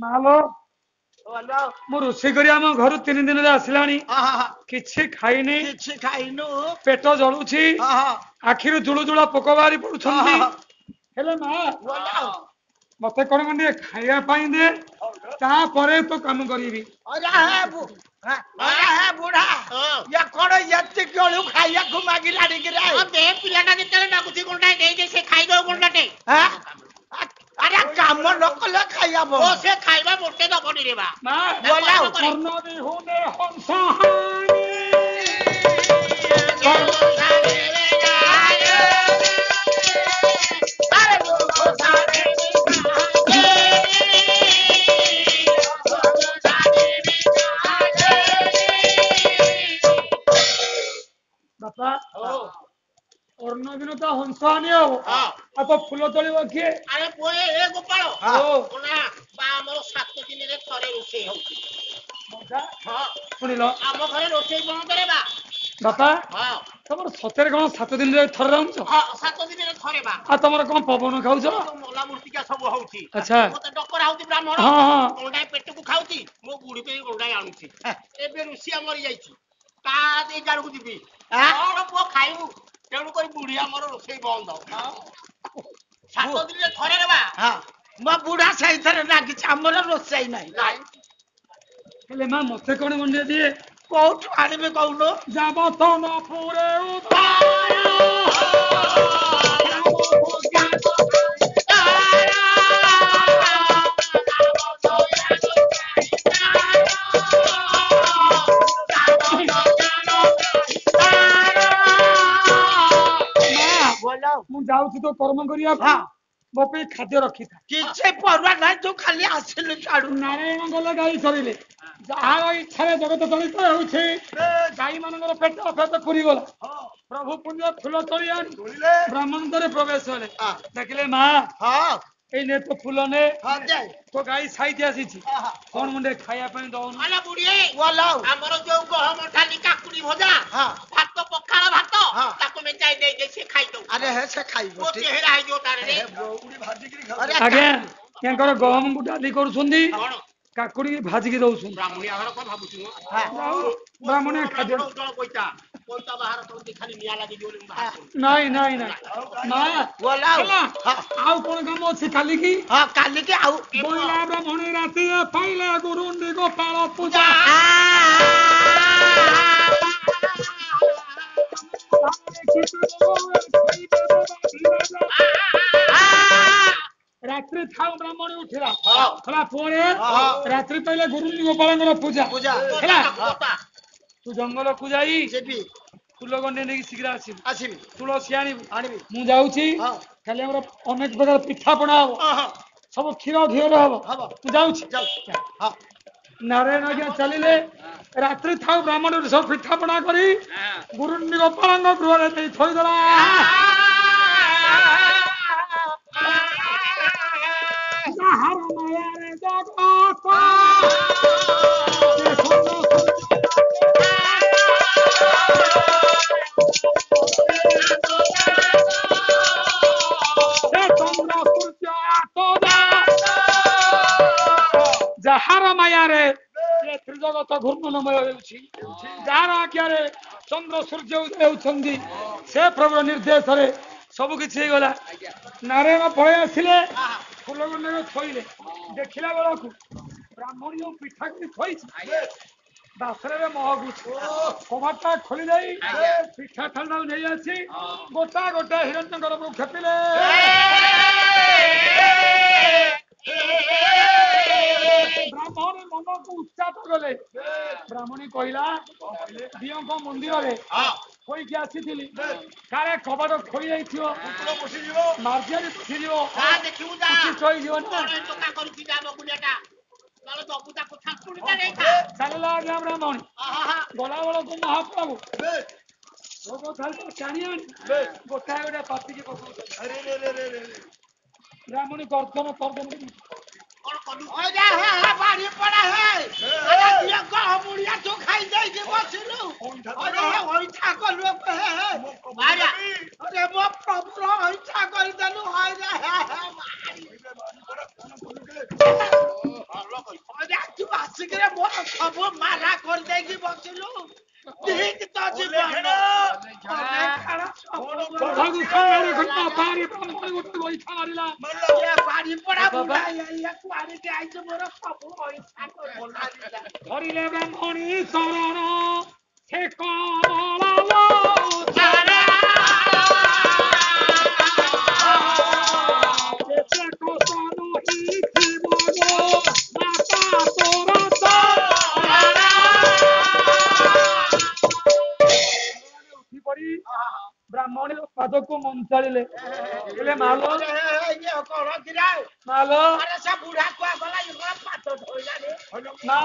ମାଲୋ ମୁଁ ରୋଷେଇ କରି ଆମ ଘରୁ 3 ଦିନରେ ଆସିଲାଣି କିଛି ଖାଇନି କିଛି ଖାଇନୁ ପେଟ ଜଳୁଛି ଆଖିରୁ ଜୁଳୁ ଜୁଳା ପୋକ ବାହାରି ପଡୁଛନ୍ତି ହେଲେ ମା ମତେ କଣ ଟିକେ ଖାଇବା ପାଇଁ ଦେ ତାପରେ ତ କାମ କରିବି ବୁଢା କଣ ଏତିକି ବେଳୁ ଖାଇବାକୁ ମାଗିଲାଣି କିରେ ପିଲାଟା ଯେତେବେଳେ ମାଗୁଛି କଣଟା ନେଇକି ସେ ଖାଇଦବ କଣଟା ଆରେ କାମ ନ କଲେ ଖାଇବ ସେ ଖାଇବା ମୋଟେ ଦବନି ରେ ବା ମା ବୋଲା କର୍ଣ୍ଣ ବିହୁନେ ହଂସ ହାଣି ବାପା ଅର୍ଣ୍ଣ ଦିନ ତ ହଂସ ହାନି ହବ ଆଉ ତ ଫୁଲ ତୋଳିବ କିଏ ଆରେ ପୁଅ ଏ ଗୋପାଳ ନା ବା ଆମର 7 ଦିନରେ ଥରେ ରୋଷେଇ ହଉଛି ଶୁଣିଲ ଆମ ଘରେ ରୋଷେଇ ବନ୍ଦ ରେ ବା ବାପା ତମର ସତରେ କଣ 7 ଦିନରେ ଥରେ ରାଉଛ 7 ଦିନରେ ଥରେ ବା ଆଉ ତମର କଣ ପବନ ଖାଉଛ ମଲା ମୂର୍ତ୍ତିକା ସବୁ ହଉଛି ଆଚ୍ଛା ମତେ ଡକରା ହଉଛି ବ୍ରାହ୍ମଣ ଗଣ୍ଡାଏ ପେଟକୁ ଖାଉଛି ମୋ ବୁଢୀ ପାଇଁ ଗଣ୍ଡାଏ ଆଣୁଛି ଏବେ ଋଷିଆ ମରି ଯାଇଛି ତା ଦେଇ ଗାଡକୁ ଯିବି କଣ ପୁଅ ଖାଇବୁ ତେଣୁ କରି ବୁଢୀ ଆମର ରୋଷେଇ ବନ୍ଦ 7 ଦିନରେ ଥରେ ରେ ବା ମୋ ବୁଢା ସେଇଥିରେ ଲାଗିଛି ଆମର ରୋଷେଇ ନାହିଁ ହେଲେ ମା ମତେ କଣ ଗଣ୍ଡିଆ ଦିଏ କୋଉଠୁ ଆଣିବି କହୁନୁ যাব ତ ନ ପୁରେ ମୁଁ ଯାଉଛି ତ କର୍ମ କରିବା ମୋ ପାଇଁ ଖାଦ୍ୟ ରଖିଥା। କିଛି ପରୁଆ ନାହିଁ, ତୁ ଖାଲି ଆସିଲୁ ଛାଡୁ। ନାରାୟଣ ଗଲେ ଗାଈ ଚରିଲେ, ଯାହାର ଇଚ୍ଛାରେ ଜଗତ ଚଳିତ ହେଉଛି। ଗାଈ ମାନଙ୍କର ପେଟ ଫେଟ ପୁରିଗଲା। ପ୍ରଭୁ ପୁଣ୍ୟ ଫୁଲ ତୋଳି ଆଣି ବ୍ରାହ୍ମଣରେ ପ୍ରବେଶ ହେଲେ। ଦେଖିଲେ ମା ଏଇ ନେ ତ ଫୁଲ ନେ, ତୋ ଗାଈ ସାଇତି ଆସିଛି, କଣ ମୁଣ୍ଡେ ଖାଇବା ପାଇଁ ଦଉନୁ? ଆଲା ବୁଢୀ ଆମର ଯୋଉ ଗହମ ଠାଲି କାକୁଡି ଭଜା ଭାତ ପଖାଳ ଭାତ ତାକୁ ମେଞ୍ଚାଇ ଦେଇ ସେ ଖାଇଦଉ। ଆରେ ହେ ସେ ଖାଇବ ମୋ ଚେହେରା ହେଇଯିବ ତାର ରେ। ଆଜ୍ଞା ତାଙ୍କର ଗହମକୁ ଡାଲି କରୁଛନ୍ତି, କଣ କାକୁଡି ଭାଜିକି ଦଉଛନ୍ତି। ବ୍ରାହ୍ମଣିଆ ଘର କଣ ଭାବୁଛୁ ମ? ବ୍ରାହ୍ମଣିଆ ଖାଦ୍ୟ ପଇତା ପଇତା ବାହାର କରନ୍ତି ଖାଲି ନିଆଁ ଲାଗିଯିବ ବୋଲି ମୁଁ ବାହାର କରୁଛି। ନାଇଁ ନାଇଁ ନାଇଁ ମା ହେଲା, ଆଉ କଣ କାମ ଅଛି କାଲିକି? କାଲିକି ଆଉ ବୋଇଲା ବ୍ରାହ୍ମଣୀ ରାତିରେ ପାଇଲେ ଗୁରୁଣ୍ଡି ଗୋପାଳ ପୂଜା। ରାତ୍ରି ଥାଉ ବ୍ରାହ୍ମଣୀ ଉଠିଲା, ହେଲା ପରେ ରାତ୍ରି ପାଇଲେ ଗୁରୁଣ୍ଡି ଗୋପାଳଙ୍କର ପୂଜା ହେଲା। ତୁ ଜଙ୍ଗଲକୁ ଯାଇ ଫୁଲ ଗଣ୍ଡେ ନେଇକି ଶୀଘ୍ର ଆସିବୁ, ତୁଳସୀ ଆଣିବୁ। ମୁଁ ଯାଉଛି, କାଲି ଆମର ଅନେକ ପ୍ରକାର ପିଠା ପଣା ହବ, ସବୁ କ୍ଷୀର ଘିଅରେ ହବ। ମୁଁ ଯାଉଛି। ନାରାୟଣ ଆଜ୍ଞା ଚାଲିଲେ, ରାତ୍ରି ଥାଉ ବ୍ରାହ୍ମଣ ସବୁ ପିଠା ପଣା କରି ଗୁରୁଣ୍ଡି ଗୋପାଳଙ୍କ ଗୃହରେ ନେଇ ଥୋଇଦେଲା। ଯାହାର ମାୟାରେ ଜଗତ ଯାହାର ମାୟାରେ ତ୍ରିଜଗତ ଘୂର୍ଣ୍ଣନମୟ ହେଉଛି, ଯାହାର ଆଜ୍ଞାରେ ଚନ୍ଦ୍ର ସୂର୍ଯ୍ୟ ହେଉଛନ୍ତି, ସେ ପ୍ରଭୁର ନିର୍ଦ୍ଦେଶରେ ସବୁ କିଛି ହେଇଗଲା। ନାରାୟଣ ପଳେଇ ଆସିଲେ, ଫୁଲ ଗଣ୍ଡରେ ଥୋଇଲେ। ଦେଖିଲା ବେଳକୁ ବ୍ରାହ୍ମଣୀ ଯୋଉ ପିଠା କରି ଥୋଇଛି ବାସରେ ମହକୁଛି। କବାଟଟା ଖୋଲି ଦେଇ ପିଠା ଥାଳିଟାକୁ ନେଇ ଆସି ଗୋଟା ଗୋଟା ହିରଣ୍ୟ ଗର୍ଭକୁ ଖେପିଲେ। ବ୍ରାହ୍ମଣୀ ମନକୁ ଉତ୍ସାହ କଲେ। ବ୍ରାହ୍ମଣୀ କହିଲା, ଦିଅଙ୍କ ମନ୍ଦିରରେ କହିକି ଆସିଥିଲି, କାଳେ କବାଟ ଖୋଲି ଯାଇଥିବ, ମାର୍ଜିଆରେ ପଶିଯିବ, କିଛି ହେଇଯିବ ନା। ଚାଲିଲା ଆଜ୍ଞା ବ୍ରାହ୍ମଣୀ। ଗଲାବେଳକୁ ମହାପ୍ରଭୁ ଭୋଗ ଥାଳି ଟାଣି ଆଣି ଗୋଟାଏ ଗୋଟାଏ ପାତିକି ପକଉଛନ୍ତି। ବ୍ରାହ୍ମଣୀ ଗର୍ଜନ ତର୍ଜନ ବାড়ি পড়া গহমুড়িয়া তো খাই যাইছি বসিলু হইঠা কলু আরে মো প্রভুর হইঠা করিদেলু হইরে তু আসিকি মোর সবু মারা করে ଦେଇକି বসিলু ঠিক তো জীবন বাড়ি পড়া বাড়িতে আইছে মোর সবু পয়সা ধরিলে ব্রাহ্মণী শরণ সে ବ୍ରାହ୍ମଣୀ ପାଦକୁ ମଞ୍ଚାଳିଲେ। ହେଲେ ମାଲ ନା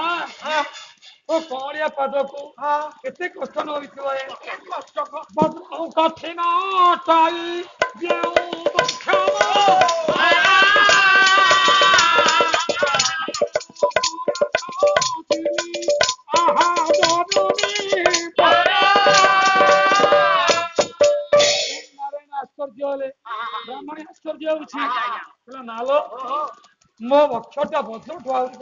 ଓ କଅଳିଆ ପାଦକୁ କେତେ କଷ୍ଟ ନଉଥିବ। କଠିନ ଟାଇ ଆଶ୍ଚର୍ଯ୍ୟ ହେଲେ। ବ୍ରାହ୍ମଣୀ ଆଶ୍ଚର୍ଯ୍ୟ ହଉଛି, ମାଲ ମୋ ବକ୍ଷଟା ବଜ୍ରଠୁ ଆହୁରି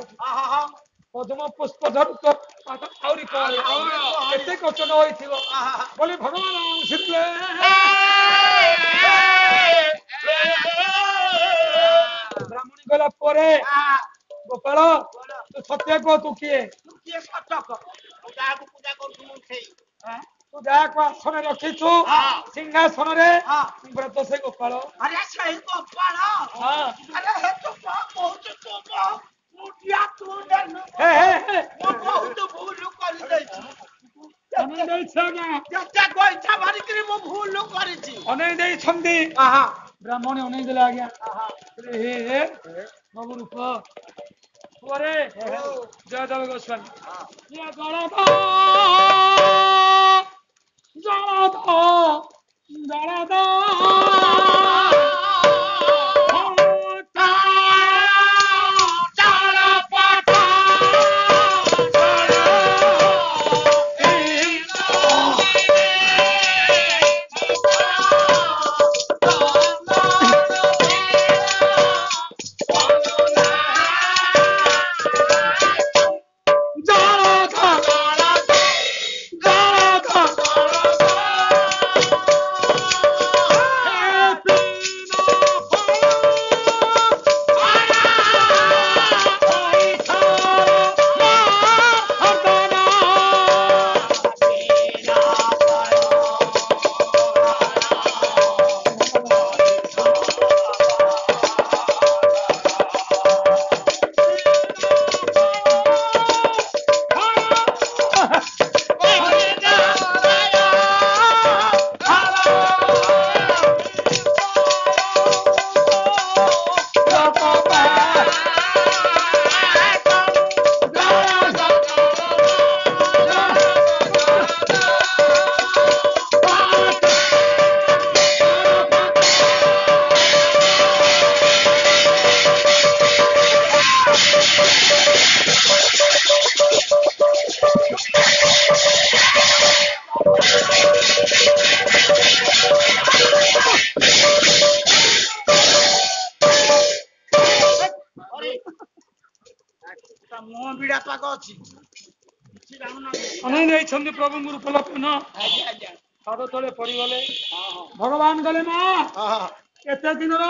ପଦ୍ମ ପୁଷ୍ପ ଧରୁଛ ଆହୁରି କେତେ କଷ୍ଟ ନ ହୋଇଥିବ ବୋଲି ଭଗବାନ ଶିଖିଲେ। ବ୍ରାହ୍ମଣୀ ଗଲା ପରେ ଗୋପାଳ ତୁ ସତ୍ୟ କହ, ତୁ କିଏ? ତୁ ଯାହାକୁ ଆସନ ରଖିଛୁ ସିଂହାସନରେ ବ୍ରତ ସେ ଗୋପାଳ। আরে সেই গোপাল আরে হে তো কହୁଛୁ ତୁ ମୁଠିଆ ତୁ ଦେଲୁ ମୁଁ ବହୁତ ଭୁଲ କରିଦେଇଛି। କେତେ ଗୋଇଠା ମାରିକିରି ମୁଁ ଭୁଲ କରିଛି। ଅନେଇ ଦେଇଛନ୍ତି ବ୍ରାହ୍ମଣ ଅନେଇ ଦେଲେ ଆଜ୍ଞା ହେ ହେ ସବୁ ରୂପ ପରେ ଜୟଦେବ ଗୋସ୍ୱାମୀ ଇଏ ଜଳଧ ମୁହଁ ବିଡା ପାଗ ଅଛି ଅନେଇ ନେଇଛନ୍ତି ପ୍ରଭୁଙ୍କୁ ରୂପଲକ୍ଷଣ ପାଦ ତଳେ ପଡିଗଲେ ଭଗବାନ ଗଲେ ମା ଏତେ ଦିନର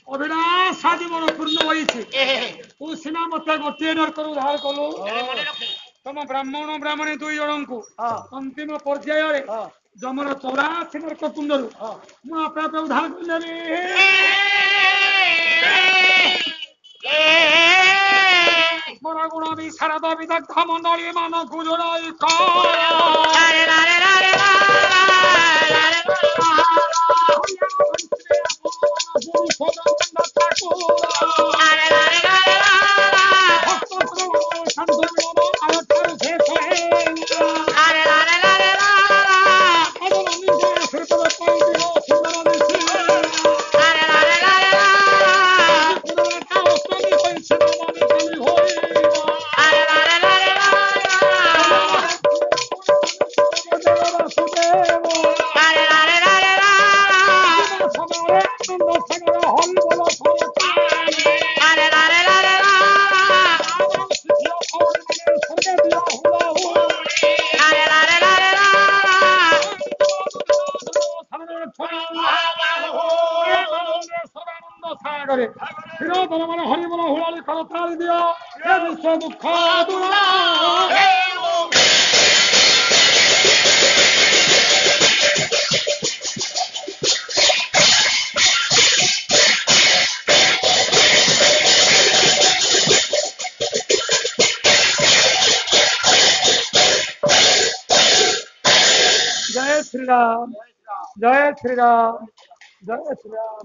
ଅବିନାଶ ଜୀବନ ପୂର୍ଣ୍ଣ ହୋଇଛି ତୁ ସିନା ମତେ ଗୋଟିଏ ନର୍କରୁ ଉଦ୍ଧାର କଲୁ ତମ ବ୍ରାହ୍ମଣୀ ଦୁଇ ଜଣଙ୍କୁ ଅନ୍ତିମ ପର୍ଯ୍ୟାୟରେ ଯମର 84 ନର୍କ କୁଣ୍ଡରୁ ମୁଁ ଆପେ ଆପେ ଉଦ୍ଧାର କରିନେବି ମୋର ଗୁଣ ବିଶାରଦ ବିଦଗ୍ଧ ମଣ୍ଡଳୀ ମାନଙ୍କୁ ଯୋଡ଼ାଇ হরিবল হুড়ালি করতাল দিও বিশ্ব দুঃখ জয় শ্রীরাম জয় শ্রীরাম জয় শ্রীরাম